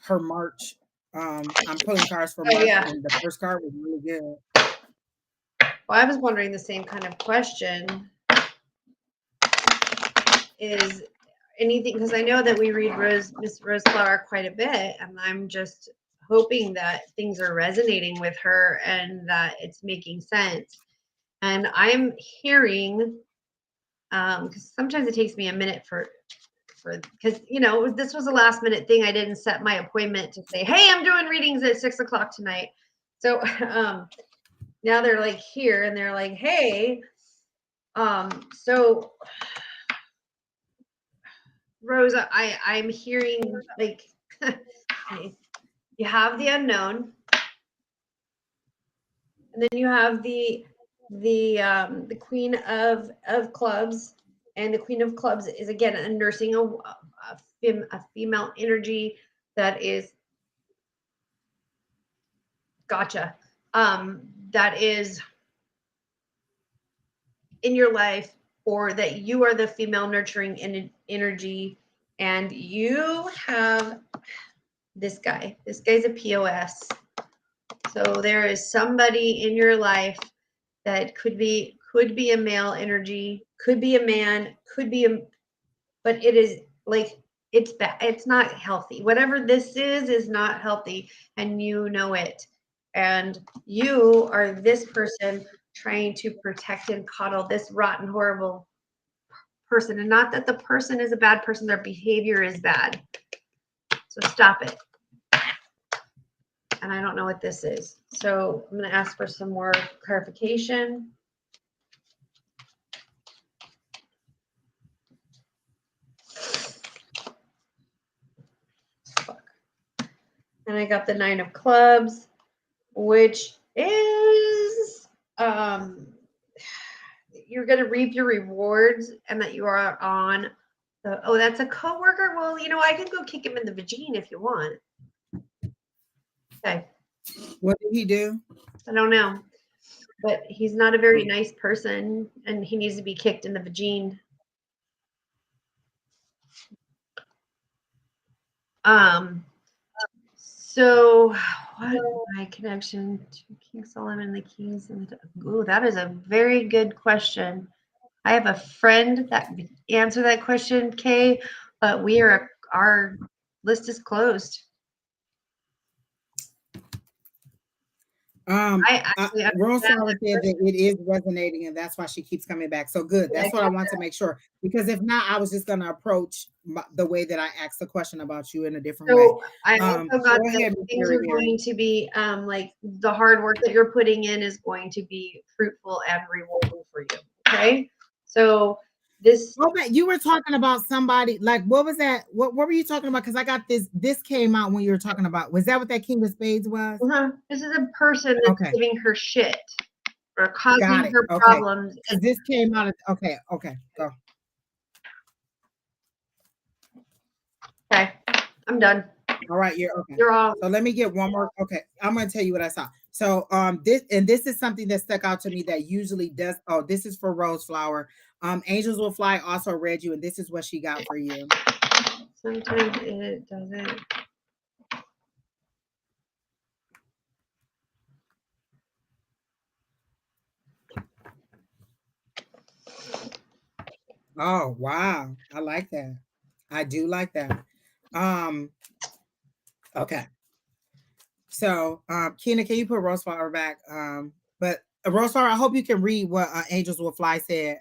Her March. I'm pulling cards for Oh March, yeah. and the first card was really good. Well, I was wondering the same kind of question. Is anything, because I know that we read Miss Roseflower quite a bit, and I'm just hoping that things are resonating with her and that it's making sense. And I'm hearing, because sometimes it takes me a minute because this was a last minute thing. I didn't set my appointment to say, hey, I'm doing readings at 6:00 tonight. So now they're like here and they're like, hey, so Rosa, I'm hearing like you have the unknown, and then you have the Queen of Clubs, and the Queen of Clubs is again nursing a female energy that is gotcha. That is in your life, or that you are the female nurturing energy, and you have this guy. This guy's a POS. So there is somebody in your life that could be a male energy, could be a man, but it is like it's bad. It's not healthy. Whatever this is not healthy, and you know it. And you are this person trying to protect and coddle this rotten, horrible person. And not that the person is a bad person, their behavior is bad. So stop it. And I don't know what this is. So I'm going to ask for some more clarification. Fuck. And I got the 9 of Clubs, which is you're going to reap your rewards, and that you are on the, oh, that's a coworker. Well, I can go kick him in the vagine if you want. Okay. What did he do? I don't know, but he's not a very nice person, and he needs to be kicked in the vagine. So what my connection to King Solomon and the keys and ooh, that is a very good question. I have a friend that answered that question, Kay, but our list is closed. Roseflower said that it is resonating, and that's why she keeps coming back. So good. That's what I want to make sure. Because if not, I was just going to approach the way that I asked the question about you in a different way. I also got that things are going to be like the hard work that you're putting in is going to be fruitful and rewarding for you. Okay, so this. Okay, you were talking about somebody, like, what was that? What were you talking about? Because I got this. This came out when you were talking about. Was that what that King of Spades was? This is a person that's giving her shit or causing her problems. Because this came out. Okay, go. Okay, I'm done. All right, you're okay. You're all. So let me get one more. Okay, I'm gonna tell you what I saw. So this is something that stuck out to me that usually does. Oh, this is for Roseflower. Angels Will Fly also read you, and this is what she got for you. Sometimes it doesn't. Oh, wow. I like that. I do like that. Um, okay. So, Kina, can you put Rose Flower back? But Rose Flower, I hope you can read what Angels Will Fly said.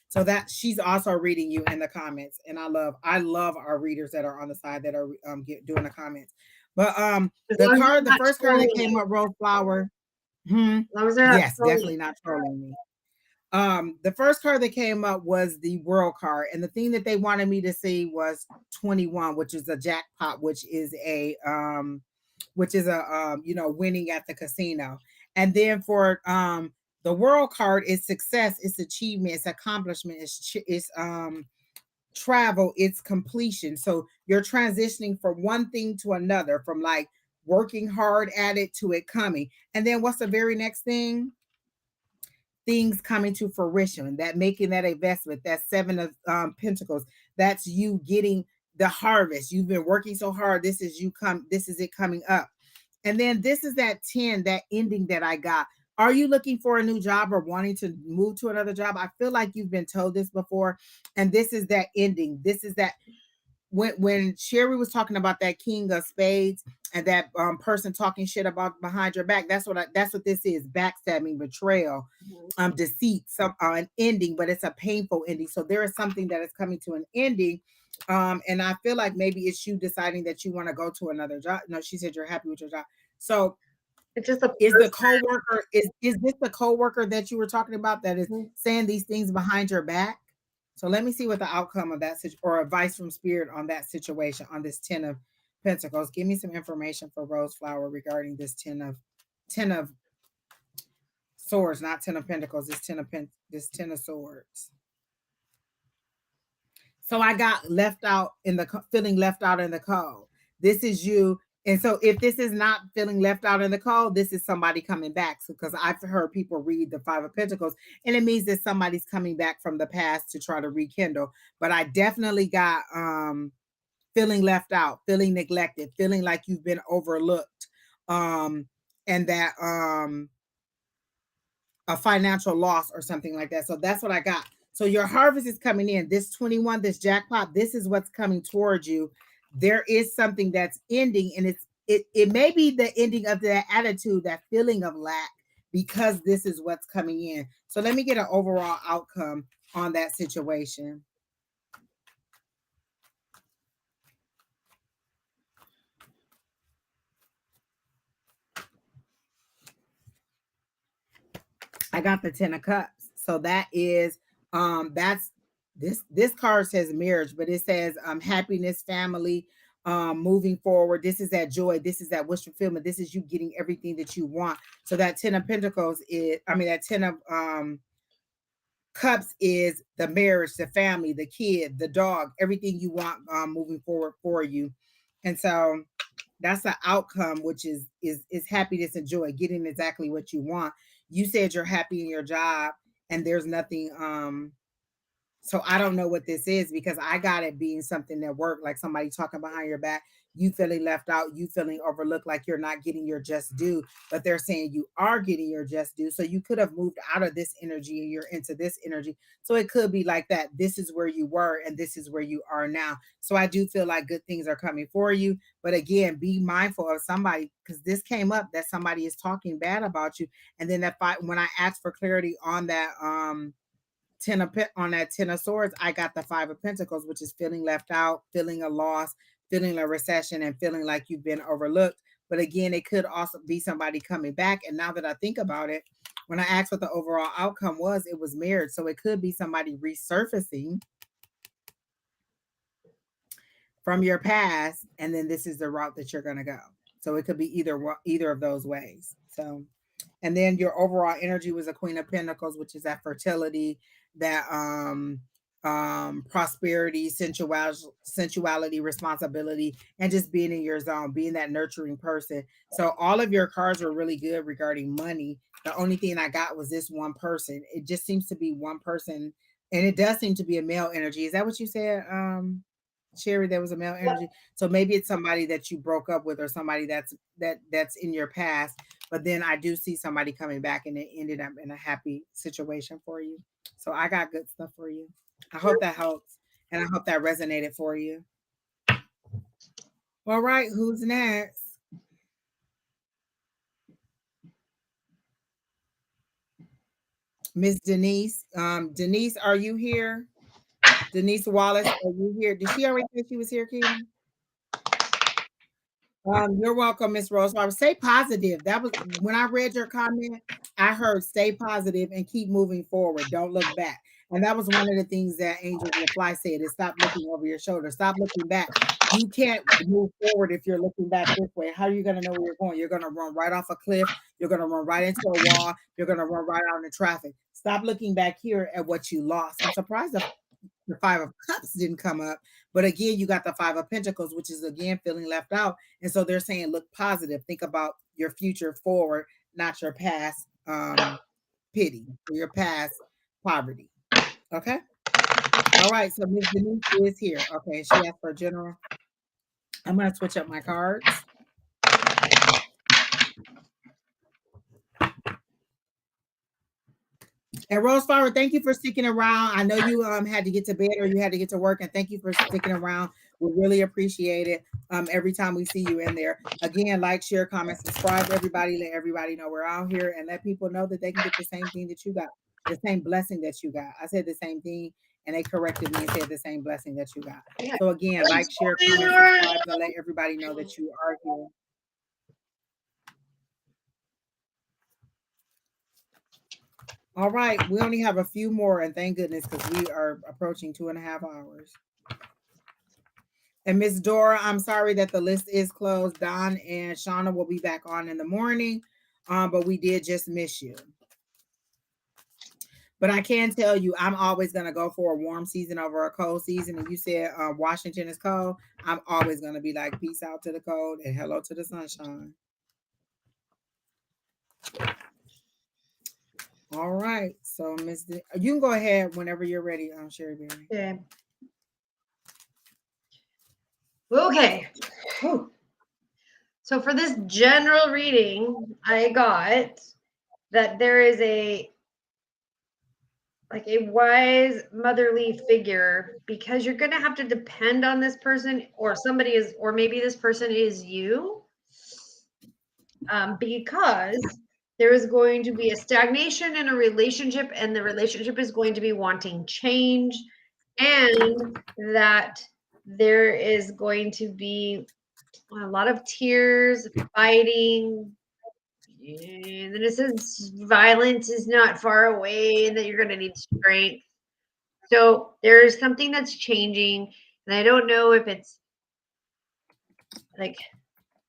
So that she's also reading you in the comments, and I love our readers that are on the side that are doing the comments. But As long as they're the not first card that trolling came you. up, Rose Flower. Hmm, As long as they're not yes, trolling definitely not trolling me. The first card that came up was the World card, and the thing that they wanted me to see was 21, which is a jackpot, which is a winning at the casino. And then for the World card is success, it's achievement, it's accomplishment, it's travel, it's completion. So you're transitioning from one thing to another, from like working hard at it to it coming. And then what's the very next thing? Things coming to fruition, that making that investment, that seven of pentacles, that's you getting the harvest. You've been working so hard, this is it coming up. And then this is that 10, that ending that I got. Are you looking for a new job or wanting to move to another job? I feel like you've been told this before, and this is that ending. This is that when Sheri was talking about that king of spades and that person talking shit about behind your back, that's what this is: backstabbing, betrayal, you. deceit, some an ending, but it's a painful ending. So there is something that is coming to an ending. And I feel like maybe it's you deciding that you want to go to another job. No, she said you're happy with your job. So It's just a is the person. coworker is this the coworker that you were talking about that is saying these things behind your back? So let me see what the outcome of that or advice from spirit on that situation, on this 10 of pentacles. Give me some information for Rose Flower regarding this 10 of swords, not 10 of pentacles, this 10 of swords. So I got left out in the feeling left out in the cold. This is you. And so if this is not feeling left out in the cold, this is somebody coming back. So because I've heard people read the 5 of pentacles, and it means that somebody's coming back from the past to try to rekindle. But I definitely got feeling left out, feeling neglected, feeling like you've been overlooked. Um and that a financial loss or something like that. So that's what I got. So your harvest is coming in. This 21, this jackpot, this is what's coming towards you. There is something that's ending, and it may be the ending of that attitude, that feeling of lack, because this is what's coming in. So let me get an overall outcome on that situation. I got the 10 of cups. So that is that's this card says marriage, but it says happiness, family, moving forward. This is that joy, this is that wish fulfillment, this is you getting everything that you want. So that 10 of pentacles is, I mean, that 10 of cups is the marriage, the family, the kid, the dog, everything you want moving forward for you. And so that's the outcome, which is happiness and joy, getting exactly what you want. You said you're happy in your job, and there's nothing so I don't know what this is, because I got it being something that worked, like somebody talking behind your back, you feeling left out, you feeling overlooked, like you're not getting your just due, but they're saying you are getting your just due. So you could have moved out of this energy and you're into this energy. So it could be like that. This is where you were and this is where you are now. So I do feel like good things are coming for you. But again, be mindful of somebody, because this came up that somebody is talking bad about you. And then when I asked for clarity on that, on that 10 of swords, I got the 5 of pentacles, which is feeling left out, feeling a loss, feeling a recession, and feeling like you've been overlooked. But again, it could also be somebody coming back. And now that I think about it, when I asked what the overall outcome was, it was marriage. So it could be somebody resurfacing from your past, and then this is the route that you're going to go. So it could be either of those ways. So, and then your overall energy was a Queen of Pentacles, which is that fertility, that prosperity, sensuality, responsibility, and just being in your zone, being that nurturing person. So all of your cards were really good regarding money. The only thing I got was this one person. It just seems to be one person, and it does seem to be a male energy. Is that what you said, Sheri? There was a male energy. So maybe it's somebody that you broke up with, or somebody that's in your past. But then I do see somebody coming back, and it ended up in a happy situation for you. So I got good stuff for you. I hope that helps. And I hope that resonated for you. All right, who's next? Miss Denise. Denise, are you here? Denise Wallace, are you here? Did she already say she was here, Keaton? You're welcome, Miss Rose. Stay positive. That was when I read your comment, I heard stay positive and keep moving forward. Don't look back. And that was one of the things that Angels Will Fly said is stop looking over your shoulder. Stop looking back. You can't move forward if you're looking back this way. How are you going to know where you're going? You're going to run right off a cliff. You're going to run right into a wall. You're going to run right out into traffic. Stop looking back here at what you lost. I'm surprised the Five of Cups didn't come up. But again, you got the Five of Pentacles, which is again feeling left out. And so they're saying, look positive. Think about your future forward, not your past pity or your past poverty. Okay. All right. So Miss Denise is here. Okay. She asked for a general. I'm going to switch up my cards. And Rose Flower, thank you for sticking around. I know you had to get to bed or you had to get to work, and thank you for sticking around. We really appreciate it. Every time we see you in there. Again, like, share, comment, subscribe. Everybody, let everybody know we're out here and let people know that they can get the same thing that you got, the same blessing that you got. I said the same thing, and they corrected me and said the same blessing that you got. So again, like, share, comment, subscribe, and let everybody know that you are here. All right, we only have a few more, and thank goodness because we are approaching 2.5 hours. And Miss Dora, I'm sorry that the list is closed. Don and Shauna will be back on in the morning, but we did just miss you. But I can tell you, I'm always going to go for a warm season over a cold season. And you said Washington is cold. I'm always going to be like, peace out to the cold and hello to the sunshine. All right. So, you can go ahead whenever you're ready, Sheri Beery. Okay. Okay. Whew. So for this general reading, I got that there is a wise motherly figure, because you're going to have to depend on this person, or somebody is, or maybe this person is you, because there is going to be a stagnation in a relationship, and the relationship is going to be wanting change, and that there is going to be a lot of tears, fighting. And then it says violence is not far away and that you're going to need strength. So there's something that's changing. And I don't know if it's like,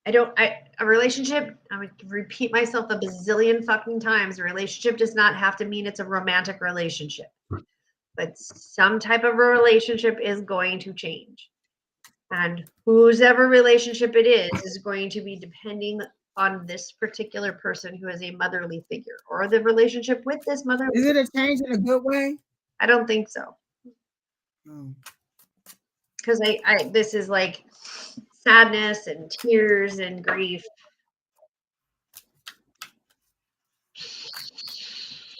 a relationship, I'm going to repeat myself a bazillion fucking times. A relationship does not have to mean it's a romantic relationship, but some type of a relationship is going to change. And whose ever relationship it is going to be depending on this particular person who is a motherly figure, or the relationship with this mother. Is it a change in a good way? I don't think so. Because this is like sadness and tears and grief.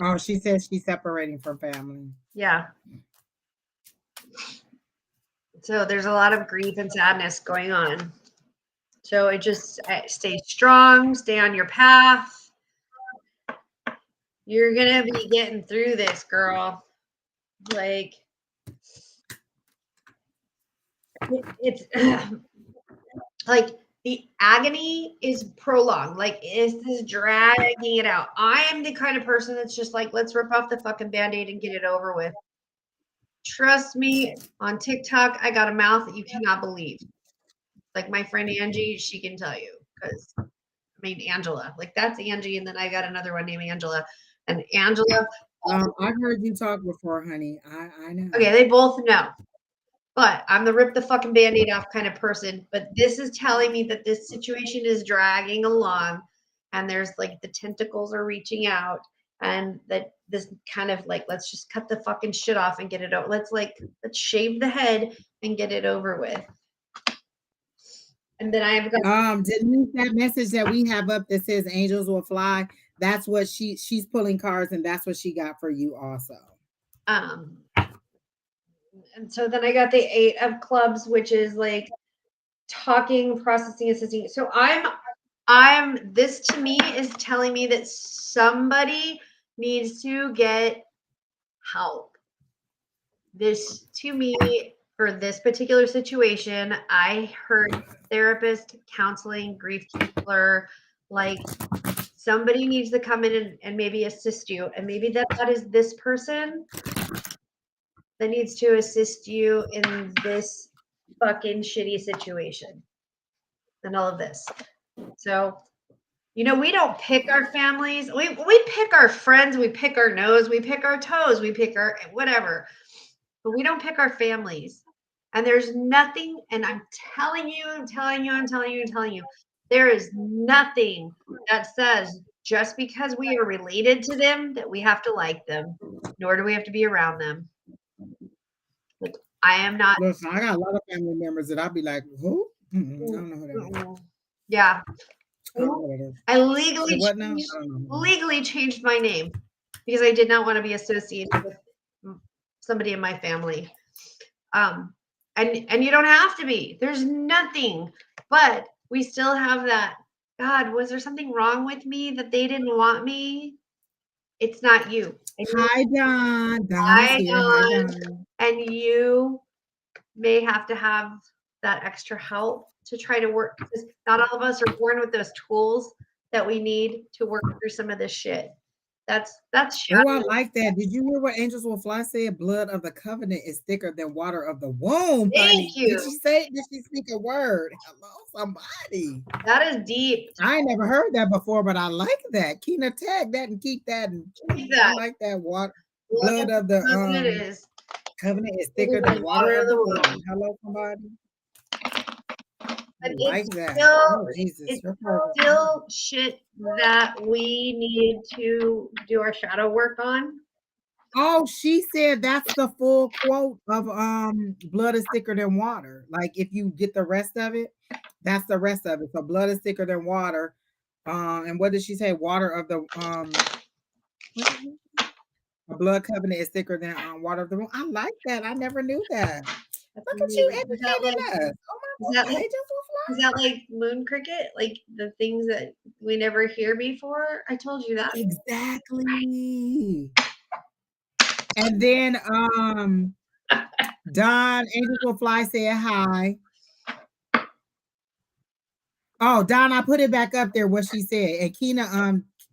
Oh, she says she's separating from family. Yeah. So there's a lot of grief and sadness going on. So it just stay strong, stay on your path. You're going to be getting through this, girl. Like, it's like the agony is prolonged. Like, is this dragging it out? I am the kind of person that's just like, let's rip off the fucking Band-Aid and get it over with. Trust me, on TikTok, I got a mouth that you cannot believe. Like my friend Angie, she can tell you, because Angela, like that's Angie, and then I got another one named Angela, and Angela. I've heard you talk before, honey. I know. Okay, they both know. But I'm the rip the fucking Band-Aid off kind of person. But this is telling me that this situation is dragging along, and there's like the tentacles are reaching out, and that this kind of like, let's just cut the fucking shit off and get it over. Let's shave the head and get it over with. And then I've got Denise, that message that we have up that says angels will fly. That's what she's pulling cards, and that's what she got for you also. And so then I got the 8 of clubs, which is like talking, processing, assisting. So this to me is telling me that somebody needs to get help. This to me, for this particular situation, I heard therapist, counseling, grief counselor, like somebody needs to come in and maybe assist you. And maybe that is this person that needs to assist you in this fucking shitty situation and all of this. So, we don't pick our families. We pick our friends, we pick our nose, we pick our toes, we pick our whatever. But we don't pick our families. And there's nothing, and I'm telling you, there is nothing that says just because we are related to them that we have to like them, nor do we have to be around them. Like, I am not. Listen, I got a lot of family members that I'll be like, who? I don't know who that is. Yeah. I don't know what it is. I legally Say what now? changed, I don't know. legally changed my name because I did not want to be associated with somebody in my family. And you don't have to be. There's nothing, but we still have that. God, was there something wrong with me that they didn't want me? It's not you. Hi, Don. Don is Hi, here. Hi, Dawn. Don. And you may have to have that extra help to try to work, because not all of us are born with those tools that we need to work through some of this shit. That's Oh, I shadow. like that. Did you hear what Angels Will Fly said? Blood of the covenant is thicker than water of the womb, Thank honey. Did you. she say it? Did she speak a word? Hello, somebody. That is deep. I ain't never heard that before, but I like that. Keena, tag that and keep that. And Like I that. like that. Water, Blood blood of of the the covenant is covenant is thicker thicker than than water water of of the the womb. womb. Hello, somebody. I But like that. Oh, Jesus, it's you're perfect. still shit that we need to do our shadow work on. Oh, she said that's the full quote of blood is thicker than water. Like if you get the rest of it, that's the rest of it. So blood is thicker than water. And what did she say? Water of the what is it? A blood covenant is thicker than water of the womb. I like that. I never knew that. That's Look at you amazing. educating us. Oh Is my that God, like angels will is fly. that like moon cricket? Like the things that we never hear before? I told you that. Exactly. And then Don Angels Will Fly said hi. Oh, Don, I put it back up there what she said. And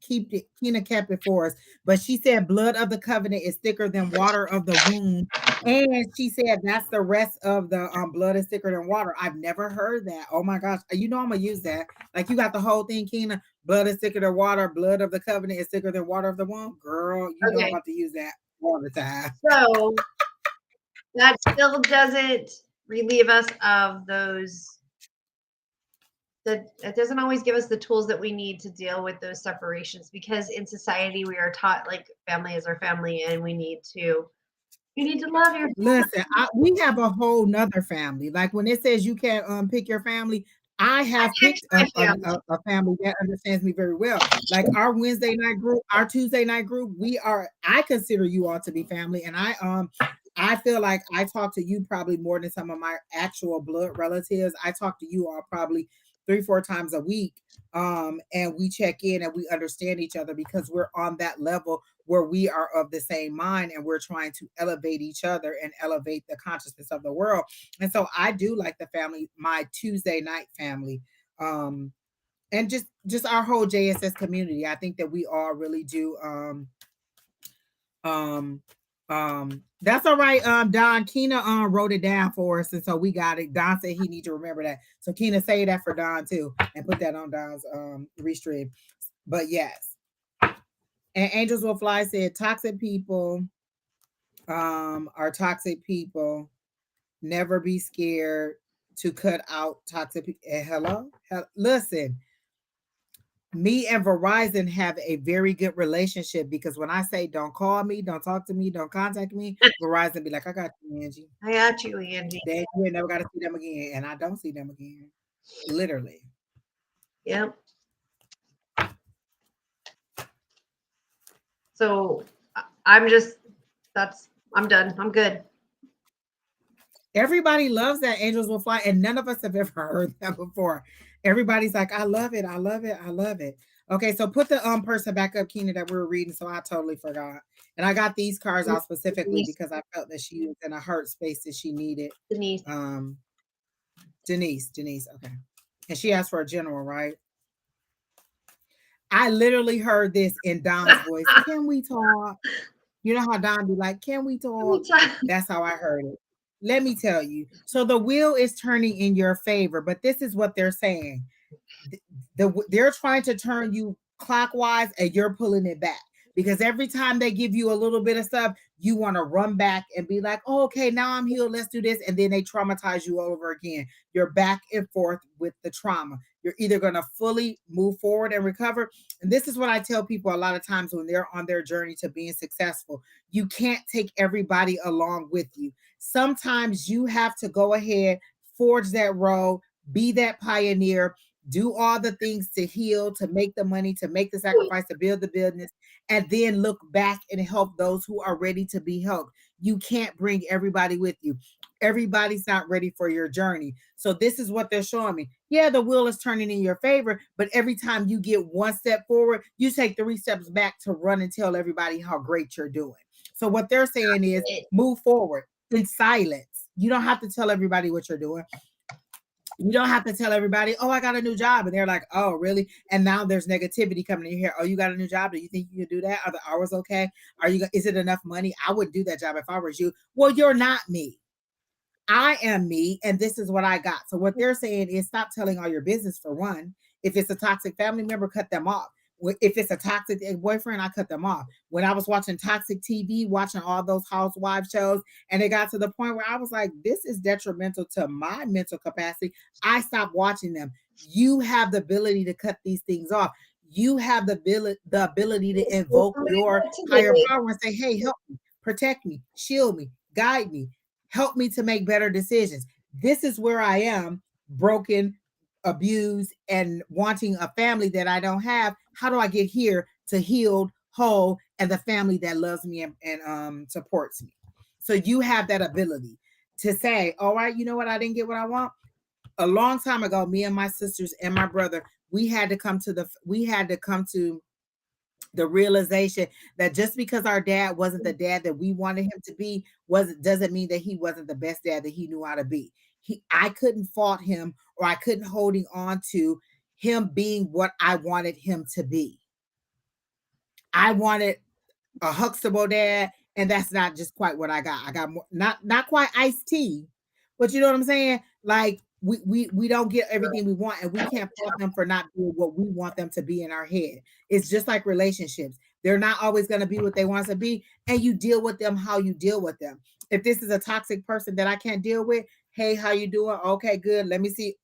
Keena kept it for us. But she said blood of the covenant is thicker than water of the womb. And she said that's the rest of the blood is thicker than water. I've never heard that. Oh my gosh. You know I'm gonna use that. Like you got the whole thing, Keena. Blood is thicker than water, blood of the covenant is thicker than water of the womb. Girl, you know I'm Okay. about to use that all the time. So that still doesn't relieve us of those, that it doesn't always give us the tools that we need to deal with those separations, because in society we are taught like family is our family and you need to love your Listen, we have a whole nother family. Like when it says you can't pick your family, I have picked picked my a, a, family. a a family that understands me very well. Like our Wednesday night group, our Tuesday night group, I consider you all to be family. And I feel like I talk to you probably more than some of my actual blood relatives. I talk to you all probably 3-4 times a week. And we check in and we understand each other because we're on that level where we are of the same mind and we're trying to elevate each other and elevate the consciousness of the world. And so I do like the family, my Tuesday night family. And just our whole JSS community. I think that we all really do um that's all right. Don Keena wrote it down for us, and so we got it. Don said he need to remember that. So Keena, say that for Don too, and put that on Don's restream. But yes. And Angels Will Fly said toxic people are toxic people. Never be scared to cut out toxic people. Hello? Listen, me and Verizon have a very good relationship because when I say don't call me, don't talk to me, don't contact me, Verizon be like, I got you, Angie. I got you, Angie. Then you ain't never got to see them again. And I don't see them again. Literally. Yep. So I'm done. I'm good. Everybody loves that angels will fly, and none of us have ever heard that before. Everybody's like, I love it, I love it, I love it. Okay, so put the person back up, Keena, that we were reading. So I totally forgot. And I got these cards out specifically Denise. because I felt that she was in a hurt space that she needed. Denise. Um, Denise, okay. And she asked for a general, right? I literally heard this in Don's voice. Can we talk? You know how Don be like, can we talk? That's how I heard it. Let me tell you. So the wheel is turning in your favor, but this is what they're saying. They're trying to turn you clockwise and you're pulling it back because every time they give you a little bit of stuff, you want to run back and be like, oh, okay, now I'm healed, let's do this, and then they traumatize you all over again. You're back and forth with the trauma. You're either going to fully move forward and recover, and this is what I tell people a lot of times when they're on their journey to being successful. You can't take everybody along with you. Sometimes you have to go ahead, forge that road, be that pioneer, do all the things to heal, to make the money, to make the sacrifice, to build the business, and then look back and help those who are ready to be helped. You can't bring everybody with you. Everybody's not ready for your journey. So this is what they're showing me. Yeah, the wheel is turning in your favor, but every time you get one step forward, you take 3 steps back to run and tell everybody how great you're doing. So what they're saying is move forward in silence. You don't have to tell everybody what you're doing. You don't have to tell everybody, oh, I got a new job. And they're like, oh, really? And now there's negativity coming in here. Oh, you got a new job? Do you think you can do that? Are the hours okay? Is it enough money? I wouldn't do that job if I was you. Well, you're not me. I am me, and this is what I got. So what they're saying is stop telling all your business for one. If it's a toxic family member, cut them off. If it's a toxic boyfriend, I cut them off. When I was watching toxic TV, watching all those housewife shows, and it got to the point where I was like, this is detrimental to my mental capacity, I stopped watching them. You have the ability to cut these things off. You have the ability to invoke your higher power and say, hey, help me, protect me, shield me, guide me, help me to make better decisions. This is where I am, broken, abused, and wanting a family that I don't have. How do I get here to healed, whole, and the family that loves me and supports me? So you have that ability to say, all right, you know what? I didn't get what I want. A long time ago, me and my sisters and my brother, we had to come to the realization that just because our dad wasn't the dad that we wanted him to be doesn't mean that he wasn't the best dad that he knew how to be. I couldn't fault him, or I couldn't holding on to him being what I wanted him to be. I wanted a Huxtable dad, and that's not just quite what I got. I got more, not quite iced tea, but you know what I'm saying? Like we don't get everything we want, and we can't fault them for not being what we want them to be in our head. It's just like relationships. They're not always going to be what they want to be, and you deal with them how you deal with them. If this is a toxic person that I can't deal with, hey, how you doing? Okay, good. Let me see.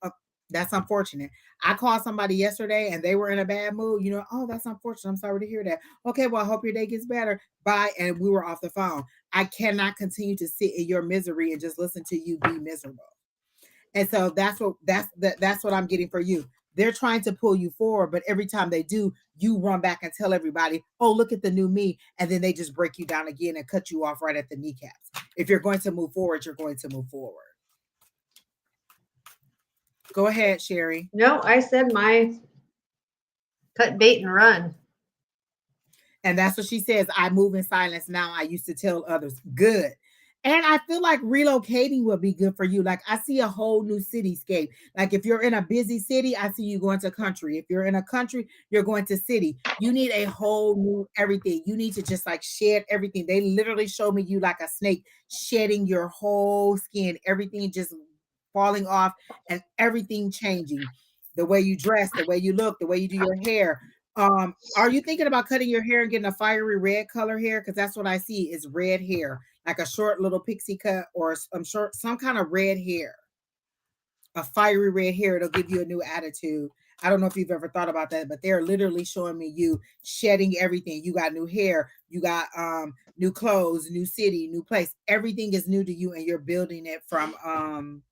That's unfortunate. I called somebody yesterday and they were in a bad mood. You know, oh, that's unfortunate. I'm sorry to hear that. Okay, well, I hope your day gets better. Bye. And we were off the phone. I cannot continue to sit in your misery and just listen to you be miserable. And so that's what I'm getting for you. They're trying to pull you forward, but every time they do, you run back and tell everybody, oh, look at the new me. And then they just break you down again and cut you off right at the kneecaps. If you're going to move forward, you're going to move forward. Go ahead, Sheri. No, I said my cut bait and run. And that's what she says. I move in silence now. I used to tell others. Good. And I feel like relocating would be good for you. Like I see a whole new cityscape. Like if you're in a busy city, I see you going to country. If you're in a country, you're going to city. You need a whole new everything. You need to just like shed everything. They literally show me you like a snake shedding your whole skin, everything just falling off and everything changing. The way you dress, the way you look, the way you do your hair. Are you thinking about cutting your hair and getting a fiery red color hair? Because that's what I see is red hair, like a short little pixie cut or some kind of red hair, a fiery red hair. It'll give you a new attitude. I don't know if you've ever thought about that, but they're literally showing me you shedding everything. You got new hair, you got new clothes, new city, new place. Everything is new to you, and you're building it from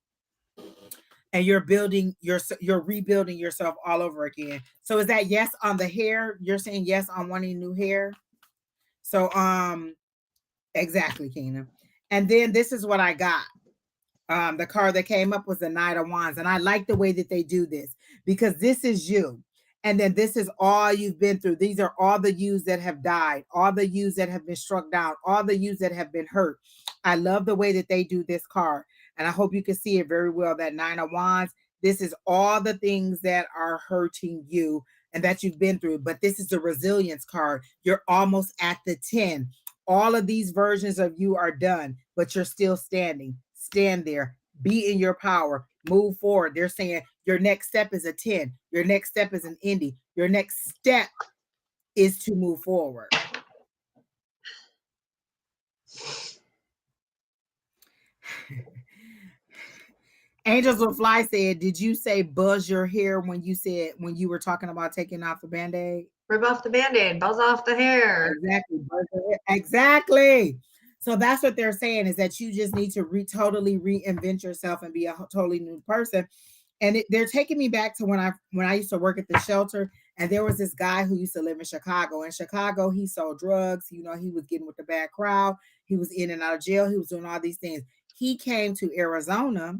and you're rebuilding yourself all over again. So is that yes on the hair? You're saying yes on wanting new hair. So exactly, Keena. And then this is what I got. The card that came up was the Knight of Wands. And I like the way that they do this because this is you. And then this is all you've been through. These are all the yous that have died, all the yous that have been struck down, all the yous that have been hurt. I love the way that they do this card. And I hope you can see it very well. That Nine of Wands, this is all the things that are hurting you and that you've been through. But this is the resilience card. You're almost at the 10. All of these versions of you are done, but you're still standing. Stand there, be in your power, move forward. They're saying your next step is a 10. Your next step is an indie. Your next step is to move forward. Angels will Fly said, did you say buzz your hair when you were talking about taking off the Band-Aid? Rip off the Band-Aid, buzz off the hair. Exactly. Exactly. So that's what they're saying, is that you just need to totally reinvent yourself and be a totally new person. And they're taking me back to when I used to work at the shelter, and there was this guy who used to live in Chicago. In Chicago, he sold drugs. He was getting with the bad crowd. He was in and out of jail. He was doing all these things. He came to Arizona,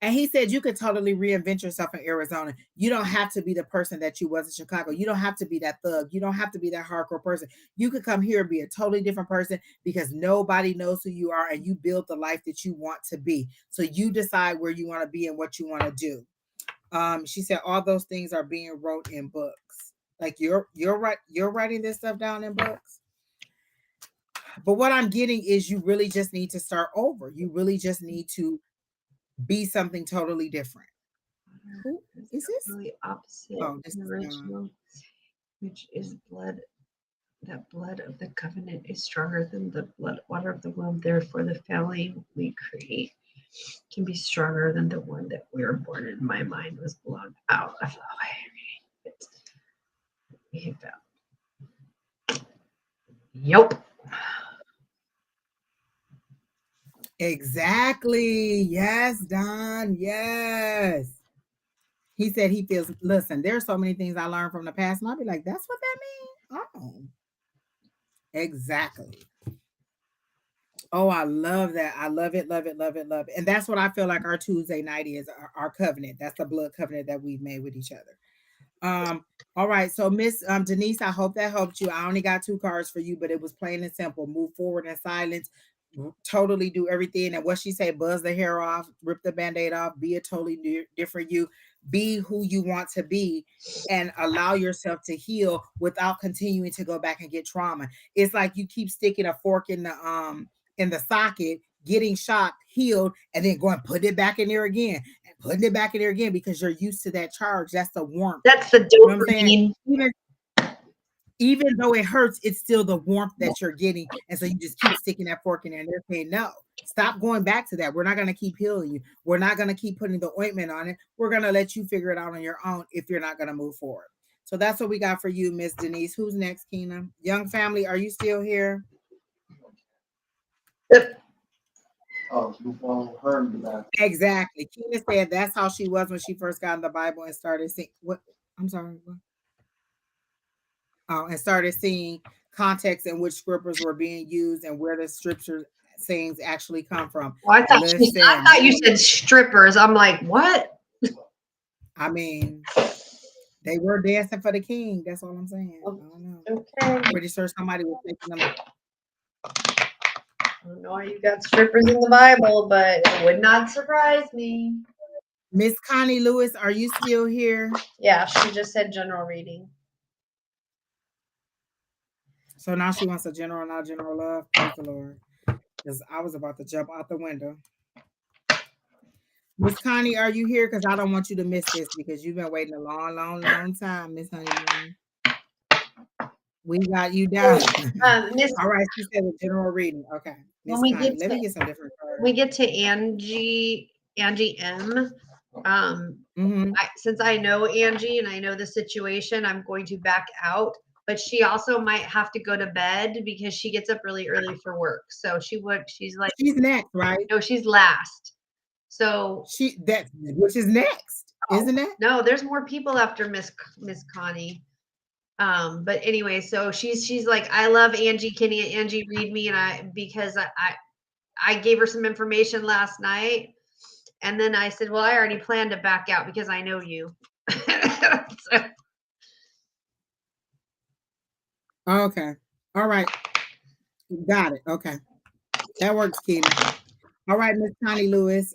and he said you could totally reinvent yourself in Arizona. You don't have to be the person that you was in Chicago. You don't have to be that thug. You don't have to be that hardcore person. You could come here and be a totally different person because nobody knows who you are, and you build the life that you want to be. So you decide where you want to be and what you want to do. She said all those things are being wrote in books. Like you're writing this stuff down in books. But what I'm getting is you really just need to start over. You really just need to be something totally different. Who is this? Really opposite. Oh, this is original, which is blood. That blood of the covenant is stronger than the blood water of the womb. Therefore, the family we create can be stronger than the one that we were born in. My mind was blown out of the way. We hit that. Yep. Exactly. Yes, Don. Yes. He said he feels, listen, there's so many things I learned from the past. And I'll be like, that's what that means? Oh. Exactly. Oh, I love that. I love it, love it, love it, love it. And that's what I feel like our Tuesday night is, our covenant. That's the blood covenant that we've made with each other. All right. So Miss Denise, I hope that helped you. I only got 2 cards for you, but it was plain and simple. Move forward in silence. Totally do everything. And what she say, buzz the hair off, rip the Band-Aid off, be a totally different you, be who you want to be, and allow yourself to heal without continuing to go back and get trauma. It's like you keep sticking a fork in the socket, getting shot, healed, and then going put it back in there again and putting it back in there again because you're used to that charge. That's the warmth. That's the dopamine. You know what I'm saying? Even though it hurts, it's still the warmth that you're getting. And so you just keep sticking that fork in there, and they're saying, no, stop going back to that. We're not going to keep healing you. We're not going to keep putting the ointment on it. We're going to let you figure it out on your own if you're not going to move forward. So that's what we got for you, Miss Denise. Who's next, Keena? Young family, are you still here? Oh, you won't hurt that. Exactly. Keena said that's how she was when she first got in the Bible and started seeing what I'm sorry. What? And started seeing context in which scriptures were being used and where the scripture sayings actually come from. Well, I thought you said strippers. I'm like, what? I mean, they were dancing for the king. That's all I'm saying. I don't know. Okay. I'm pretty sure somebody was taking them. I don't know why you got strippers in the Bible, but it would not surprise me. Miss Connie Lewis, are you still here? Yeah, she just said general reading. So now she wants a general, not general love. Praise the Lord. Because I was about to jump out the window. Miss Connie, are you here? Because I don't want you to miss this because you've been waiting a long, long, long time, Miss Honeymoon. We got you down. All right, she said a general reading. Okay. Miss Connie, let me get some different cards. We get to Angie M. Since I know Angie and I know the situation, I'm going to back out. But she also might have to go to bed because she gets up really early for work. So she's next, right? No, she's last. So which is next, isn't it? No, there's more people after Miss Connie. But anyway, so she's like, I love Angie. Can Angie read me? And because I gave her some information last night, and then I said, well, I already planned to back out because I know you. So, Okay. All right. Got it. Okay. That works, Keena. All right, Miss Connie Lewis.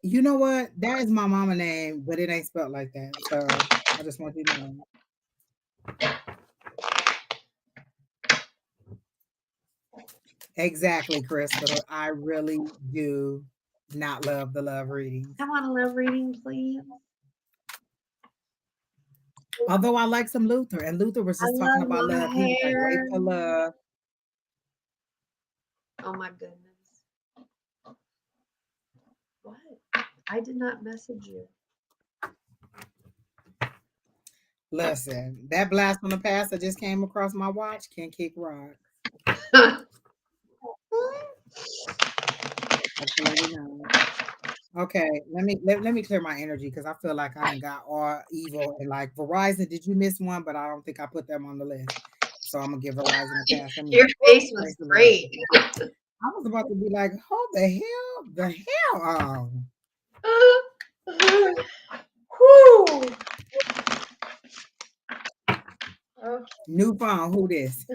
You know what? That is my mama name, but it ain't spelled like that. So I just want you to know. Exactly, Crystal. I really do not love the love readings. I want a love reading, please. Although I like some Luther, and Luther was I just talking love about my love. He was like, wait hair. for love. Oh my goodness. What? I did not message you. Listen, that blast from the past that just came across my watch can kick rocks. Absolutely not. Okay, let me clear my energy because I feel like I done got all evil and like Verizon. Did you miss one? But I don't think I put them on the list, so I'm gonna give Verizon a pass. Let me Your face was praise the Lord. great. I was about to be like, "Hold the hell on." Whew. Okay. New phone, who this?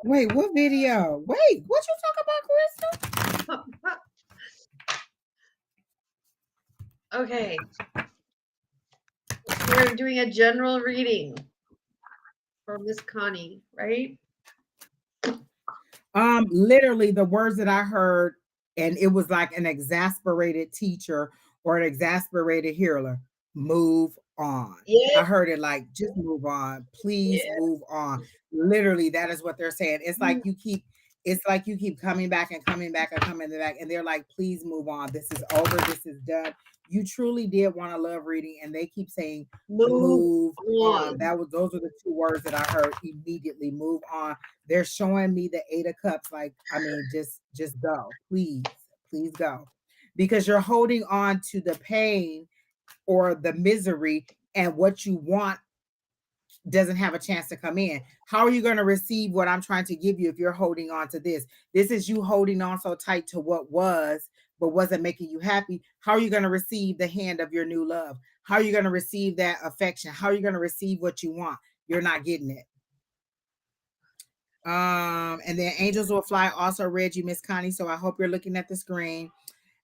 Wait, what video? Wait, what you talk about, Crystal? Okay. We're doing a general reading for Miss Connie, right? Literally the words that I heard, and it was like an exasperated teacher or an exasperated healer. Move on. Yeah. I heard it like, just move on. Please Yeah. move on. Literally, that is what they're saying. It's like you keep coming back and coming back and coming back, and they're like, please move on. This is over. This is done. You truly did want a love reading, and they keep saying, Move move on. on. Those were the two words that I heard immediately. Move on. They're showing me the 8 of cups. Like, I mean, just go. Please go. Because you're holding on to the pain or the misery, and what you want doesn't have a chance to come in. How are you going to receive what I'm trying to give you if you're holding on to this? This is you holding on so tight to what was, but wasn't making you happy. How are you going to receive the hand of your new love? How are you going to receive that affection? How are you going to receive what you want? You're not getting it. And then Angels Will Fly also read you, Miss Connie. So I hope you're looking at the screen.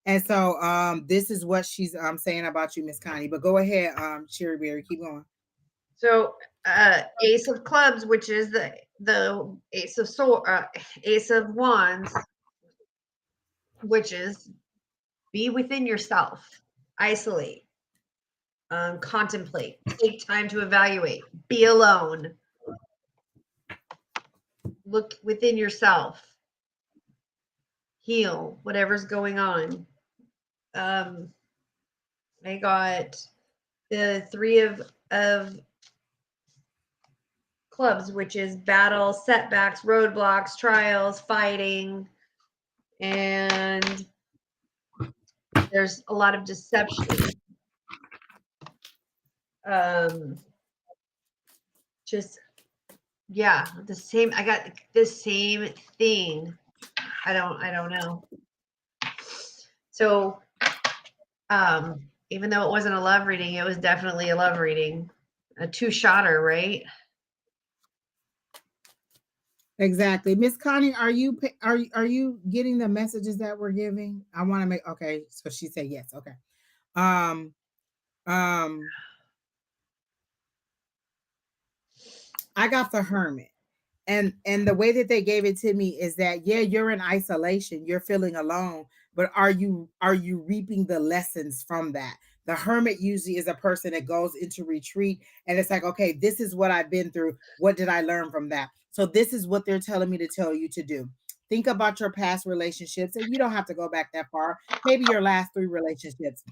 And so this is what she's saying about you, Miss Connie. But go ahead, Sheri Beery, keep going. So Ace of Clubs, which is the Ace of Wands, which is be within yourself, isolate, contemplate, take time to evaluate, be alone, look within yourself, heal whatever's going on. I got the Three of Clubs, which is battle, setbacks, roadblocks, trials, fighting, and there's a lot of deception. Just yeah, the same. I got the same thing. I don't know. So, even though it wasn't a love reading, it was definitely a love reading. A two-shotter, right? Exactly. Miss Connie, are you getting the messages that we're giving? I want to make okay, so she said yes. Okay. Um I got the Hermit. And the way that they gave it to me is that yeah, you're in isolation, you're feeling alone, but are you reaping the lessons from that? The Hermit usually is a person that goes into retreat, and it's like, okay, this is what I've been through, what did I learn from that? So this is what they're telling me to tell you to do. Think about your past relationships, and you don't have to go back that far. Maybe your last 3 relationships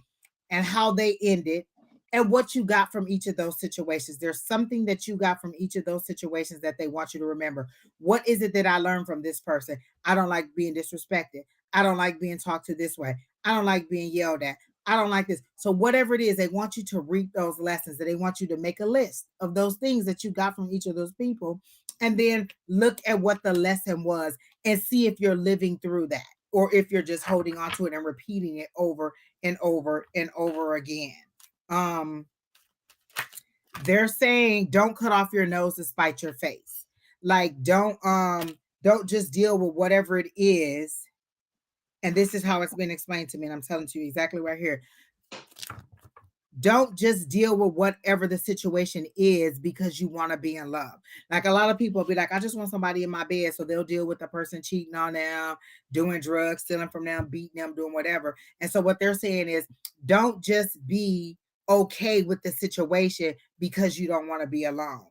and how they ended and what you got from each of those situations. There's something that you got from each of those situations that they want you to remember. What is it that I learned from this person? I don't like being disrespected. I don't like being talked to this way. I don't like being yelled at. I don't like this. So whatever it is, they want you to reap those lessons, that they want you to make a list of those things that you got from each of those people, and then look at what the lesson was and see if you're living through that, or if you're just holding on to it and repeating it over and over and over again. Um, they're saying don't cut off your nose to spite your face. Like don't just deal with whatever it is. And this is how it's been explained to me, and I'm telling you exactly right here. Don't just deal with whatever the situation is because you want to be in love. Like a lot of people be like, I just want somebody in my bed. So they'll deal with the person cheating on them, doing drugs, stealing from them, beating them, doing whatever. And so what they're saying is don't just be okay with the situation because you don't want to be alone.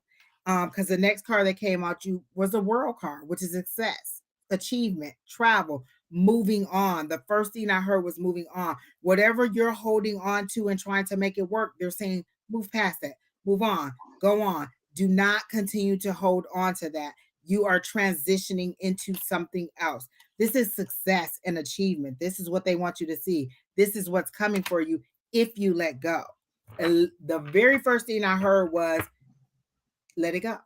Because the next card that came out you was the world card, which is success, achievement, travel, moving on. The first thing I heard was moving on. Whatever you're holding on to and trying to make it work, they're saying move past that, move on, go on. Do not continue to hold on to that. You are transitioning into something else. This is success and achievement. This is what they want you to see. This is what's coming for you if you let go. And the very first thing I heard was let it go.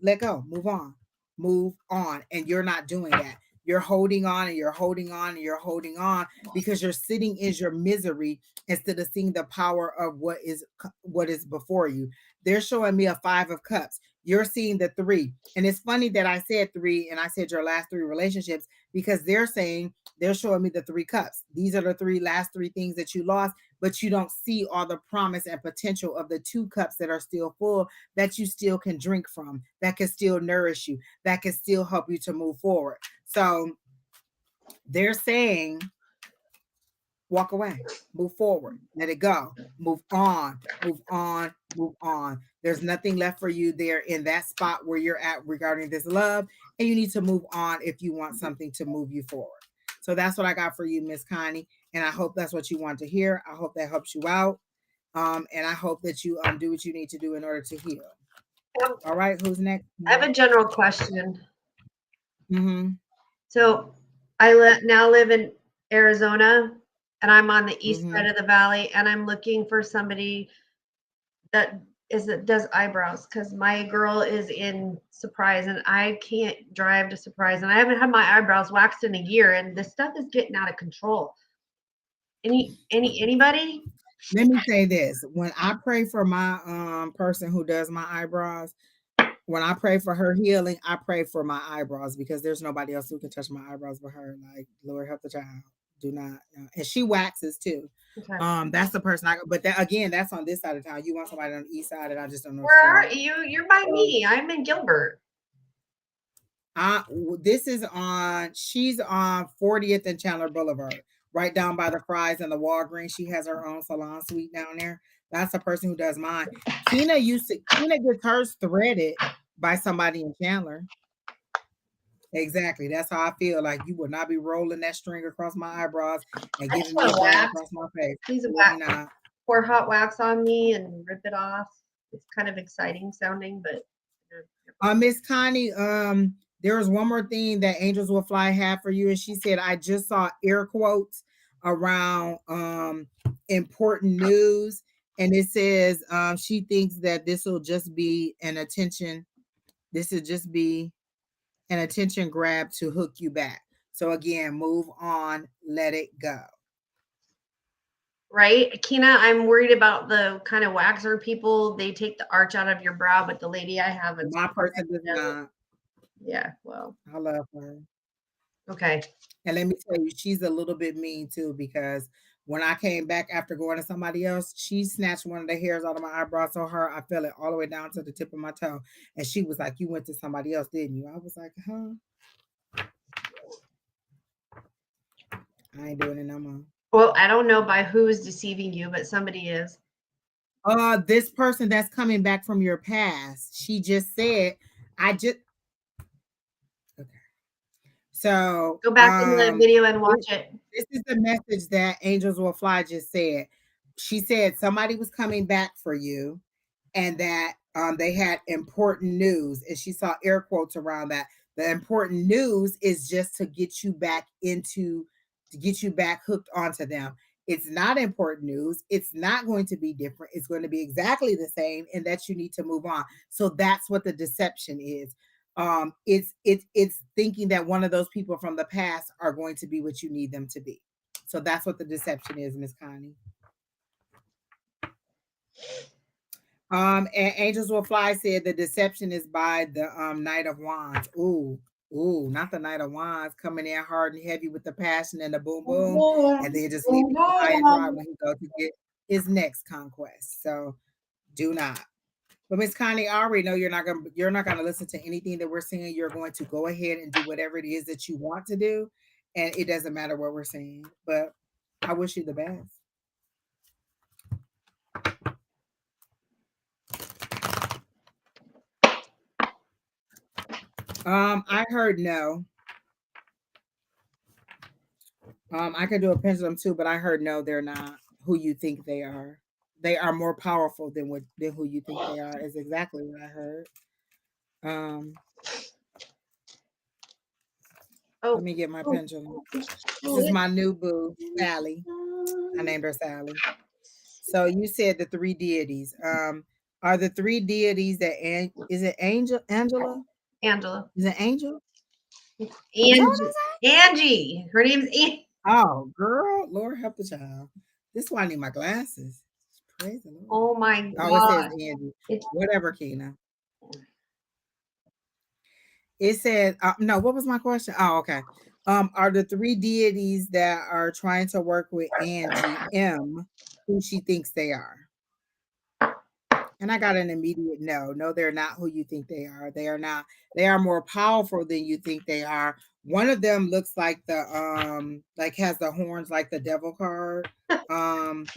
Let go, move on. And you're not doing that. You're holding on and you're holding on and you're holding on because you're sitting in your misery instead of seeing the power of what is before you. They're showing me a 5 of cups. You're seeing the 3. And it's funny that I said 3 and I said your last 3 relationships, because they're showing me the 3 cups. These are the last 3 things that you lost, but you don't see all the promise and potential of the 2 cups that are still full, that you still can drink from, that can still nourish you, that can still help you to move forward. So they're saying, walk away, move forward, let it go, move on, move on, move on. There's nothing left for you there in that spot where you're at regarding this love, and you need to move on if you want something to move you forward. So that's what I got for you, Miss Connie, and I hope that's what you want to hear. I hope that helps you out, and I hope that you do what you need to do in order to heal. All right, who's next? I have a general question. Mm-hmm. So I now live in Arizona, and I'm on the east Mm-hmm. side of the valley, and I'm looking for somebody that does eyebrows, because my girl is in Surprise and I can't drive to Surprise, and I haven't had my eyebrows waxed in a year, and this stuff is getting out of control. Anybody? Let me say this. When I pray for my person who does my eyebrows, when I pray for her healing, I pray for my eyebrows, because there's nobody else who can touch my eyebrows but her. Like, Lord help the child. Do not. And she waxes too. Okay. That's the person but that again, that's on this side of town. You want somebody on the east side, and I just don't know. Where are you? You're by me. I'm in Gilbert. She's on 40th and Chandler Boulevard, right down by the Fry's and the Walgreens. She has her own salon suite down there. That's the person who does mine. Keena gets hers threaded by somebody in Chandler. Exactly. That's how I feel. Like, you would not be rolling that string across my eyebrows and giving me a braid across my face. Please Not. pour hot wax on me and rip it off. It's kind of exciting sounding, but Miss Connie, there was one more thing that Angels Will Fly had for you, and she said, I just saw air quotes around important news, and it says she thinks that this will just be an attention grab to hook you back. So again, move on, let it go. Right, Keena, I'm worried about the kind of waxer people. They take the arch out of your brow, but the lady I have is My person does not. Yeah, well, I love her. Okay. And let me tell you, she's a little bit mean too, because when I came back after going to somebody else, she snatched one of the hairs out of my eyebrow. So I felt it all the way down to the tip of my toe. And she was like, you went to somebody else, didn't you? I was like, huh? I ain't doing it no more. Well, I don't know by who's deceiving you, but somebody is. This person that's coming back from your past. She just said, okay. So go back in the video and watch it. This is the message that Angels Will Fly just said. She said somebody was coming back for you, and that they had important news, and she saw air quotes around that. The important news is just to get you back hooked onto them. It's not important news. It's not going to be different. It's going to be exactly the same, and that you need to move on. So that's what the deception is. It's thinking that one of those people from the past are going to be what you need them to be. So that's what the deception is, Miss Connie. And Angels Will Fly said the deception is by the Knight of Wands. Ooh, not the Knight of Wands coming in hard and heavy with the passion and the boom boom, and then just leaving you high and dry when he goes to get his next conquest. So do not. But Miss Connie, I already know you're not gonna listen to anything that we're saying. You're going to go ahead and do whatever it is that you want to do, and it doesn't matter what we're saying. But I wish you the best. I heard no. I could do a pendulum too, but I heard no, they're not who you think they are. They are more powerful than who you think they are, is exactly what I heard. Um, Oh, Let me get my oh, pendulum. This is oh, my new boo, Sally. I named her Sally. So you said the three deities. Are the three deities is it Angela? Angela. Is it Angel? Is that what Angie. I Angie. Her name's Angie. said? Oh, girl, Lord help the child. This is why I need my glasses. Praise the Lord. Oh my Oh, it says God. Angie. It's Whatever, Keena. It said, no, what was my question? Oh, okay. Are the three deities that are trying to work with Angie M who she thinks they are? And I got an immediate no. No, they're not who you think they are. They are not. They are more powerful than you think they are. One of them looks like like has the horns like the devil card. Not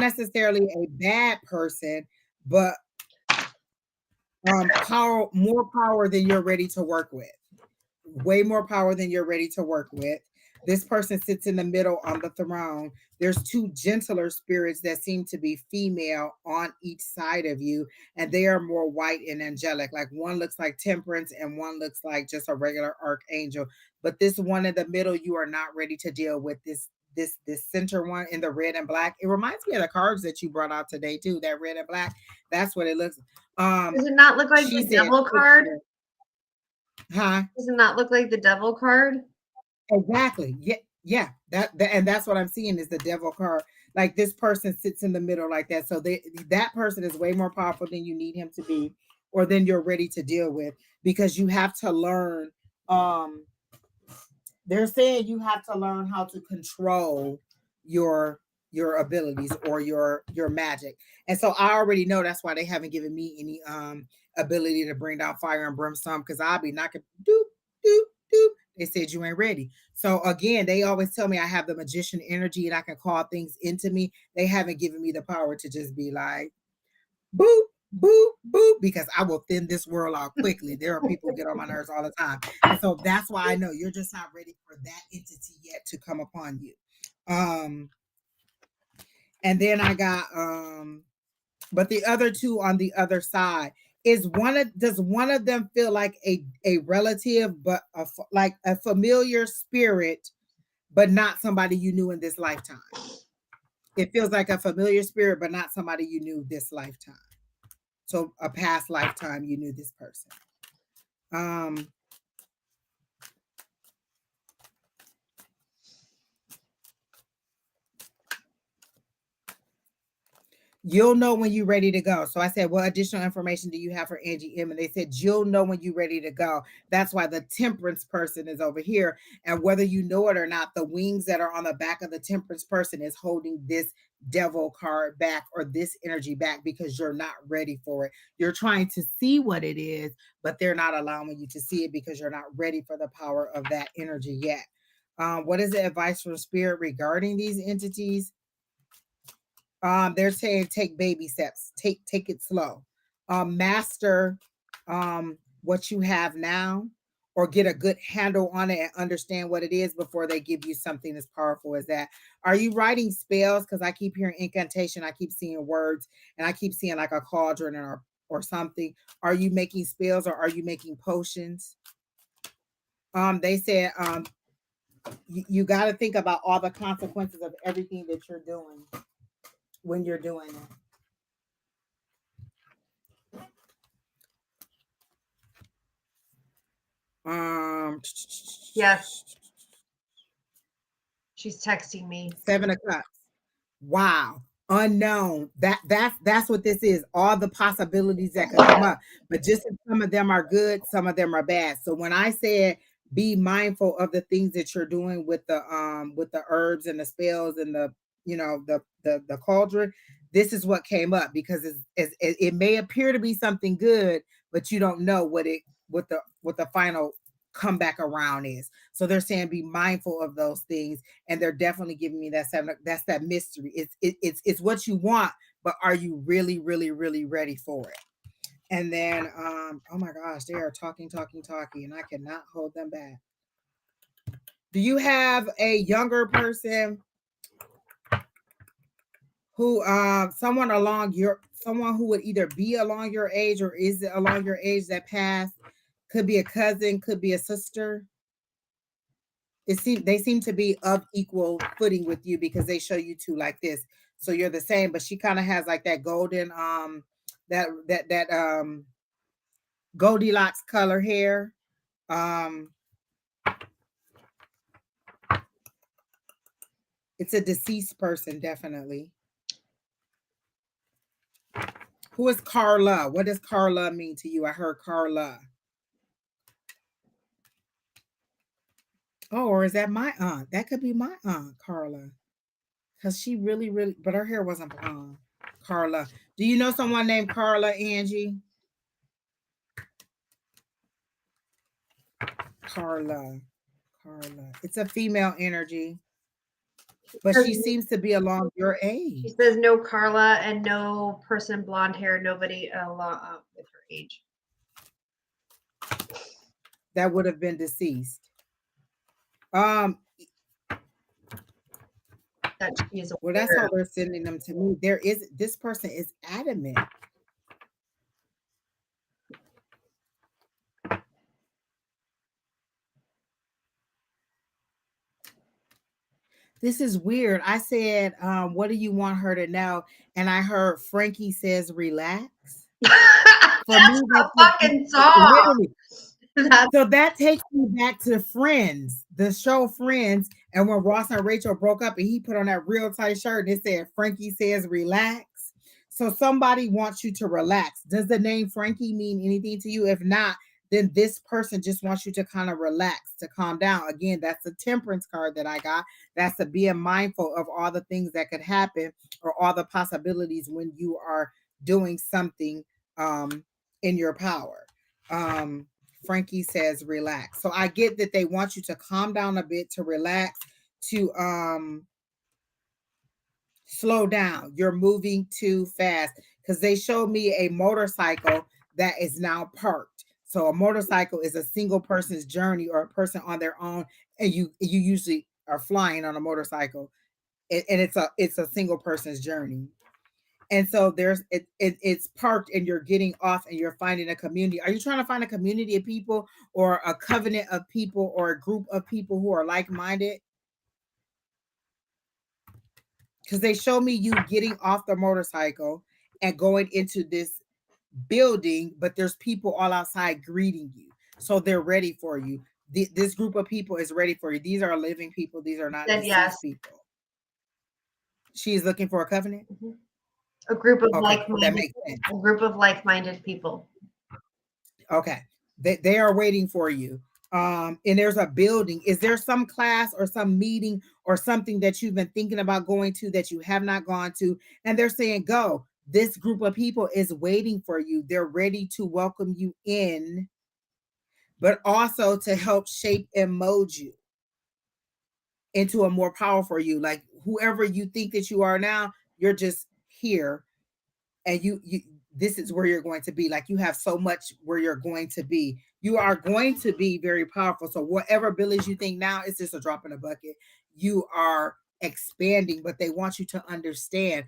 necessarily a bad person, but more power than you're ready to work with. Way more power than you're ready to work with. This person sits in the middle on the throne. There's two gentler spirits that seem to be female on each side of you, and they are more white and angelic. Like one looks like temperance and one looks like just a regular archangel. But this one in the middle, you are not ready to deal with this center one in the red and black. It reminds me of the cards that you brought out today too. That red and black. That's what it looks. Does it not look like She the said, devil card? huh? Does it not look like the devil card? Exactly. Yeah, yeah. And that's what I'm seeing is the devil card. Like this person sits in the middle like that. So that person is way more powerful than you need him to be, or than you're ready to deal with, because you have to learn. Um, they're saying you have to learn how to control your your abilities or your magic. And so I already know that's why they haven't given me any ability to bring down fire and brimstone, because I'll be knocking doop doop doop. They said you ain't ready. So again, they always tell me I have the magician energy and I can call things into me. They haven't given me the power to just be like boop, boop, boop, because I will thin this world out quickly. There are people who get on my nerves all the time. And so that's why I know you're just not ready for that entity yet to come upon you. Um, and then I got but the other two on the other side, does one of them feel like a relative, but like a familiar spirit, but not somebody you knew in this lifetime? It feels like a familiar spirit, but not somebody you knew this lifetime. So a past lifetime you knew this person. Um, You'll know when you're ready to go. So I said, what additional information do you have for Angie M? And they said, you'll know when you're ready to go. That's why the temperance person is over here. And whether you know it or not, the wings that are on the back of the temperance person is holding this devil card back, or this energy back, because you're not ready for it. You're trying to see what it is, but they're not allowing you to see it because you're not ready for the power of that energy yet. What is the advice from spirit regarding these entities? They're saying take baby steps, take it slow, master what you have now, or get a good handle on it and understand what it is before they give you something as powerful as that. Are you writing spells? Because I keep hearing incantation, I keep seeing words, and I keep seeing like a cauldron or something. Are you making spells or are you making potions? They said you got to think about all the consequences of everything that you're doing when you're doing it. Um, Yes. She's texting me. 7 o'clock. Wow. Unknown. That's what this is. All the possibilities that could come up. But just as some of them are good, some of them are bad. So when I said be mindful of the things that you're doing with the herbs and the spells and the the cauldron, this is what came up because it may appear to be something good, but you don't know what the final comeback around is. So they're saying be mindful of those things, and they're definitely giving me that seven. That's that mystery. It's what you want, but are you really ready for it? And then oh my gosh, they are talking, and I cannot hold them back. Do you have a younger person who someone who would either be along your age or is along your age that passed? Could be a cousin, could be a sister. They seem to be of equal footing with you because they show you two like this. So you're the same, but she kind of has like that golden that Goldilocks color hair. Um it's a deceased person, definitely. Who is Carla? What does Carla mean to you? I heard Carla. Oh, or is that my aunt? That could be my aunt, Carla. Because she really, but her hair wasn't blonde. Carla. Do you know someone named Carla, Angie? Carla. Carla. It's a female energy, but she seems to be along your She age. says no Carla and no person blonde hair, nobody along with her age. That would have been deceased. Um, That she is well, that's aware how of. they're sending them to me. There is this person is adamant. This is weird. I said, what do you want her to know? And I heard Frankie says relax. For That's me, a fucking song. literally. That's So that takes me back to Friends, the show Friends. And when Ross and Rachel broke up and he put on that real tight shirt and it said, Frankie says relax. So somebody wants you to relax. Does the name Frankie mean anything to you? If not, then this person just wants you to kind of relax, to calm down. Again, that's the temperance card that I got. That's to being mindful of all the things that could happen or all the possibilities when you are doing something in your power. Um, Frankie says relax. So I get that they want you to calm down a bit, to relax, to slow down. You're moving too fast because they showed me a motorcycle that is now parked. So a motorcycle is a single person's journey or a person on their own, and you usually are flying on a motorcycle, and it's a single person's journey. And so it's parked and you're getting off and you're finding a community. Are you trying to find a community of people or a covenant of people or a group of people who are like-minded? Because they show me you getting off the motorcycle and going into this building, but there's people all outside greeting you. So they're ready for you. This group of people is ready for you. These are living people. These are not said yes. deceased people. She is looking for a covenant. Mm-hmm. A group of Okay, that makes sense. a group of like-minded people. Okay. They are waiting for you. And there's a building. Is there some class or some meeting or something that you've been thinking about going to that you have not gone to? And they're saying, go. This group of people is waiting for you. They're ready to welcome you in, but also to help shape and mold you into a more powerful you. Like whoever you think that you are now, you're just here, and you this is where you're going to be. Like you have so much where you're going to be. You are going to be very powerful. So whatever abilities you think now, it's just a drop in a bucket. You are expanding, but they want you to understand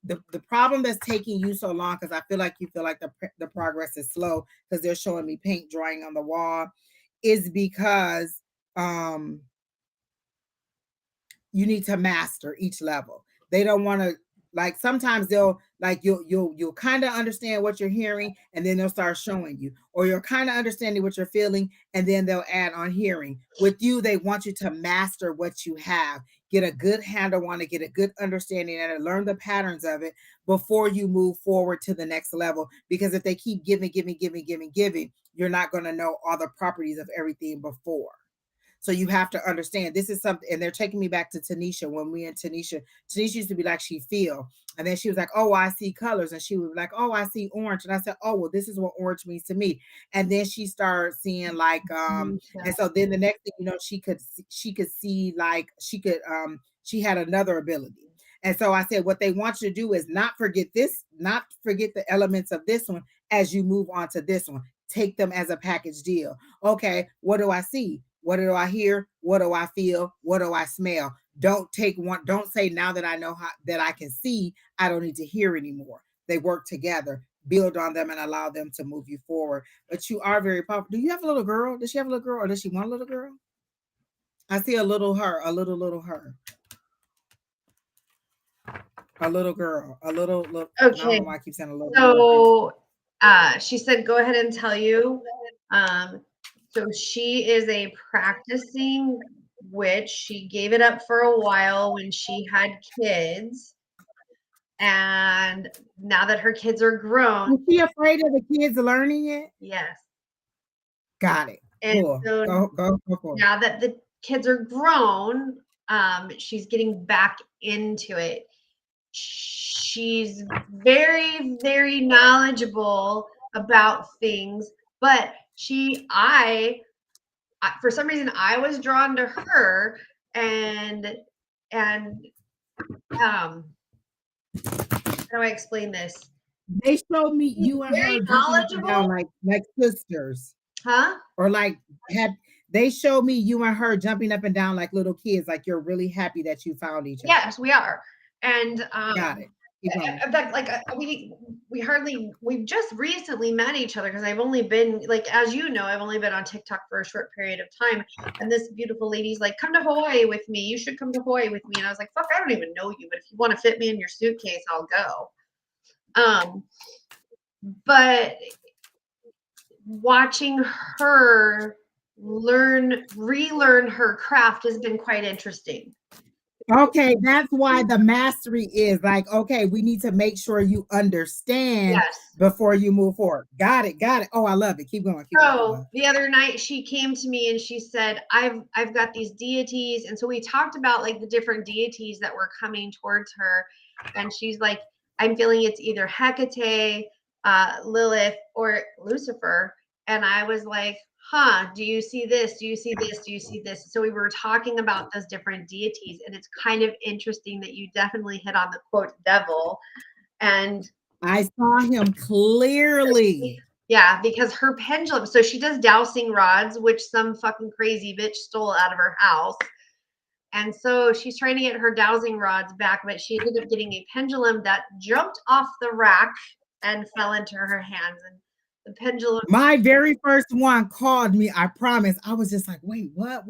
the problem that's taking you so long, because I feel like you feel like the progress is slow because they're showing me paint drying on the wall, is because um you need to master each level. They don't want to, like, sometimes they'll, like, you'll kind of understand what you're hearing, and then they'll start showing you, or you're kind of understanding what you're feeling, and then they'll add on hearing. With you, they want you to master what you have, get a good handle on it, get a good understanding and learn the patterns of it before you move forward to the next level. Because if they keep giving, you're not going to know all the properties of everything before. So you have to understand this is something, and they're taking me back to Tanisha. When we and Tanisha used to be like, she feel, and then she was like, oh, I see colors, and she was like, oh, I see orange, and I said, oh, well, this is what orange means to me. And then she started seeing like, and so then the next thing you know, she could see, like, she had another ability. And so I said, what they want you to do is not forget this, not forget the elements of this one as you move on to this one. Take them as a package deal. Okay, what do I see? What do I hear? What do I feel? What do I smell? Don't take one, don't say, now that I know how, that I can see, I don't need to hear anymore. They work together. Build on them and allow them to move you forward. But you are very powerful. Do you have a little girl? Does she have a little girl, or does she want a little girl? I see a little her, a little her. A little girl, a little. I don't Okay. know why I keep saying a little. So she said, go ahead and tell you. So she is a practicing witch. She gave it up for a while when she had kids. And now that her kids are grown. Is she afraid of the kids learning it? Yes. Got it. And cool. so Go. Now that the kids are grown, she's getting back into it. She's very, very knowledgeable about things, but for some reason, I was drawn to her, and how do I explain this? They showed me you and Very her jumping up and down knowledgeable. like sisters, Huh? or like they showed me you and her jumping up and down like little kids, like you're really happy that you found each other. Yes, we are, and Got it. in fact, like we've just recently met each other, because I've only been, like, as you know, I've only been on TikTok for a short period of time, and this beautiful lady's like, come to Hawaii with me, you should come to Hawaii with me, and I was like, fuck, I don't even know you, but if you want to fit me in your suitcase, I'll go. But watching her relearn her craft has been quite interesting. Okay, that's why the mastery is like, okay, we need to make sure you understand before you move forward. Got it. Oh, I love it. Keep going. So the other night she came to me and she said, I've got these deities. And so we talked about like the different deities that were coming towards her. And she's like, I'm feeling it's either Hecate, Lilith, or Lucifer. And I was like, huh, do you see this? Do you see this? Do you see this? So we were talking about those different deities, and it's kind of interesting that you definitely hit on the quote devil. And I saw him clearly. Yeah, because her pendulum, so she does dowsing rods, which some fucking crazy bitch stole out of her house. And so she's trying to get her dowsing rods back, but she ended up getting a pendulum that jumped off the rack and fell into her hands. And the pendulum, my very first one called me, I promise. I was just like, wait, what?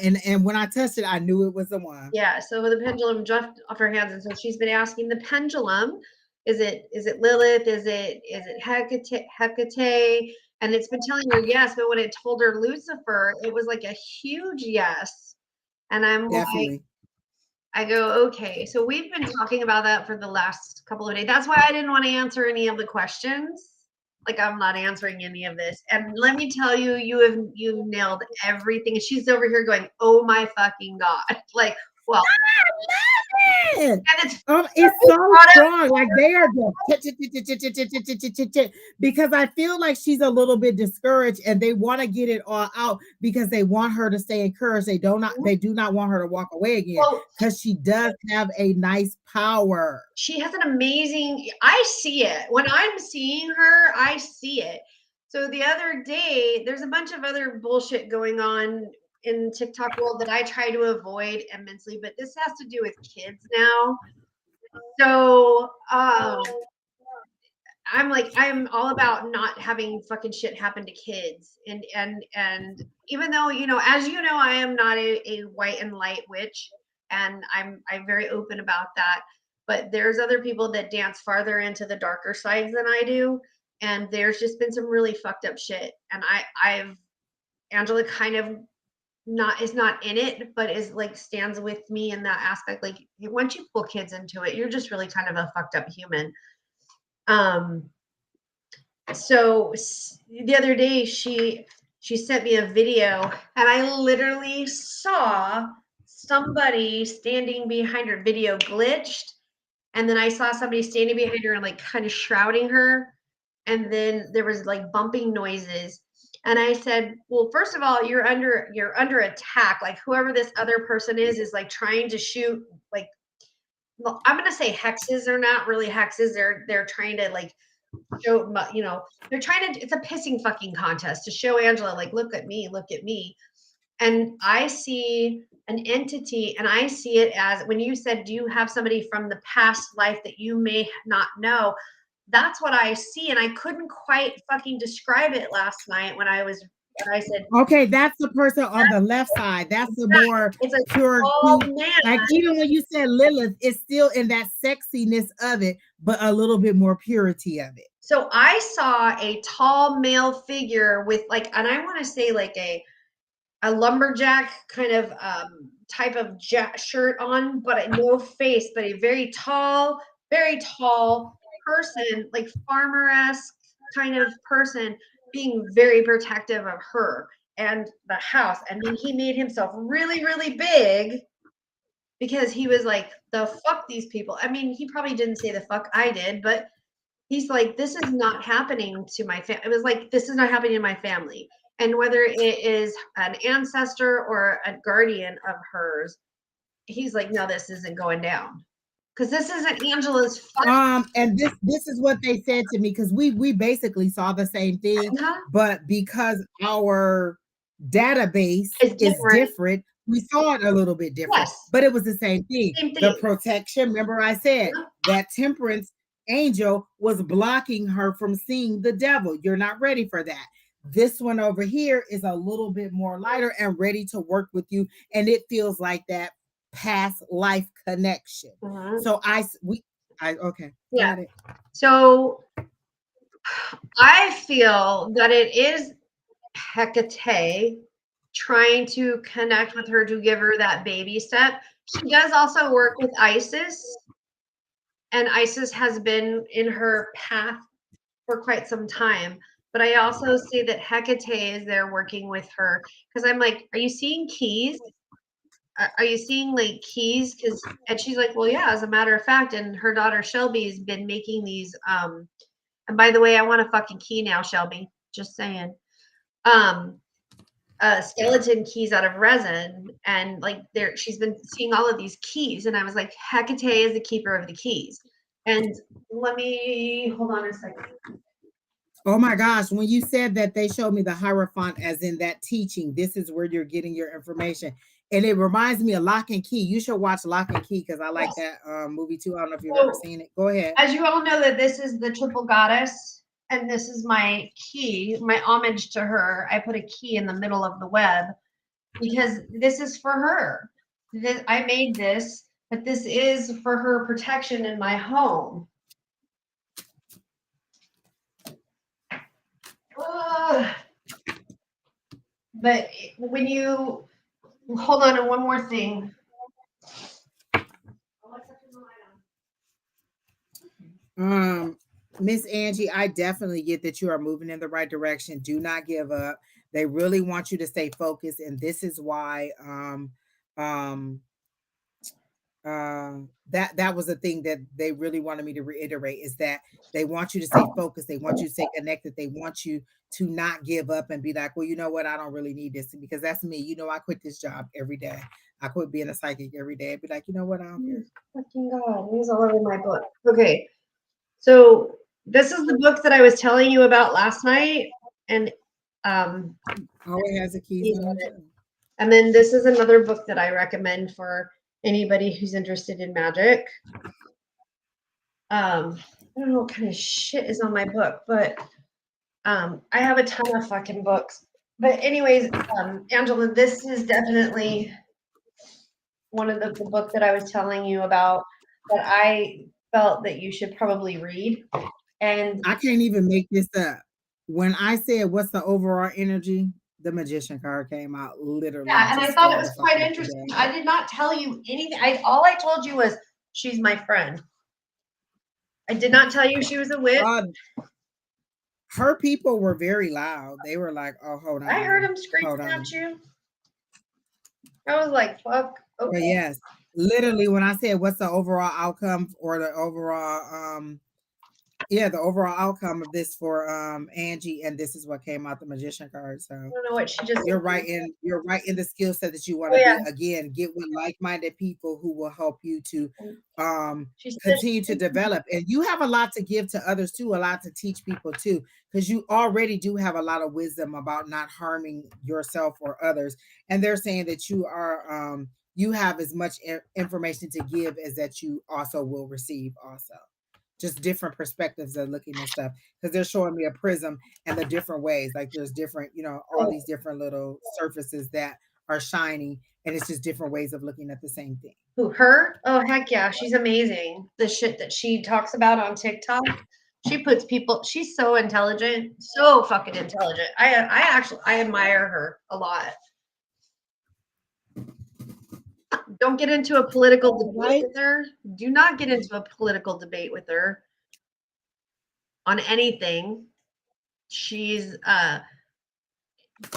And when I touched it, I knew it was the one. Yeah, so the pendulum jumped off her hands, and so she's been asking the pendulum, is it Lilith? Is it Hecate? And it's been telling her yes, but when it told her Lucifer, it was like a huge yes. And I'm Definitely. like, I go, okay. So we've been talking about that for the last couple of days. That's why I didn't want to answer any of the questions. Like, I'm not answering any of this. And let me tell you, you nailed everything. And she's over here going, oh my fucking God. Like, well, and it's so strong. Like they are just because I feel like she's a little bit discouraged, and they want to get it all out because they want her to stay encouraged. They do not want her to walk away again, because she does have a nice power. She has an amazing, I see it. When I'm seeing her, I see it. So the other day, there's a bunch of other bullshit going on in TikTok world that I try to avoid immensely, but this has to do with kids now. So I'm all about not having fucking shit happen to kids. And even though, as you know, I am not a white and light witch. and I'm very open about that. But there's other people that dance farther into the darker sides than I do, and there's just been some really fucked up shit. And I've Angela kind of is not in it, but is like stands with me in that aspect. Like once you pull kids into it, you're just really kind of a fucked up human. So the other day she sent me a video, and I literally saw somebody standing behind her. Video glitched, and then I saw somebody standing behind her and like kind of shrouding her, and then there was like bumping noises. And I said, well, first of all, you're under attack. Like whoever this other person is like trying to shoot, like, well, I'm gonna say hexes. They're not really hexes. They're trying to like show, you know, they're trying to, it's a pissing fucking contest to show Angela, like, look at me, look at me. And I see an entity, and I see it as, when you said, do you have somebody from the past life that you may not know? That's what I see. And I couldn't quite fucking describe it last night when I said, Okay, that's the person on the left side. That's the more it's a pure, tall cute. man. Like even when you said Lilith, it's still in that sexiness of it, but a little bit more purity of it. So I saw a tall male figure with like, and I want to say like a lumberjack kind of type of shirt on, but no face, but a very tall person, like farmer-esque kind of person, being very protective of her and the house. And then he made himself really, really big because he was like, the fuck these people. I mean, he probably didn't say the fuck I did, but he's like, this is not happening to my family. It was like, this is not happening to my family. And whether it is an ancestor or a guardian of hers, he's like, no, this isn't going down. Because this isn't Angela's fault. And this is what they said to me, because we basically saw the same thing, but because our database is different, we saw it a little bit different. Yes. But it was the same thing. The protection, remember I said that temperance angel was blocking her from seeing the devil. You're not ready for that. This one over here is a little bit more lighter and ready to work with you, and it feels like that past life connection. So okay, yeah. got it. So I feel that it is Hecate trying to connect with her to give her that baby step. She does also work with Isis, and Isis has been in her path for quite some time. But I also see that Hecate is there working with her, because I'm like, are you seeing keys? Are you seeing like keys? And she's like, well, yeah, as a matter of fact. And her daughter Shelby has been making these. And by the way, I want a fucking key now, Shelby. Just saying. Skeleton keys out of resin, and like she's been seeing all of these keys, and I was like, Hecate is the keeper of the keys. And let me hold on a second. Oh my gosh, when you said that, they showed me the Hierophant as in that teaching. This is where you're getting your information. And it reminds me of Lock and Key. You should watch Lock and Key, because I like that movie too. I don't know if you've ever seen it. Go ahead. As you all know, that this is the triple goddess, and this is my key, my homage to her. I put a key in the middle of the web because this is for her. I made this, but this is for her protection in my home. But when you hold on to one more thing. Miss Angie, I definitely get that you are moving in the right direction. Do not give up. They really want you to stay focused, and this is why that was the thing that they really wanted me to reiterate, is that they want you to stay focused. They want you to stay connected. They want you to not give up and be like, well, you know what? I don't really need this, because that's me. You know, I quit this job every day. I quit being a psychic every day. I'd be like, you know what? I don't care. Fucking God, he's all over my book. Okay. So this is the book that I was telling you about last night. And it has a keys on it. And then this is another book that I recommend for anybody who's interested in magic. I don't know what kind of shit is on my book, but I have a ton of fucking books. But anyways, Angela, this is definitely one of the book that I was telling you about that I felt that you should probably read. And I can't even make this up. When I said what's the overall energy, the magician card came out literally yeah, and and I just thought it scared was the fuck quite out of interesting. me. I did not tell you anything. All I told you was she's my friend. I did not tell you she was a witch. Her people were very loud. They were like, "Oh, hold I heard on, him screaming hold on." at you. I was like, fuck. But Okay. yes, literally when I said what's the overall outcome or the overall the overall outcome of this for Angie, and this is what came out the magician card. So I don't know what she just you're right in the skill set that you want Oh to yeah. be. Again, get with like-minded people who will help you to She said continue to develop. And you have a lot to give to others too, a lot to teach people too, because you already do have a lot of wisdom about not harming yourself or others. And they're saying that you have as much information to give as that you also will receive also. Just different perspectives of looking at stuff, because they're showing me a prism and the different ways, like there's different, all these different little surfaces that are shining, and it's just different ways of looking at the same thing. who her? Oh heck yeah, she's amazing. The shit that she talks about on TikTok. She puts people. She's so intelligent, so fucking intelligent. I admire her a lot. Don't get into a political debate with her. Do not get into a political debate with her on anything. She's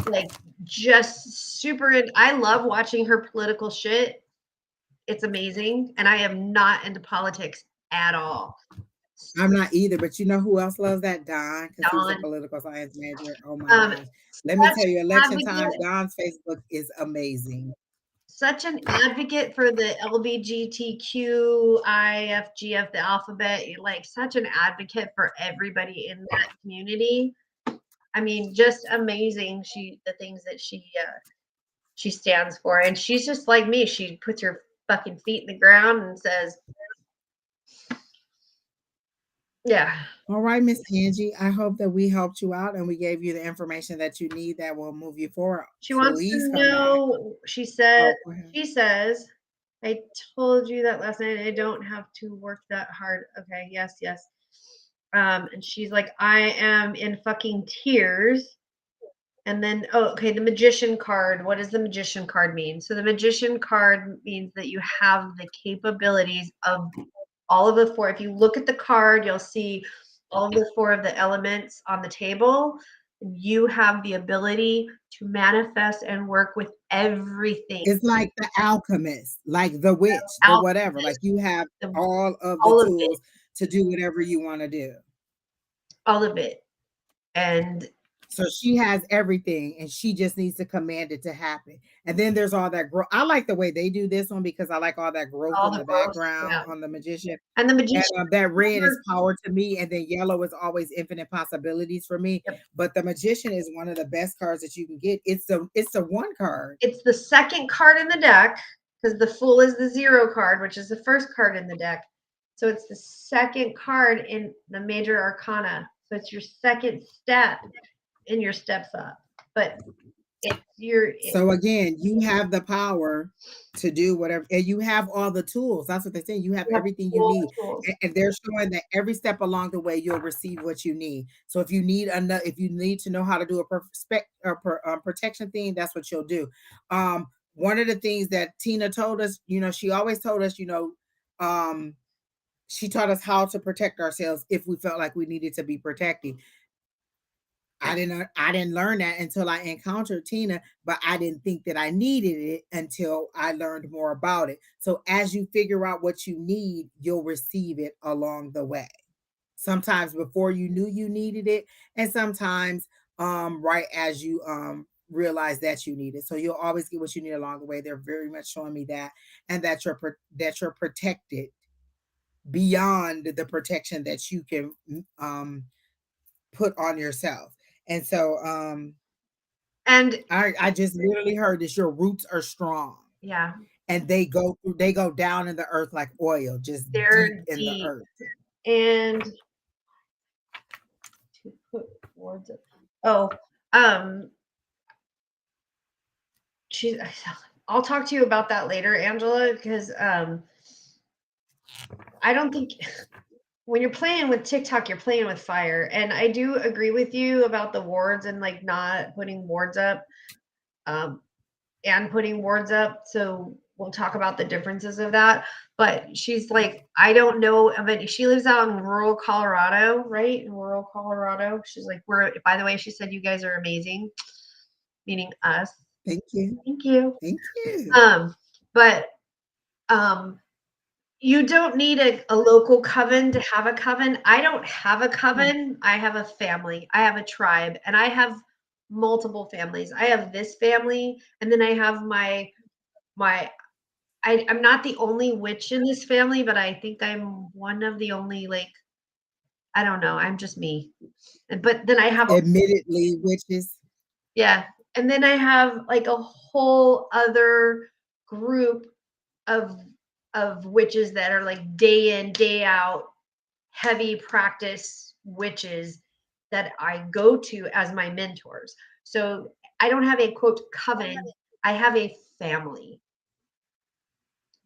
like just super I love watching her political shit. It's amazing. And I am not into politics at all. I'm not either, but you know who else loves that? Don, because he's a Don. political science major. Oh my Um, gosh. Let me tell you, election advocate, times, Don's Facebook is amazing. such an advocate for the LGBTQIFGF, the alphabet, like such an advocate for everybody in that community. I mean, just amazing. The things that she stands for, and she's just like me. She puts her fucking feet in the ground and says, "Yeah." All right, Miss Angie. I hope that we helped you out and we gave you the information that you need that will move you forward. She wants Please to come back. know. She said. Go ahead. She says, "I told you that last night. I don't have to work that hard." Okay. Yes. Yes. And she's like, "I am in fucking tears." And then, oh, okay, the magician card. What does the magician card mean? So the magician card means that you have the capabilities of all of the four. If you look at the card, you'll see all of the four of the elements on the table. You have the ability to manifest and work with everything. It's like the alchemist, like the witch, the whatever. Like you have all of the tools to do whatever you want to do. All of it. And so she has everything and she just needs to command it to happen. And then there's all that growth. I like the way they do this one because I like all that growth in the background on the magician. And the magician. And that red is power to me. And then yellow is always infinite possibilities for me. Yep. But the magician is one of the best cards that you can get. It's the one card. It's the second card in the deck because the Fool is the 0 card, which is the first card in the deck. So it's the second card in the major arcana. So it's your second step in your steps up. But so again, you have the power to do whatever, and you have all the tools. That's what they say. You have everything you need, and they're showing that every step along the way you'll receive what you need. So if you need to know how to do a protection thing, that's what you'll do. One of the things that Tina told us, she always told us, she taught us how to protect ourselves if we felt like we needed to be protected. I didn't learn that until I encountered Tina, but I didn't think that I needed it until I learned more about it. So as you figure out what you need, you'll receive it along the way. Sometimes before you knew you needed it, and sometimes right as you realize that you need it. So you'll always get what you need along the way. They're very much showing me that, and that you're protected beyond the protection that you can put on yourself. And so and I just literally heard that your roots are strong. Yeah. And they go down in the earth like oil, just deep in the earth. And to put words she's I'll talk to you about that later, Angela, because I don't think when you're playing with TikTok, you're playing with fire. And I do agree with you about the wards and like not putting wards up and putting wards up. So we'll talk about the differences of that. But she's like, I don't know of it. She lives out in rural Colorado, right? In rural Colorado. She's like, by the way, she said, you guys are amazing, meaning us. Thank you. Thank you. Thank you. But you don't need a local coven to have a coven. I don't have a coven. I have a family. I have a tribe, and I have multiple families. I have this family, and then I have I'm not the only witch in this family, but I think I'm one of the only, like, I don't know. I'm just me. But then I have admittedly witches. Yeah. And then I have like a whole other group of witches that are like day in, day out, heavy practice witches that I go to as my mentors. So I don't have a quote coven. I have a family.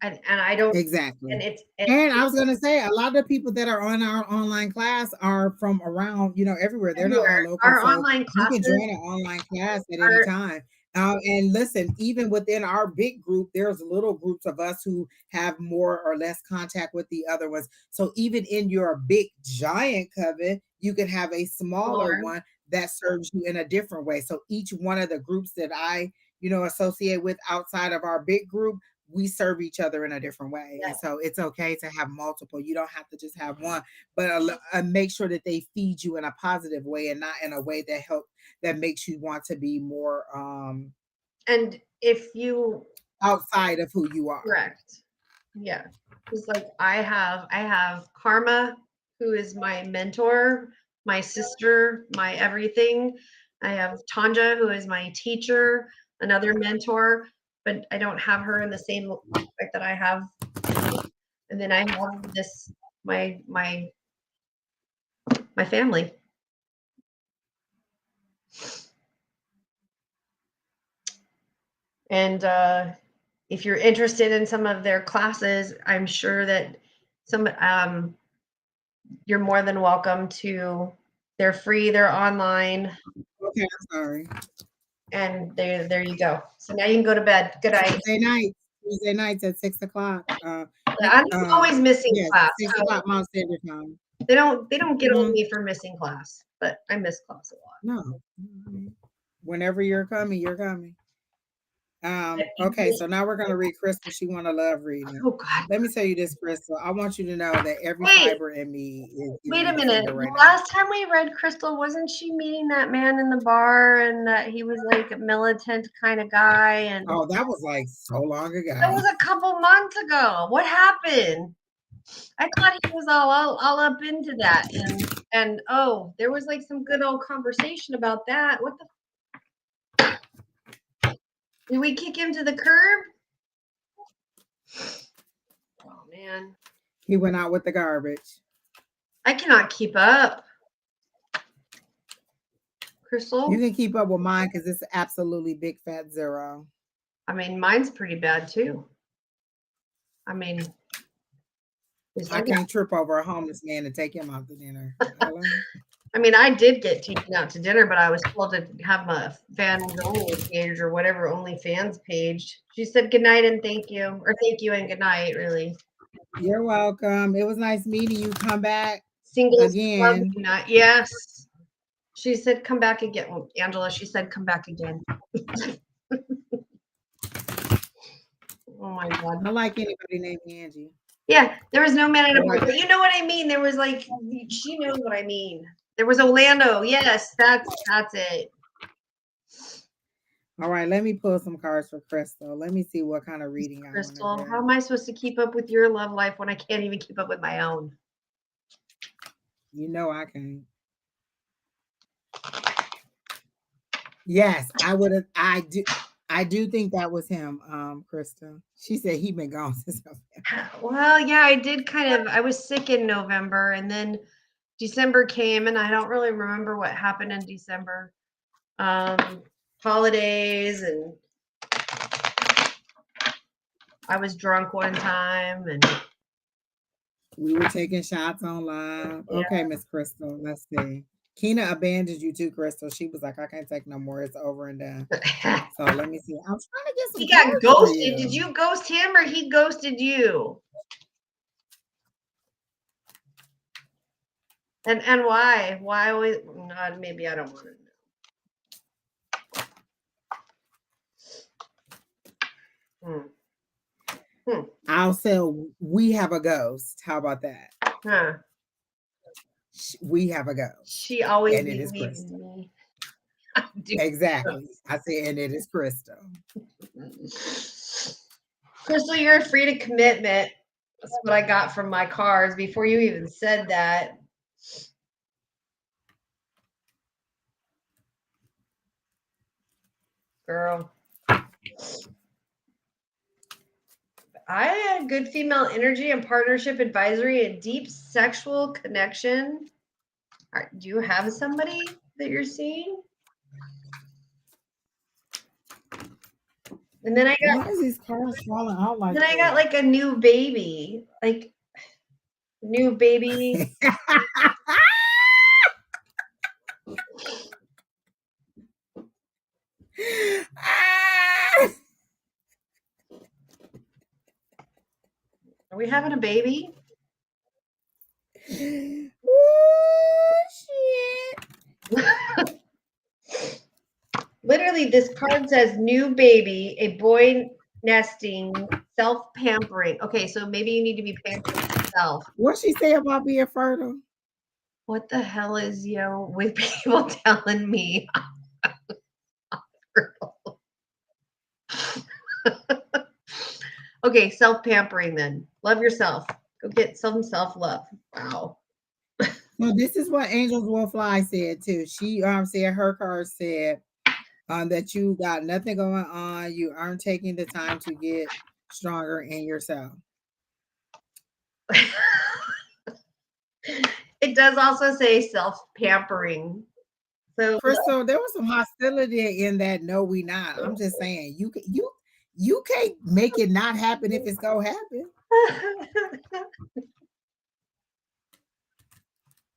And I don't Exactly. and I was gonna say a lot of people that are on our online class are from around, everywhere. They're not all local. Our so online you can classes join an online class at any time. And listen, even within our big group, there's little groups of us who have more or less contact with the other ones. So even in your big giant coven, you can have a smaller one that serves you in a different way. So each one of the groups that I, associate with outside of our big group, we serve each other in a different way. And so it's okay to have multiple. You don't have to just have one, but make sure that they feed you in a positive way and not in a way that makes you want to be more and if you outside of who you are. Correct. Yeah. It's like I have Karma, who is my mentor, my sister, my everything. I have Tanja, who is my teacher, another mentor, but I don't have her in the same aspect that I have. And then I have this my family. And if you're interested in some of their classes, I'm sure that you're more than welcome to. They're free, they're online. Okay, I'm sorry. And there you go. So now you can go to bed. Good night. Tuesday nights at 6:00. I'm always missing class. 6:00 Mountain Standard Time. They don't get on me for missing class, but I miss class a lot. No. Whenever you're coming, you're coming. Okay, so now we're gonna read Crystal. She want a love reading. Oh God. Let me tell you this, Crystal. I want you to know that every fiber in me is wait a minute. Right last time we read Crystal, wasn't she meeting that man in the bar and that he was like a militant kind of guy? And oh, that was like so long ago. That was a couple months ago. What happened? I thought he was all up into that, and oh, there was like some good old conversation about that. What the? Did we kick him to the curb? Oh man. He went out with the garbage. I cannot keep up. Crystal? You can keep up with mine because it's absolutely big fat 0. I mean, mine's pretty bad too. I mean, I can't trip over a homeless man and take him out to dinner. I mean, I did get taken out to dinner, but I was told to have a fans only page or whatever OnlyFans page. She said good night and thank you, or thank you and good night. Really, you're welcome. It was nice meeting you. Come back Singles again. Yes, she said come back again. Well, Angela, she said come back again. Oh my God! I like anybody named Angie. Yeah, there was no man in a boat, but you know what I mean. There was like, she knows what I mean. There was Orlando. Yes, that's it. All right, let me pull some cards for Crystal. Let me see what kind of reading Crystal, I want to do. how am I supposed to keep up with your love life when I can't even keep up with my own? You know I can. Yes, I would have. I do think that was him, Krista. She said he'd been gone since November. Well, yeah, I did I was sick in November and then December came and I don't really remember what happened in December. Holidays and I was drunk one time and We were taking shots on live. yeah. Okay, Miss Crystal. Let's see. Keena abandoned you too, Crystal. She was like, I can't take no more. It's over and done. So let me see. I'm trying to get some He got cards for ghosted. Did you ghost him or he ghosted you? And why? Why always? No, maybe I don't want to know. I'll say we have a ghost. How about that? Huh. We have a ghost. She always and it is leaves Crystal. me. Exactly. I said, and it is Crystal. Crystal, you're free to commitment. That's what I got from my cards before you even said that. Girl. I had good female energy and partnership advisory and deep sexual connection. All right, do you have somebody that you're seeing? And then I got why is these cards falling out like then I got like a new baby. Like new baby. Are we having a baby? Shit. Literally, this card says new baby, a boy nesting, self-pampering. Okay, so maybe you need to be pampering yourself. What she say about being fertile? What the hell is with people telling me I'm fertile? Okay, self-pampering then. Love yourself. Go get some self-love. Wow. Well, this is what Angels Will Fly said too. She said her card said that you got nothing going on. You aren't taking the time to get stronger in yourself. It does also say self-pampering. So Crystal, there was some hostility in that. No, we not. I'm just saying you can't make it not happen if it's gonna happen.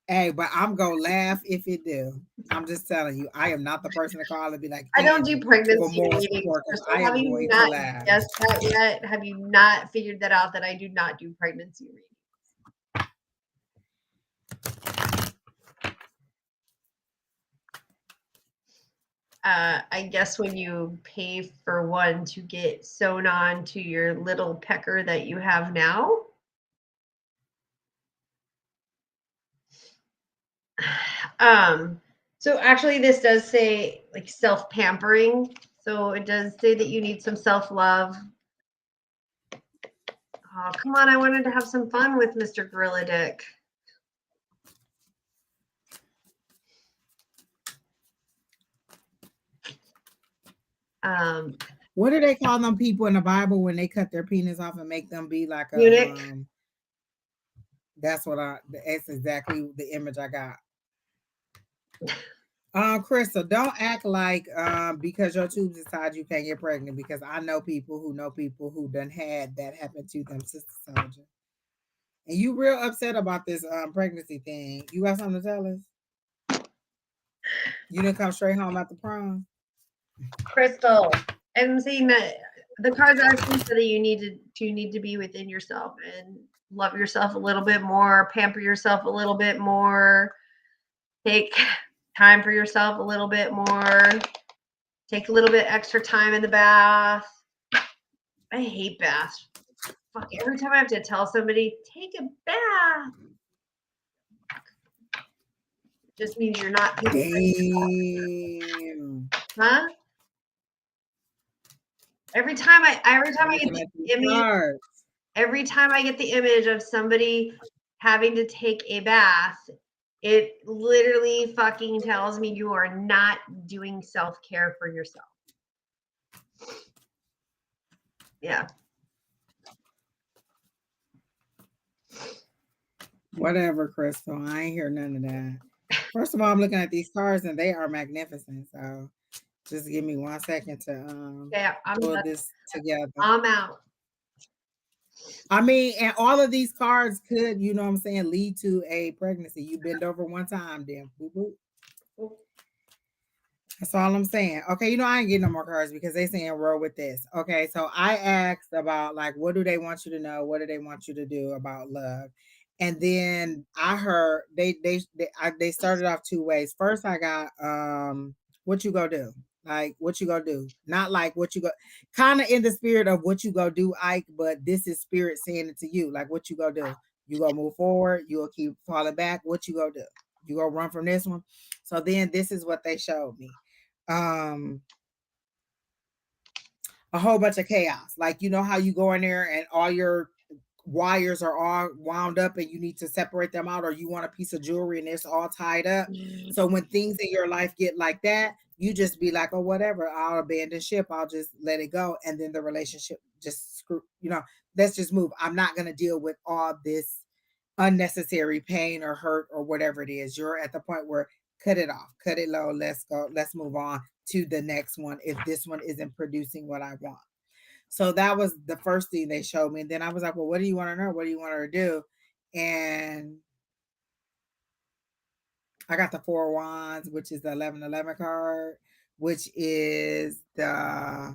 Hey, but I'm gonna laugh if it do. I'm just telling you, I am not the person to call and be like, I don't do pregnancy moral readings. support, 'cause Crystal, I have am you going to not laugh. guessed that yet? Have you not figured that out that I do not do pregnancy readings? I guess when you pay for one to get sewn on to your little pecker that you have now. So actually this does say like self-pampering. So it does say that you need some self-love. Oh, come on, I wanted to have some fun with Mr. Gorilla Dick. What do they call them people in the Bible when they cut their penis off and make them be like a eunuch? That's exactly the image I got. Crystal, don't act like because your tubes inside you can't get pregnant, because I know people who done had that happen to them, Sister Soldier. And you real upset about this pregnancy thing. You got something to tell us? You didn't come straight home after prom? Crystal, I'm saying that the cards actually said that you need to be within yourself and love yourself a little bit more, pamper yourself a little bit more, take time for yourself a little bit more, take a little bit extra time in the bath. I hate baths. Fuck, every time I have to tell somebody, take a bath. It just means you're not Damn. huh? Every time I get the image, every time I get the image of somebody having to take a bath, it literally fucking tells me you are not doing self-care for yourself. Yeah. Whatever, Crystal. I ain't hear none of that. First of all, I'm looking at these cards and they are magnificent. So just give me 1 second to Yeah, I'm pull done. this together. I'm out. I mean, and all of these cards could, you know what I'm saying, lead to a pregnancy. You bend over one time, then boop, boop. That's all I'm saying. Okay, I ain't getting no more cards because they saying roll with this. Okay, so I asked about like what do they want you to know? What do they want you to do about love? And then I heard they started off two ways. First, I got what you go do? Like what you go do? Not like what you go, kind of in the spirit of what you go do, Ike. But this is spirit saying it to you, like what you go do. You go move forward. You will keep falling back. What you go do? You go run from this one. So then this is what they showed me um a whole bunch of chaos. Like how you go in there and all your wires are all wound up and you need to separate them out, or you want a piece of jewelry and it's all tied up. So when things in your life get like that, you just be like, oh, whatever, I'll abandon ship, I'll just let it go. And then the relationship just let's just move. I'm not going to deal with all this unnecessary pain or hurt or whatever it is. You're at the point where cut it off, cut it low, let's go, let's move on to the next one if this one isn't producing what I want. So that was the first thing they showed me. And then I was like, well, what do you want to know? What do you want her to do? And I got the Four Wands, which is the 1111 card, which is a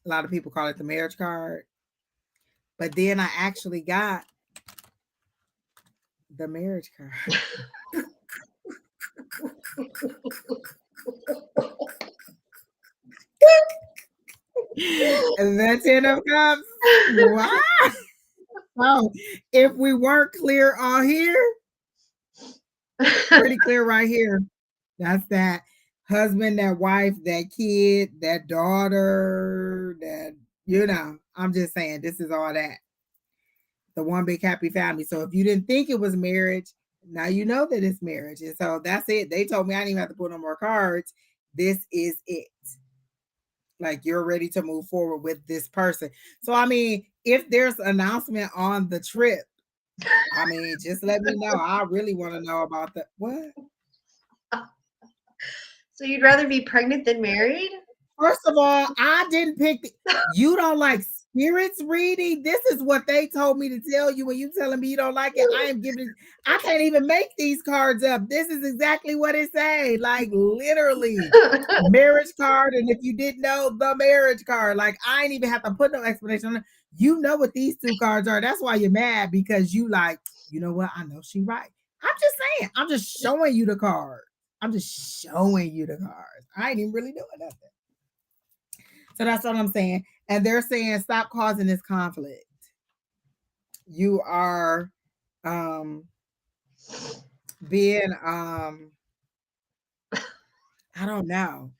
lot of people call it the marriage card. But then I actually got the marriage card. And that's Ten of Cups. Wow. So if we weren't clear on here, pretty clear right here. That's that husband, that wife, that kid, that daughter, I'm just saying this is all that. The one big happy family. So if you didn't think it was marriage, now you know that it's marriage. And so that's it. They told me I didn't even have to put no more cards. This is it. Like you're ready to move forward with this person. So I mean, if there's an announcement on the trip, I mean, just let me know. I really want to know about the what? So you'd rather be pregnant than married? First of all, I didn't pick you don't like spirits reading. This is what they told me to tell you when you telling me you don't like it. I am giving I can't even make these cards up. This is exactly what it say. Like literally marriage card. And if you didn't know, the marriage card. Like I ain't even have to put no explanation on it. You know what these two cards are. That's why you're mad, because you like, you know what? I know she right. I'm just saying, I'm just showing you the card. I'm just showing you the cards. I ain't even really doing nothing. So that's what I'm saying. And they're saying stop causing this conflict. You are being I don't know,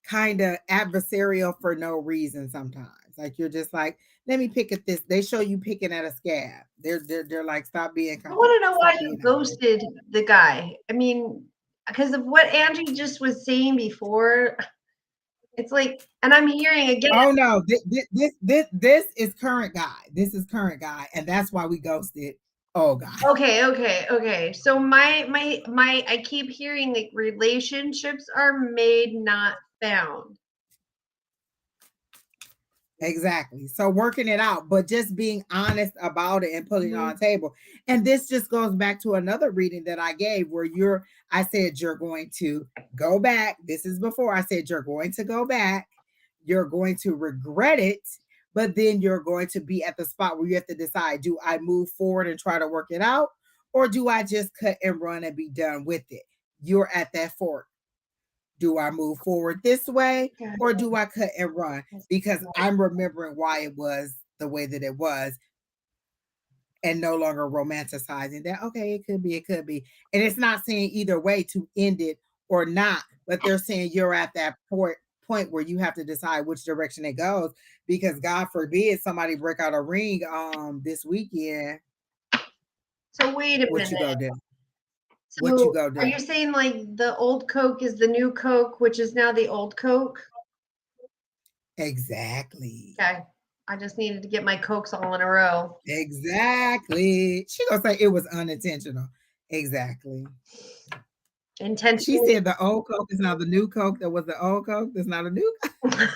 kind of adversarial for no reason sometimes. Like you're just like, let me pick at this. They show you picking at a scab. They're like, stop being I want to know why you being ghosted the guy. I mean, because of what Angie just was saying before. It's like, and I'm hearing again. Oh no, this is current guy. This is current guy, and that's why we ghosted. Oh God. Okay. So my I keep hearing like relationships are made, not found. Exactly. So working it out, but just being honest about it and putting it on the table. And this just goes back to another reading that I gave where I said you're going to go back. This is before I said you're going to go back. You're going to regret it, but then you're going to be at the spot where you have to decide, do I move forward and try to work it out? Or do I just cut and run and be done with it? You're at that fork. Do I move forward this way or do I cut and run? Because I'm remembering why it was the way that it was and no longer romanticizing that. Okay, it could be. And it's not saying either way to end it or not, but they're saying you're at that point where you have to decide which direction it goes, because God forbid somebody break out a ring this weekend. So wait a minute. What you go do? So what you go do? Are you saying like the old Coke is the new Coke, which is now the old Coke? Exactly. Okay. I just needed to get my Cokes all in a row. Exactly. She gonna say it was unintentional. Exactly. Intentional. She said the old Coke is now the new Coke. That was the old Coke. That's not a new Coke.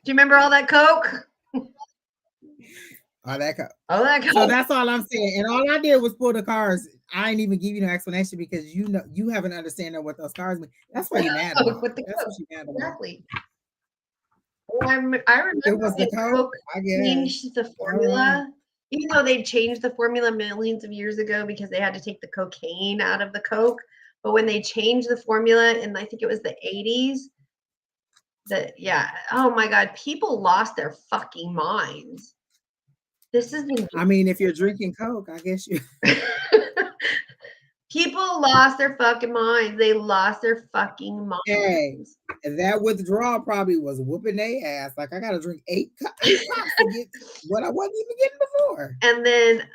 Do you remember all that Coke? All that. All that So Coke. that's all I'm saying. And all I did was pull the cards. I ain't even give you no explanation because you know you have an understanding of what those cards mean. That's why you're mad at me. With the That's Coke. what you're mad at me. Exactly. Well, I remember It was the when Coke, Coke I guess. changed the All right. formula. Even though they changed the formula millions of years ago because they had to take the cocaine out of the Coke. But when they changed the formula in, I think it was the 80s, oh my God, people lost their fucking minds. This is I mean, if you're drinking Coke, I guess you. People lost their fucking minds. They lost their fucking minds. Hey, and that withdrawal probably was whooping their ass. Like I gotta drink eight pops to get what I wasn't even getting before. And then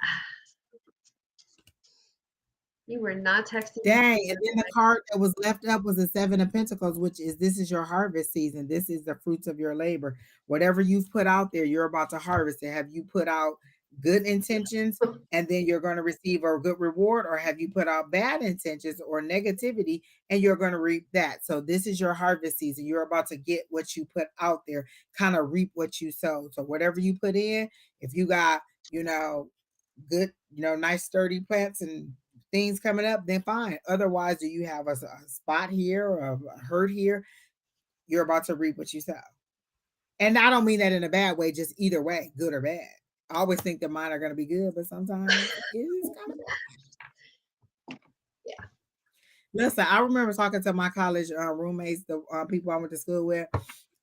you were not texting. Dang, and then the card that was left up was the Seven of Pentacles, which is this is your harvest season. This is the fruits of your labor. Whatever you've put out there, you're about to harvest it. Have you put out good intentions and then you're going to receive a good reward, or have you put out bad intentions or negativity and you're going to reap that? So this is your harvest season. You're about to get what you put out there, kind of reap what you sow. So whatever you put in, if you got, good, nice sturdy plants and things coming up, then fine. Otherwise, do you have a spot here or a hurt here? You're about to reap what you sow. And I don't mean that in a bad way, just either way, good or bad. I always think that mine are going to be good, but sometimes it is kind of bad. Yeah. Listen, I remember talking to my college roommates, the people I went to school with,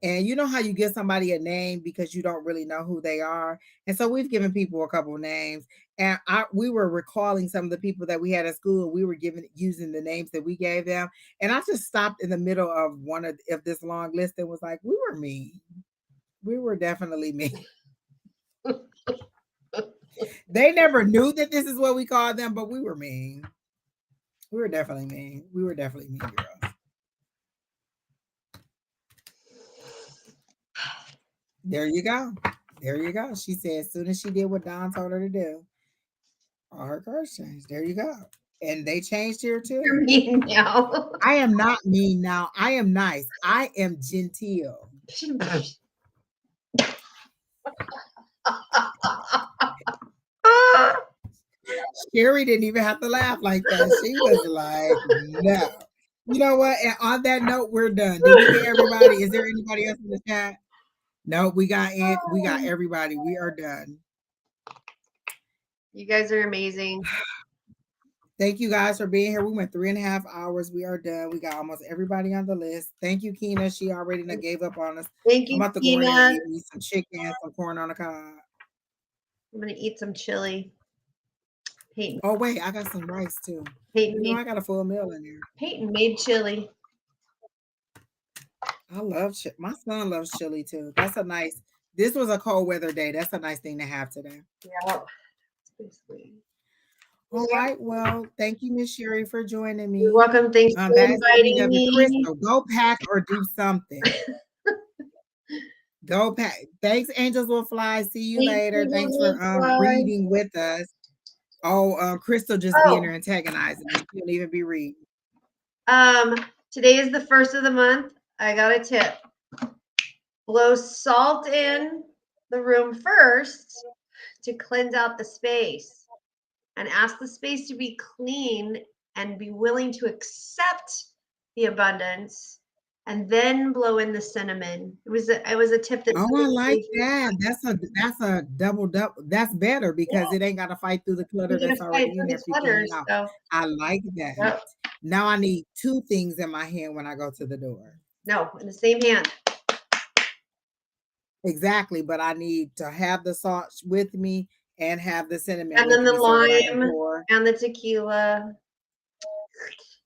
and you know how you give somebody a name because you don't really know who they are. And so we've given people a couple of names. And we were recalling some of the people that we had at school. We were using the names that we gave them. And I just stopped in the middle of one of this long list and was like, we were mean. We were definitely mean. They never knew that this is what we called them, but we were mean. We were definitely mean. We were definitely mean girls. There you go. There you go. She said as soon as she did what Don told her to do, all her cards changed. There you go. And they changed here too. You're mean now. I am not mean now. I am nice. I am genteel. Sheri didn't even have to laugh like that. She was like, no. You know what? And on that note, we're done. Did we get everybody? Is there anybody else in the chat? No, we got it. We got everybody. We are done. You guys are amazing. Thank you guys for being here. We went 3.5 hours. We are done. We got almost everybody on the list. Thank you, Keena. She already gave up on us. Thank you, I'm about to go in there and eat some chicken, some corn on the cob. I'm gonna eat some chili. Peyton. Oh wait, I got some rice too. Peyton I got a full meal in there. Peyton made chili. I love my son loves chili too. That's a nice. This was a cold weather day. That's a nice thing to have today. Yeah. Sweet. All right. Well, thank you, Miss Sheri, for joining me. You're welcome. Thanks for inviting me. Crystal, go pack or do something. Go pack. Thanks, Angels Will Fly. See you later. Thanks for reading with us. Oh, Crystal just being there antagonizing me. She don't even be reading. Today is the first of the month. I got a tip. Blow salt in the room first to cleanse out the space. And ask the space to be clean and be willing to accept the abundance, and then blow in the cinnamon. It was a tip that. Oh, I like that. That's a double. That's better because it ain't got to fight through the clutter that's already in there. So. I like that. Yep. Now I need two things in my hand when I go to the door. No, in the same hand. Exactly, but I need to have the salt with me and have the cinnamon. And then the lime and the tequila.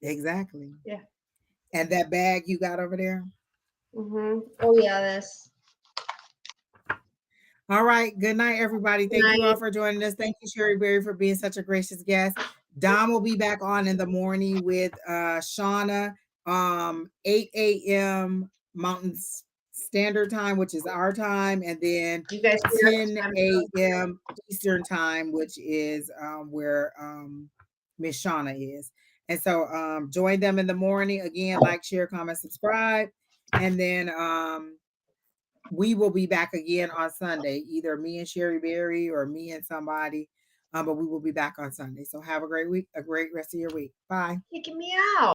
Exactly. Yeah. And that bag you got over there? Mm-hmm. Oh, yeah, this. All right. Good night, everybody. Thank you all for joining us. Thank you, Sheri Beery, for being such a gracious guest. Dom will be back on in the morning with Shauna, 8 a.m. Mountain Standard Time, which is our time, and then 10 a.m. Eastern Time, which is where Miss Shauna is. And so join them in the morning. Again, like, share, comment, subscribe. And then we will be back again on Sunday, either me and Sheri Beery or me and somebody. But we will be back on Sunday. So have a great week, a great rest of your week. Bye. Kicking me out.